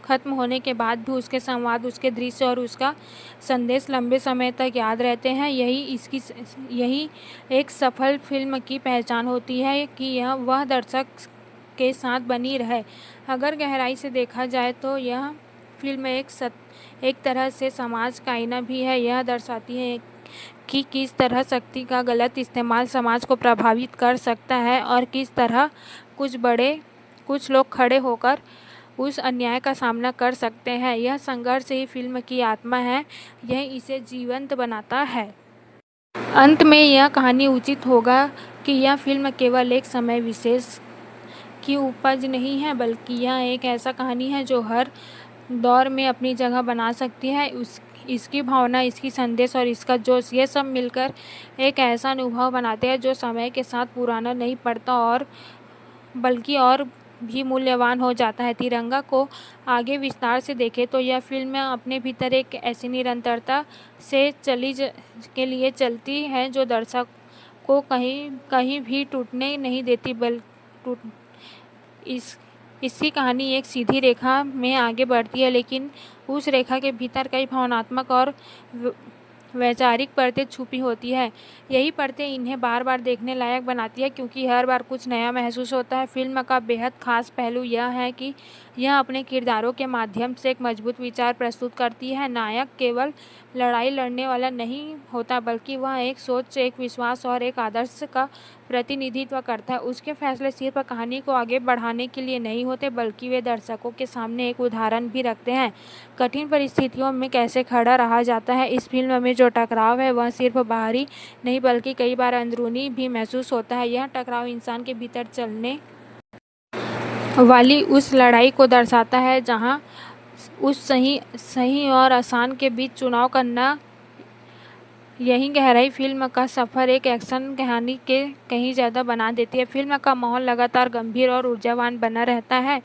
खत्म होने के बाद भी उसके संवाद, उसके दृश्य और उसका संदेश लंबे समय तक याद रहते हैं। यही एक सफल फिल्म की पहचान होती है कि वह दर्शक के साथ बनी रहे। अगर गहराई से देखा जाए तो यह फिल्म एक तरह से समाज का आईना भी है। यह दर्शाती है कि किस तरह शक्ति का गलत इस्तेमाल समाज को प्रभावित कर सकता है और किस तरह कुछ लोग खड़े होकर उस अन्याय का सामना कर सकते हैं। यह संघर्ष ही फिल्म की आत्मा है, यह इसे जीवंत बनाता है। अंत में यह कहानी उचित होगा कि यह फिल्म केवल एक समय विशेष की उपज नहीं है, बल्कि यह एक ऐसा कहानी है जो हर दौर में अपनी जगह बना सकती है। इसकी भावना, इसकी संदेश और इसका जोश, ये सब मिलकर एक ऐसा अनुभव बनाते हैं जो समय के साथ पुराना नहीं पड़ता और बल्कि और भी मूल्यवान हो जाता है। तिरंगा को आगे विस्तार से देखें तो यह फिल्म अपने भीतर एक ऐसी निरंतरता से के लिए चलती है जो दर्शक को कहीं भी टूटने नहीं देती। इसकी कहानी एक सीधी रेखा में आगे बढ़ती है, लेकिन उस रेखा के भीतर कई भावनात्मक और वैचारिक परतें छुपी होती है। यही परतें इन्हें बार बार देखने लायक बनाती है, क्योंकि हर बार कुछ नया महसूस होता है। फिल्म का बेहद खास पहलू यह है कि यह अपने किरदारों के माध्यम से एक मजबूत विचार प्रस्तुत करती है। नायक केवल लड़ाई लड़ने वाला नहीं होता, बल्कि वह एक सोच, एक विश्वास और एक आदर्श का प्रतिनिधित्व करता है। उसके फैसले सिर्फ कहानी को आगे बढ़ाने के लिए नहीं होते, बल्कि वे दर्शकों के सामने एक उदाहरण भी रखते हैं कठिन परिस्थितियों में कैसे खड़ा रहा जाता है। इस फिल्म में जो टकराव है वह सिर्फ बाहरी नहीं, बल्कि कई बार अंदरूनी भी महसूस होता है। यह टकराव इंसान के भीतर चलने वाली उस लड़ाई को दर्शाता है जहां उस सही और आसान के बीच चुनाव करना। यही गहराई फिल्म का सफ़र एक एक्शन कहानी के कहीं ज़्यादा बना देती है। फिल्म का माहौल लगातार गंभीर और ऊर्जावान बना रहता है।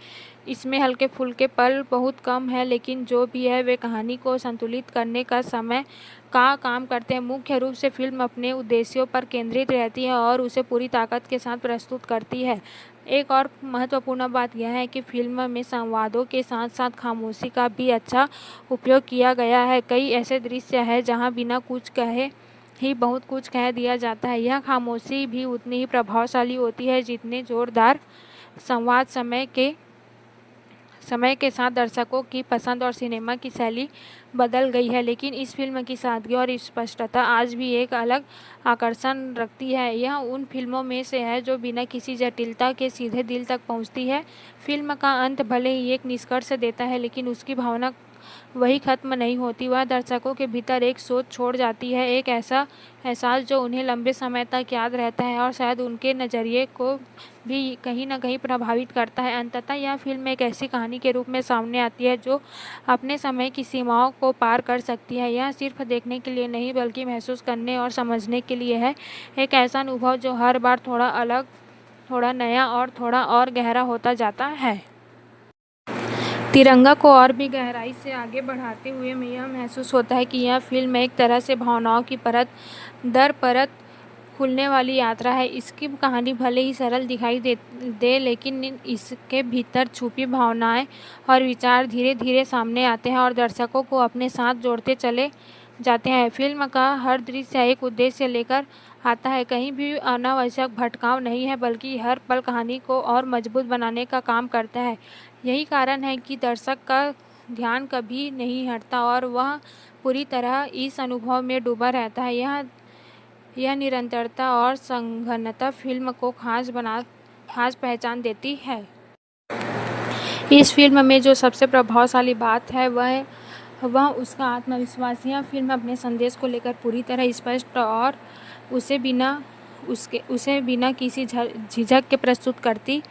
इसमें हल्के फुल्के पल बहुत कम है, लेकिन जो भी है वे कहानी को संतुलित करने का समय का काम करते हैं। मुख्य रूप से फिल्म अपने उद्देश्यों पर केंद्रित रहती है और उसे पूरी ताकत के साथ प्रस्तुत करती है। एक और महत्वपूर्ण बात यह है कि फिल्म में संवादों के साथ साथ खामोशी का भी अच्छा उपयोग किया गया है। कई ऐसे दृश्य हैं जहां बिना कुछ कहे ही बहुत कुछ कह दिया जाता है। यह खामोशी भी उतनी ही प्रभावशाली होती है जितने जोरदार संवाद। समय के साथ दर्शकों की पसंद और सिनेमा की शैली बदल गई है, लेकिन इस फिल्म की सादगी और स्पष्टता आज भी एक अलग आकर्षण रखती है। यह उन फिल्मों में से है जो बिना किसी जटिलता के सीधे दिल तक पहुंचती है। फिल्म का अंत भले ही एक निष्कर्ष देता है, लेकिन उसकी भावना वही खत्म नहीं होती। वह दर्शकों के भीतर एक सोच छोड़ जाती है, एक ऐसा एहसास जो उन्हें लंबे समय तक याद रहता है और शायद उनके नज़रिए को भी कहीं न कहीं प्रभावित करता है। अंततः यह फिल्म एक ऐसी कहानी के रूप में सामने आती है जो अपने समय की सीमाओं को पार कर सकती है। यह सिर्फ देखने के लिए नहीं, बल्कि महसूस करने और समझने के लिए है। एक ऐसा अनुभव जो हर बार थोड़ा अलग, थोड़ा नया और थोड़ा और गहरा होता जाता है। तिरंगा को और भी गहराई से आगे बढ़ाते हुए यह महसूस होता है कि यह फिल्म एक तरह से भावनाओं की परत दर परत खुलने वाली यात्रा है। इसकी कहानी भले ही सरल दिखाई दे, लेकिन इसके भीतर छुपी भावनाएं और विचार धीरे धीरे सामने आते हैं और दर्शकों को अपने साथ जोड़ते चले जाते हैं। फिल्म का हर दृश्य एक उद्देश्य लेकर आता है, कहीं भी अनावश्यक भटकाव नहीं है, बल्कि हर पल कहानी को और मजबूत बनाने का काम करता है। यही कारण है कि दर्शक का ध्यान कभी नहीं हटता और वह पूरी तरह इस अनुभव में डूबा रहता है। यह निरंतरता और संघनता फिल्म को खास पहचान देती है। इस फिल्म में जो सबसे प्रभावशाली बात है वह उसका आत्मविश्वास। यह फिल्म अपने संदेश को लेकर पूरी तरह स्पष्ट और उसे बिना किसी झिझक के प्रस्तुत करती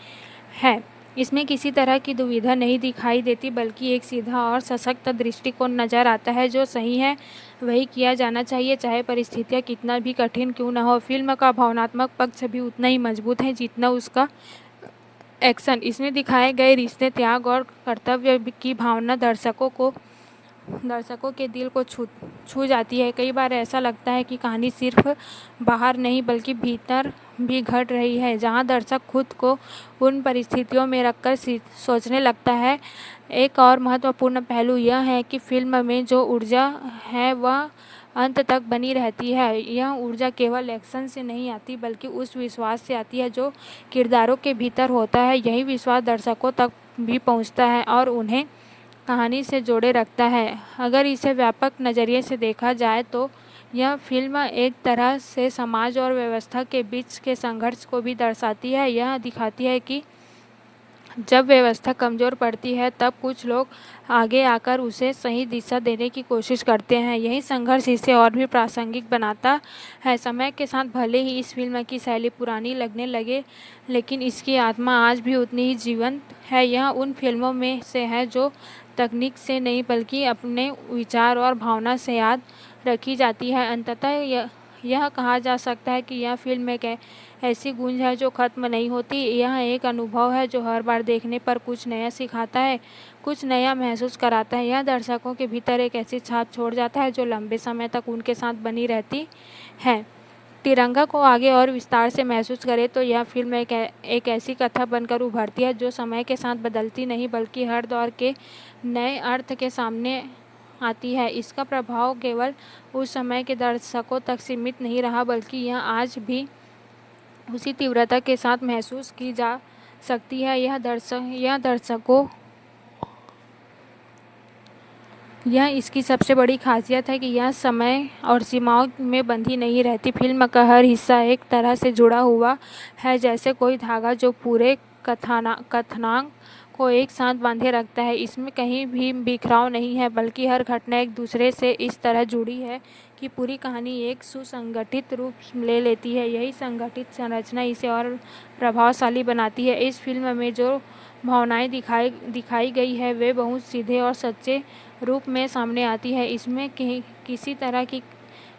है। इसमें किसी तरह की दुविधा नहीं दिखाई देती, बल्कि एक सीधा और सशक्त दृष्टिकोण नजर आता है। जो सही है वही किया जाना चाहिए, चाहे परिस्थितियाँ कितना भी कठिन क्यों न हो। फिल्म का भावनात्मक पक्ष भी उतना ही मजबूत है जितना उसका एक्शन। इसमें दिखाए गए रिश्ते, त्याग और कर्तव्य की भावना दर्शकों के दिल को छू जाती है। कई बार ऐसा लगता है कि कहानी सिर्फ बाहर नहीं, बल्कि भीतर भी घट रही है, जहां दर्शक खुद को उन परिस्थितियों में रखकर सोचने लगता है। एक और महत्वपूर्ण पहलू यह है कि फिल्म में जो ऊर्जा है वह अंत तक बनी रहती है। यह ऊर्जा केवल एक्शन से नहीं आती, बल्कि उस विश्वास से आती है जो किरदारों के भीतर होता है। यही विश्वास दर्शकों तक भी पहुंचता है और उन्हें कहानी से जोड़े रखता है। अगर इसे व्यापक नज़रिए से देखा जाए तो यह फिल्म एक तरह से समाज और व्यवस्था के बीच के संघर्ष को भी दर्शाती है। यह दिखाती है कि जब व्यवस्था कमज़ोर पड़ती है तब कुछ लोग आगे आकर उसे सही दिशा देने की कोशिश करते हैं। यही संघर्ष इसे और भी प्रासंगिक बनाता है। समय के साथ भले ही इस फिल्म की शैली पुरानी लगने लगे, लेकिन इसकी आत्मा आज भी उतनी ही जीवंत है। यह उन फिल्मों में से है जो तकनीक से नहीं, बल्कि अपने विचार और भावना से याद रखी जाती है। अंततः यह कहा जा सकता है कि यह फिल्म एक ऐसी गूंज है जो खत्म नहीं होती। यह एक अनुभव है जो हर बार देखने पर कुछ नया सिखाता है, कुछ नया महसूस कराता है। यह दर्शकों के भीतर एक ऐसी छाप छोड़ जाता है जो लंबे समय तक उनके साथ बनी रहती है। तिरंगा को आगे और विस्तार से महसूस करें तो यह फिल्म एक ऐसी कथा बनकर उभरती है जो समय के साथ बदलती नहीं बल्कि हर दौर के नए अर्थ के सामने आती है। इसका प्रभाव केवल उस समय के दर्शकों तक सीमित नहीं रहा बल्कि यह आज भी उसी तीव्रता के साथ महसूस की जा सकती है। यह इसकी सबसे बड़ी खासियत है कि यह समय और सीमाओं में बंधी नहीं रहती। फिल्म का हर हिस्सा एक तरह से जुड़ा हुआ है, जैसे कोई धागा जो पूरे कथानक को एक साथ बांधे रखता है। इसमें कहीं भी बिखराव नहीं है बल्कि हर घटना एक दूसरे से इस तरह जुड़ी है कि पूरी कहानी एक सुसंगठित रूप ले लेती है। यही संगठित संरचना इसे और प्रभावशाली बनाती है। इस फिल्म में जो भावनाएं दिखाई गई है वे बहुत सीधे और सच्चे रूप में सामने आती है। इसमें किसी तरह की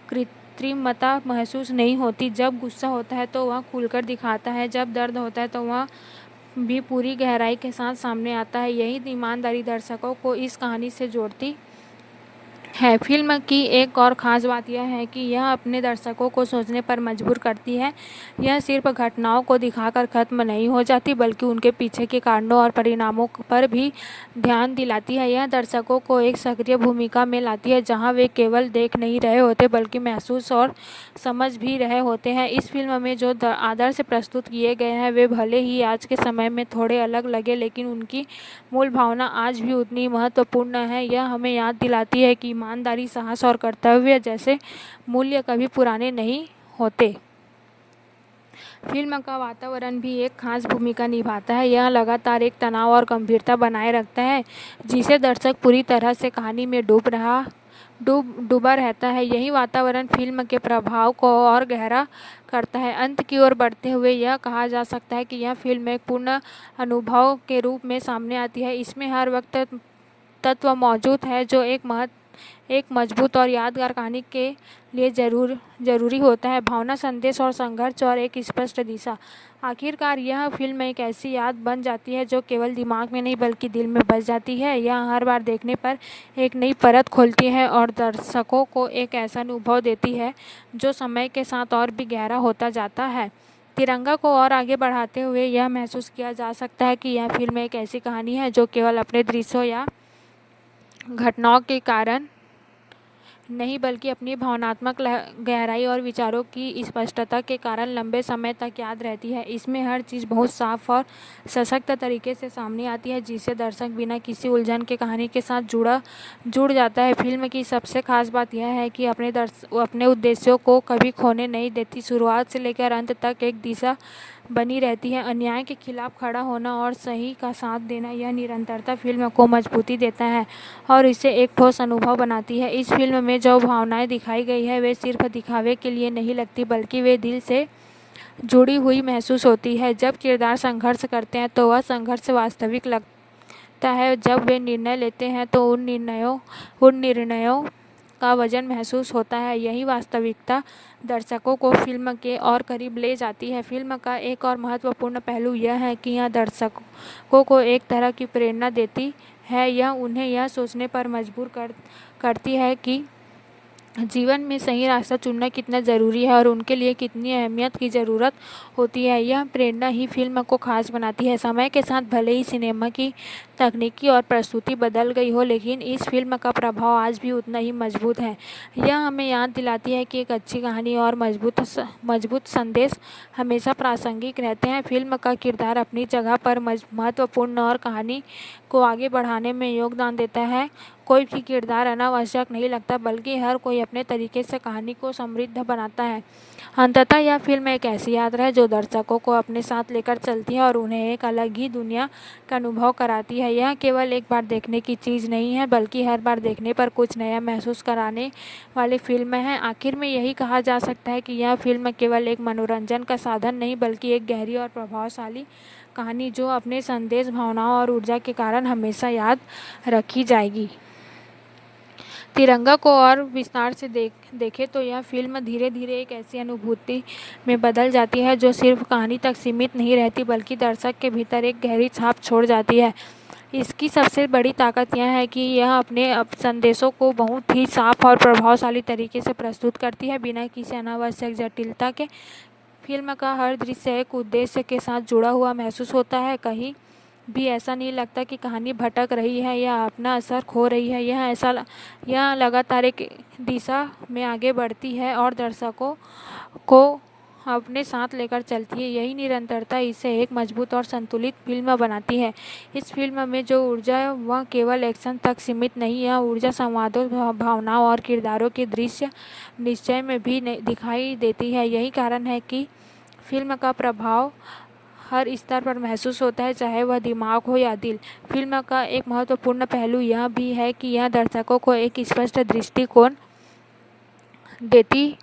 कृत्रिमता महसूस नहीं होती। जब गुस्सा होता है तो वह खुलकर दिखाता है, जब दर्द होता है तो वह भी पूरी गहराई के साथ सामने आता है। यही ईमानदारी दर्शकों को इस कहानी से जोड़ती है। फिल्म की एक और ख़ास बात यह है कि यह अपने दर्शकों को सोचने पर मजबूर करती है। यह सिर्फ घटनाओं को दिखाकर ख़त्म नहीं हो जाती बल्कि उनके पीछे के कारणों और परिणामों पर भी ध्यान दिलाती है। यह दर्शकों को एक सक्रिय भूमिका में लाती है जहां वे केवल देख नहीं रहे होते बल्कि महसूस और समझ भी रहे होते हैं। इस फिल्म में जो आदर्श प्रस्तुत किए गए हैं वे भले ही आज के समय में थोड़े अलग लगे लेकिन उनकी मूल भावना आज भी उतनी महत्वपूर्ण है। यह हमें याद दिलाती है कि ईमानदारी, साहस और कर्तव्य जैसे मूल्य कभी पुराने नहीं होते। फिल्म का वातावरण भी एक खास भूमिका निभाता है। यह लगातार एक तनाव और गंभीरता बनाए रखता है जिसे दर्शक पूरी तरह से कहानी में डूबा रहता है। यही वातावरण फिल्म के प्रभाव को और गहरा करता है। अंत की ओर बढ़ते हुए यह कहा जा सकता है कि यह फिल्म एक पूर्ण अनुभव के रूप में सामने आती है। इसमें हर वक्त तत्व मौजूद है जो एक मजबूत और यादगार कहानी के लिए जरूरी होता है। भावना, संदेश और संघर्ष और एक स्पष्ट दिशा। आखिरकार यह फिल्म एक ऐसी याद बन जाती है जो केवल दिमाग में नहीं बल्कि दिल में बस जाती है। यह हर बार देखने पर एक नई परत खोलती है और दर्शकों को एक ऐसा अनुभव देती है जो समय के साथ और भी गहरा होता जाता है। तिरंगा को और आगे बढ़ाते हुए यह महसूस किया जा सकता है कि यह फिल्म एक ऐसी कहानी है जो केवल अपने दृश्यों या घटनाओं के कारण नहीं बल्कि अपनी भावनात्मक गहराई और विचारों की स्पष्टता के कारण लंबे समय तक याद रहती है। इसमें हर चीज़ बहुत साफ और सशक्त तरीके से सामने आती है जिससे दर्शक बिना किसी उलझन के कहानी के साथ जुड़ जाता है। फिल्म की सबसे खास बात यह है कि अपने उद्देश्यों को कभी खोने नहीं देती। शुरुआत से लेकर अंत तक एक दिशा बनी रहती है। अन्याय के खिलाफ खड़ा होना और सही का साथ देना, यह निरंतरता फिल्म को मजबूती देता है और इसे एक ठोस अनुभव बनाती है। इस फिल्म में जो भावनाएं दिखाई गई है वे सिर्फ दिखावे के लिए नहीं लगती बल्कि वे दिल से जुड़ी हुई महसूस होती है। जब किरदार संघर्ष करते हैं तो वह संघर्ष वास्तविक लगता है। जब वे निर्णय लेते हैं तो उन निर्णयों का वजन महसूस होता है। यही वास्तविकता दर्शकों को फिल्म के और करीब ले जाती है। फिल्म का एक और महत्वपूर्ण पहलू यह है कि यह दर्शकों को एक तरह की प्रेरणा देती है। यह उन्हें यह सोचने पर मजबूर करती है कि जीवन में सही रास्ता चुनना कितना ज़रूरी है और उनके लिए कितनी अहमियत की ज़रूरत होती है। यह प्रेरणा ही फिल्म को खास बनाती है। समय के साथ भले ही सिनेमा की तकनीकी और प्रस्तुति बदल गई हो लेकिन इस फिल्म का प्रभाव आज भी उतना ही मजबूत है। यह हमें याद दिलाती है कि एक अच्छी कहानी और मजबूत संदेश हमेशा प्रासंगिक रहते हैं। फिल्म का किरदार अपनी जगह पर महत्वपूर्ण और कहानी को आगे बढ़ाने में योगदान देता है। कोई भी किरदार अनावश्यक नहीं लगता बल्कि हर कोई अपने तरीके से कहानी को समृद्ध बनाता है। अंततः यह फिल्म एक ऐसी यात्रा है जो दर्शकों को अपने साथ लेकर चलती है और उन्हें एक अलग ही दुनिया का अनुभव कराती है। यह केवल एक बार देखने की चीज़ नहीं है बल्कि हर बार देखने पर कुछ नया महसूस कराने वाली फिल्म है। आखिर में यही कहा जा सकता है कि यह फिल्म केवल एक मनोरंजन का साधन नहीं बल्कि एक गहरी और प्रभावशाली कहानी जो अपने संदेश, भावनाओं और ऊर्जा के कारण हमेशा याद रखी जाएगी। तिरंगा को और विस्तार से देखें तो यह फिल्म धीरे धीरे एक ऐसी अनुभूति में बदल जाती है जो सिर्फ कहानी तक सीमित नहीं रहती बल्कि दर्शक के भीतर एक गहरी छाप छोड़ जाती है। इसकी सबसे बड़ी ताकत यह है कि यह अपने संदेशों को बहुत ही साफ और प्रभावशाली तरीके से प्रस्तुत करती है, बिना किसी अनावश्यक जटिलता के। फिल्म का हर दृश्य एक उद्देश्य के साथ जुड़ा हुआ महसूस होता है। कहीं भी ऐसा नहीं लगता कि कहानी भटक रही है या अपना असर खो रही है। यह लगातार एक दिशा में आगे बढ़ती है और दर्शकों को अपने साथ लेकर चलती है। यही निरंतरता इसे एक मजबूत और संतुलित फिल्म बनाती है। इस फिल्म में जो ऊर्जा है वह केवल एक्शन तक सीमित नहीं है। यह ऊर्जा संवादों, भावनाओं और किरदारों के दृश्य निश्चय में भी दिखाई देती है। यही कारण है कि फिल्म का प्रभाव हर स्तर पर महसूस होता है, चाहे वह दिमाग हो या दिल। फिल्म का एक महत्वपूर्ण पहलू यह भी है कि यह दर्शकों को एक स्पष्ट दृष्टिकोण देती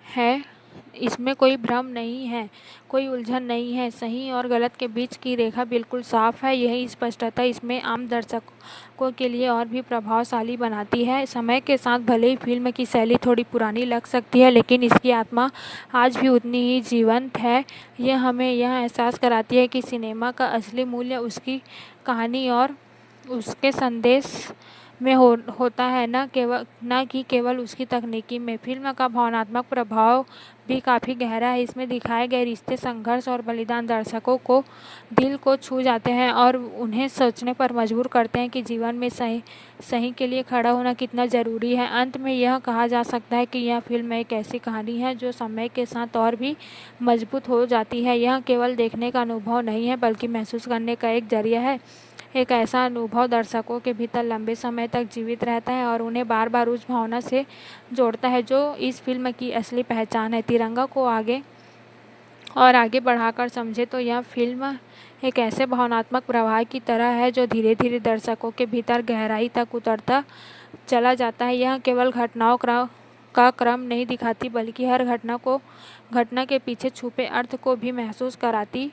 है। इसमें कोई भ्रम नहीं है, कोई उलझन नहीं है। सही और गलत के बीच की रेखा बिल्कुल साफ है। यही स्पष्टता इसमें आम दर्शकों के लिए और भी प्रभावशाली बनाती है। समय के साथ भले ही फिल्म की शैली थोड़ी पुरानी लग सकती है, लेकिन इसकी आत्मा आज भी उतनी ही जीवंत है। यह हमें यह एहसास कराती है कि सिनेमा का असली मूल्य उसकी कहानी और उसके संदेश में होता है, न कि केवल उसकी तकनीकी में। फिल्म का भावनात्मक प्रभाव भी काफ़ी गहरा है। इसमें दिखाए गए रिश्ते, संघर्ष और बलिदान दर्शकों को दिल को छू जाते हैं और उन्हें सोचने पर मजबूर करते हैं कि जीवन में सही के लिए खड़ा होना कितना ज़रूरी है। अंत में यह कहा जा सकता है कि यह फिल्म एक ऐसी कहानी है जो समय के साथ और भी मजबूत हो जाती है। यह केवल देखने का अनुभव नहीं है, बल्कि महसूस करने का एक जरिया है। एक ऐसा अनुभव दर्शकों के भीतर लंबे समय तक जीवित रहता है और उन्हें बार बार उस भावना से जोड़ता है जो इस फिल्म की असली पहचान है। तिरंगा को आगे बढ़ाकर समझे तो यह फिल्म एक ऐसे भावनात्मक प्रवाह की तरह है जो धीरे धीरे दर्शकों के भीतर गहराई तक उतरता चला जाता है। यह केवल घटनाओं का क्रम नहीं दिखाती, बल्कि हर घटना के पीछे छुपे अर्थ को भी महसूस कराती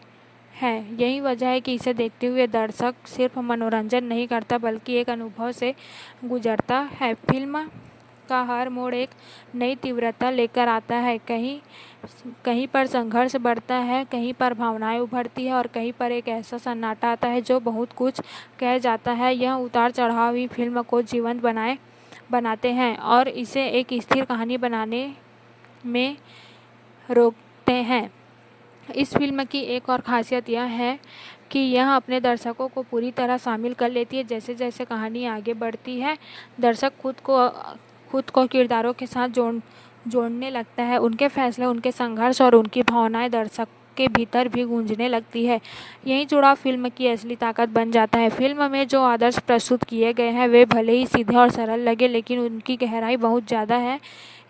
है। यही वजह है कि इसे देखते हुए दर्शक सिर्फ मनोरंजन नहीं करता, बल्कि एक अनुभव से गुजरता है। फिल्म का हर मोड़ एक नई तीव्रता लेकर आता है। कहीं पर संघर्ष बढ़ता है, कहीं पर भावनाएं उभरती है और कहीं पर एक ऐसा सन्नाटा आता है जो बहुत कुछ कह जाता है। यह उतार चढ़ाव ही फिल्म को जीवंत बनाते हैं और इसे एक स्थिर कहानी बनाने में रोकते हैं। इस फिल्म की एक और खासियत यह है कि यह अपने दर्शकों को पूरी तरह शामिल कर लेती है। जैसे जैसे कहानी आगे बढ़ती है, दर्शक खुद को किरदारों के साथ जोड़ने लगता है। उनके फैसले, उनके संघर्ष और उनकी भावनाएं दर्शक के भीतर भी गूंजने लगती है। यही जुड़ाव फिल्म की असली ताकत बन जाता है। फिल्म में जो आदर्श प्रस्तुत किए गए हैं वे भले ही सीधे और सरल लगे, लेकिन उनकी गहराई बहुत ज़्यादा है।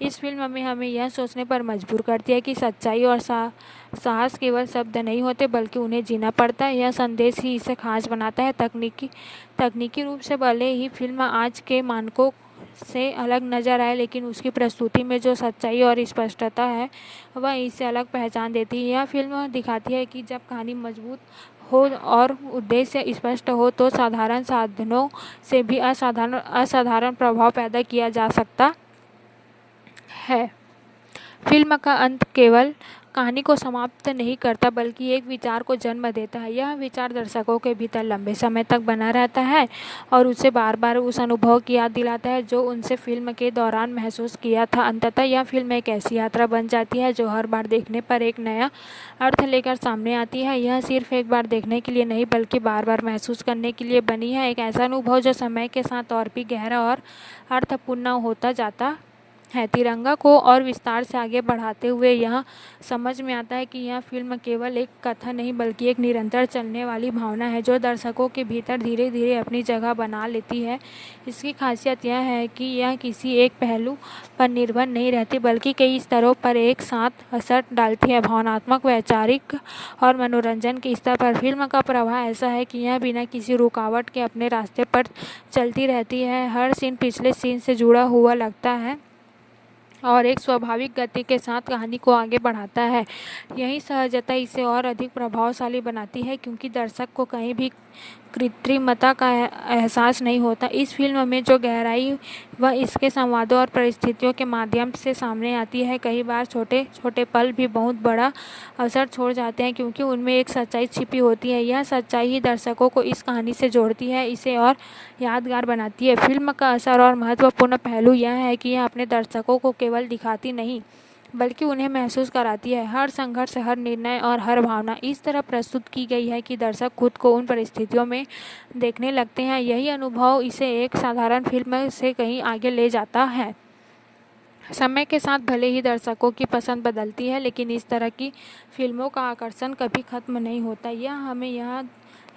इस फिल्म में हमें यह सोचने पर मजबूर करती है कि सच्चाई और साहस केवल शब्द नहीं होते, बल्कि उन्हें जीना पड़ता है। यह संदेश ही इसे खास बनाता है। तकनीकी रूप से भले ही फिल्म आज के मानकों से अलग नजर आए, लेकिन उसकी प्रस्तुति में जो सच्चाई और स्पष्टता है वह इसे अलग पहचान देती है। यह फिल्म दिखाती है कि जब कहानी मजबूत हो और उद्देश्य स्पष्ट हो तो साधारण साधनों से भी असाधारण प्रभाव पैदा किया जा सकता है। फिल्म का अंत केवल कहानी को समाप्त नहीं करता, बल्कि एक विचार को जन्म देता है। यह विचार दर्शकों के भीतर लंबे समय तक बना रहता है और उसे बार बार उस अनुभव की याद दिलाता है जो उनसे फिल्म के दौरान महसूस किया था। अंततः यह फिल्म एक ऐसी यात्रा बन जाती है जो हर बार देखने पर एक नया अर्थ लेकर सामने आती है। यह सिर्फ एक बार देखने के लिए नहीं, बल्कि बार बार महसूस करने के लिए बनी है। एक ऐसा अनुभव जो समय के साथ और भी गहरा और अर्थपूर्ण होता जाता है। तिरंगा को और विस्तार से आगे बढ़ाते हुए यह समझ में आता है कि यह फिल्म केवल एक कथा नहीं, बल्कि एक निरंतर चलने वाली भावना है जो दर्शकों के भीतर धीरे धीरे अपनी जगह बना लेती है। इसकी खासियत यह है कि यह किसी एक पहलू पर निर्भर नहीं रहती, बल्कि कई स्तरों पर एक साथ असर डालती है। भावनात्मक, वैचारिक और मनोरंजन के स्तर पर फिल्म का प्रवाह ऐसा है कि यह बिना किसी रुकावट के अपने रास्ते पर चलती रहती है। हर सीन पिछले सीन से जुड़ा हुआ लगता है और एक स्वाभाविक गति के साथ कहानी को आगे बढ़ाता है। यही सहजता इसे और अधिक प्रभावशाली बनाती है, क्योंकि दर्शक को कहीं भी कृत्रिमता का एहसास नहीं होता। इस फिल्म में जो गहराई वह इसके संवादों और परिस्थितियों के माध्यम से सामने आती है, कई बार छोटे छोटे पल भी बहुत बड़ा असर छोड़ जाते हैं, क्योंकि उनमें एक सच्चाई छिपी होती है। यह सच्चाई ही दर्शकों को इस कहानी से जोड़ती है, इसे और यादगार बनाती है। फिल्म का असर और महत्वपूर्ण पहलू यह है कि यह अपने दर्शकों को केवल दिखाती नहीं बल्कि उन्हें महसूस कराती है। हर संघर्ष, हर निर्णय और हर भावना इस तरह प्रस्तुत की गई है कि दर्शक खुद को उन परिस्थितियों में देखने लगते हैं। यही अनुभव इसे एक साधारण फिल्म से कहीं आगे ले जाता है। समय के साथ भले ही दर्शकों की पसंद बदलती है, लेकिन इस तरह की फिल्मों का आकर्षण कभी खत्म नहीं होता। यह हमें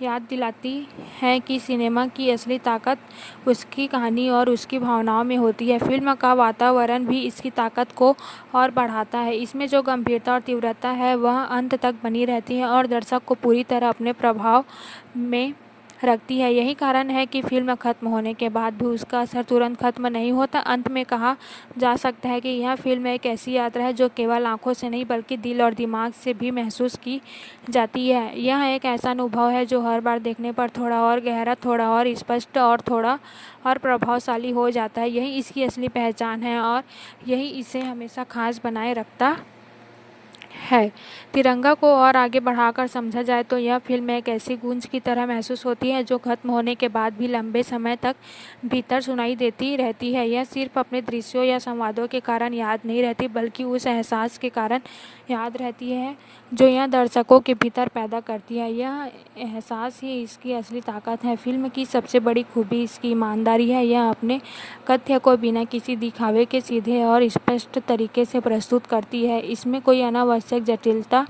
याद दिलाती है कि सिनेमा की असली ताकत उसकी कहानी और उसकी भावनाओं में होती है। फिल्म का वातावरण भी इसकी ताकत को और बढ़ाता है। इसमें जो गंभीरता और तीव्रता है वह अंत तक बनी रहती है और दर्शक को पूरी तरह अपने प्रभाव में रखती है। यही कारण है कि फिल्म खत्म होने के बाद भी उसका असर तुरंत खत्म नहीं होता। अंत में कहा जा सकता है कि यह फिल्म एक ऐसी यात्रा है जो केवल आंखों से नहीं बल्कि दिल और दिमाग से भी महसूस की जाती है। यह एक ऐसा अनुभव है जो हर बार देखने पर थोड़ा और गहरा, थोड़ा और स्पष्ट और थोड़ा और प्रभावशाली हो जाता है। यही इसकी असली पहचान है और यही इसे हमेशा खास बनाए रखता है। तिरंगा को और आगे बढ़ाकर समझा जाए तो यह फिल्म एक ऐसी गूंज की तरह महसूस होती है जो खत्म होने के बाद भी लंबे समय तक भीतर सुनाई देती रहती है। यह सिर्फ अपने दृश्यों या संवादों के कारण याद नहीं रहती बल्कि उस एहसास के कारण याद रहती है जो यह दर्शकों के भीतर पैदा करती है। यह एहसास ही इसकी असली ताकत है। फिल्म की सबसे बड़ी खूबी इसकी ईमानदारी है। यह अपने तथ्य को बिना किसी दिखावे के सीधे और स्पष्ट तरीके से प्रस्तुत करती है। इसमें कोई अनावश्यक जटिलता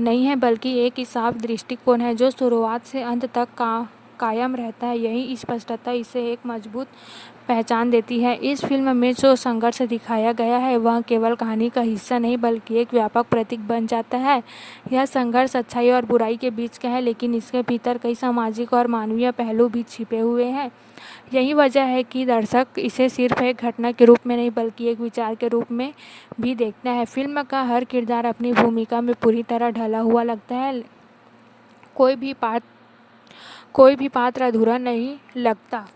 नहीं है बल्कि एक साफ दृष्टिकोण है जो शुरुआत से अंत तक कायम रहता है। यही स्पष्टता इसे एक मजबूत पहचान देती है। इस फिल्म में जो संघर्ष दिखाया गया है वह केवल कहानी का हिस्सा नहीं बल्कि एक व्यापक प्रतीक बन जाता है। यह संघर्ष अच्छाई और बुराई के बीच का है, लेकिन इसके भीतर कई सामाजिक और मानवीय पहलू भी छिपे हुए हैं। यही वजह है कि दर्शक इसे सिर्फ एक घटना के रूप में नहीं बल्कि एक विचार के रूप में भी देखता है। फिल्म का हर किरदार अपनी भूमिका में पूरी तरह ढला हुआ लगता है। कोई भी पात्र अधूरा नहीं लगता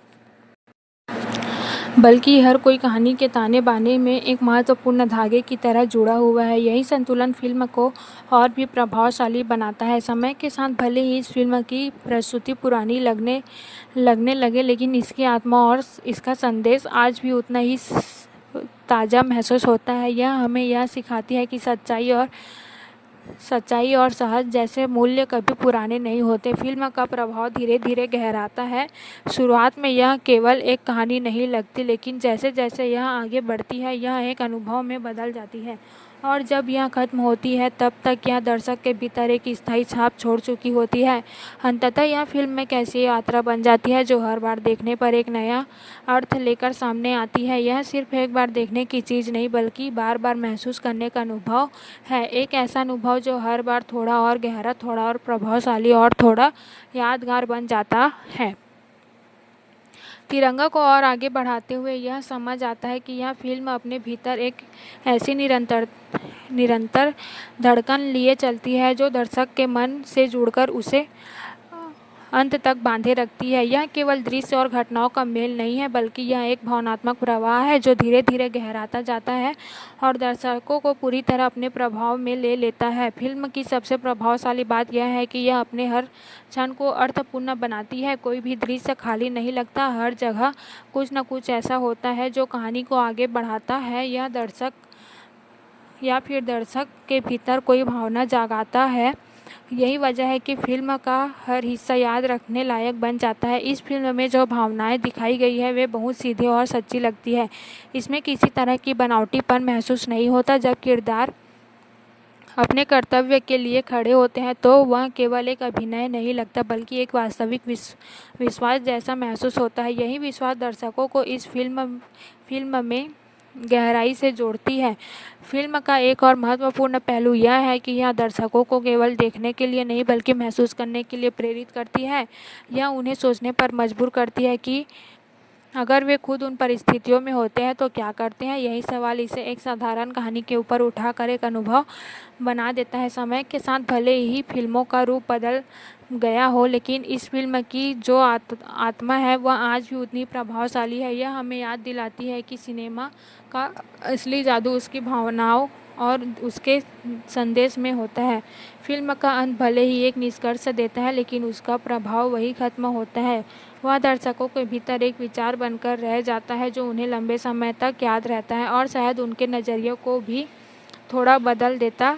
बल्कि हर कोई कहानी के ताने बाने में एक महत्वपूर्ण धागे की तरह जुड़ा हुआ है। यही संतुलन फिल्म को और भी प्रभावशाली बनाता है। समय के साथ भले ही इस फिल्म की प्रस्तुति पुरानी लगने लगे, लेकिन इसकी आत्मा और इसका संदेश आज भी उतना ही ताज़ा महसूस होता है। यह हमें यह सिखाती है कि सच्चाई और सहज जैसे मूल्य कभी पुराने नहीं होते। फिल्म का प्रभाव धीरे धीरे गहराता है। शुरुआत में यह केवल एक कहानी नहीं लगती, लेकिन जैसे जैसे यह आगे बढ़ती है यह एक अनुभव में बदल जाती है और जब यह खत्म होती है तब तक यह दर्शक के भीतर एक स्थायी छाप छोड़ चुकी होती है। अंततः यह फिल्म एक ऐसी यात्रा बन जाती है जो हर बार देखने पर एक नया अर्थ लेकर सामने आती है। यह सिर्फ एक बार देखने की चीज़ नहीं बल्कि बार बार महसूस करने का अनुभव है। एक ऐसा अनुभव जो हर बार थोड़ा और गहरा, थोड़ा और प्रभावशाली और थोड़ा यादगार बन जाता है। तिरंगा को और आगे बढ़ाते हुए यह समझ आता है कि यह फिल्म अपने भीतर एक ऐसी निरंतर धड़कन लिए चलती है जो दर्शक के मन से जुड़कर उसे अंत तक बांधे रखती है। यह केवल दृश्य और घटनाओं का मेल नहीं है बल्कि यह एक भावनात्मक प्रवाह है जो धीरे धीरे गहराता जाता है और दर्शकों को पूरी तरह अपने प्रभाव में ले लेता है। फिल्म की सबसे प्रभावशाली बात यह है कि यह अपने हर क्षण को अर्थपूर्ण बनाती है। कोई भी दृश्य खाली नहीं लगता। हर जगह कुछ न कुछ ऐसा होता है जो कहानी को आगे बढ़ाता है या फिर दर्शक के भीतर कोई भावना जगाता है। यही वजह है कि फिल्म का हर हिस्सा याद रखने लायक बन जाता है। इस फिल्म में जो भावनाएं दिखाई गई है वे बहुत सीधी और सच्ची लगती है। इसमें किसी तरह की बनावटीपन महसूस नहीं होता। जब किरदार अपने कर्तव्य के लिए खड़े होते हैं तो वह केवल एक अभिनय नहीं लगता बल्कि एक वास्तविक विश्वास जैसा महसूस होता है। यही विश्वास दर्शकों को इस फिल्म में गहराई से जोड़ती है। फिल्म का एक और महत्वपूर्ण पहलू यह है कि यह दर्शकों को केवल देखने के लिए नहीं बल्कि महसूस करने के लिए प्रेरित करती है। यह उन्हें सोचने पर मजबूर करती है कि अगर वे खुद उन परिस्थितियों में होते हैं तो क्या करते हैं? यही सवाल इसे एक साधारण कहानी के ऊपर उठाकर एक अनुभव बना देता है। समय के साथ भले ही फिल्मों का रूप बदल गया हो, लेकिन इस फिल्म की जो आत्मा है वह आज भी उतनी प्रभावशाली है। यह हमें याद दिलाती है कि सिनेमा का असली जादू उसकी भावनाओं और उसके संदेश में होता है। फिल्म का अंत भले ही एक निष्कर्ष देता है, लेकिन उसका प्रभाव वही खत्म होता है। वह दर्शकों के भीतर एक विचार बनकर रह जाता है जो उन्हें लंबे समय तक याद रहता है और शायद उनके नज़रिए को भी थोड़ा बदल देता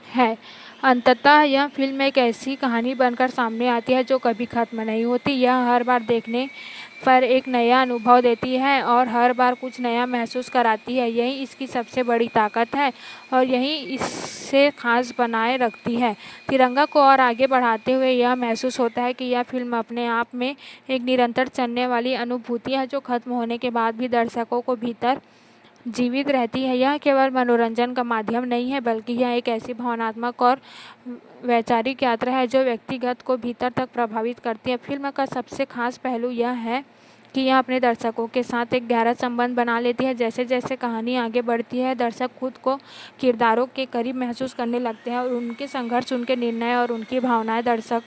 है। अंततः यह फिल्म एक ऐसी कहानी बनकर सामने आती है जो कभी खत्म नहीं होती। यह हर बार देखने पर एक नया अनुभव देती है और हर बार कुछ नया महसूस कराती है। यही इसकी सबसे बड़ी ताकत है और यही इसे खास बनाए रखती है। तिरंगा को और आगे बढ़ाते हुए यह महसूस होता है कि यह फिल्म अपने आप में एक निरंतर चलने वाली अनुभूति है जो खत्म होने के बाद भी दर्शकों को भीतर जीवित रहती है। यह केवल मनोरंजन का माध्यम नहीं है, बल्कि यह एक ऐसी भावनात्मक और वैचारिक यात्रा है जो व्यक्तिगत को भीतर तक प्रभावित करती है। फिल्म का सबसे खास पहलू यह है कि यह अपने दर्शकों के साथ एक गहरा संबंध बना लेती है। जैसे जैसे कहानी आगे बढ़ती है, दर्शक खुद को किरदारों के करीब महसूस करने लगते हैं और उनके संघर्ष, उनके निर्णय और उनकी भावनाएं दर्शक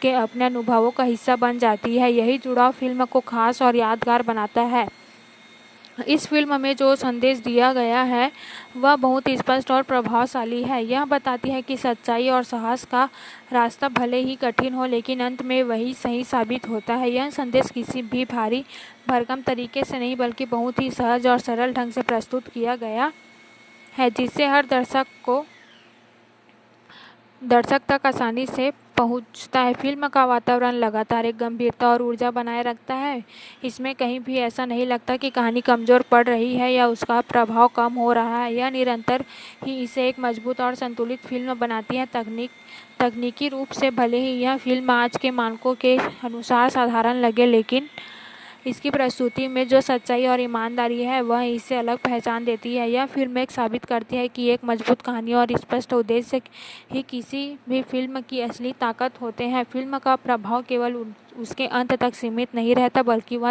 के अपने अनुभवों का हिस्सा बन जाती है। यही जुड़ाव फिल्म को खास और यादगार बनाता है। इस फिल्म में जो संदेश दिया गया है वह बहुत स्पष्ट और प्रभावशाली है। यह बताती है कि सच्चाई और साहस का रास्ता भले ही कठिन हो, लेकिन अंत में वही सही साबित होता है। यह संदेश किसी भी भारी भरकम तरीके से नहीं, बल्कि बहुत ही सहज और सरल ढंग से प्रस्तुत किया गया है, जिससे हर दर्शक तक आसानी से पहुंचता है। फिल्म का वातावरण लगातार एक गंभीरता और ऊर्जा बनाए रखता है। इसमें कहीं भी ऐसा नहीं लगता कि कहानी कमज़ोर पड़ रही है या उसका प्रभाव कम हो रहा है। यह निरंतर ही इसे एक मजबूत और संतुलित फिल्म बनाती है। तकनीकी रूप से भले ही यह फिल्म आज के मानकों के अनुसार साधारण लगे, लेकिन इसकी प्रस्तुति में जो सच्चाई और ईमानदारी है वह इसे अलग पहचान देती है। यह फिल्म एक साबित करती है कि एक मजबूत कहानी और स्पष्ट उद्देश्य ही किसी भी फिल्म की असली ताकत होते हैं। फिल्म का प्रभाव केवल उसके अंत तक सीमित नहीं रहता, बल्कि वह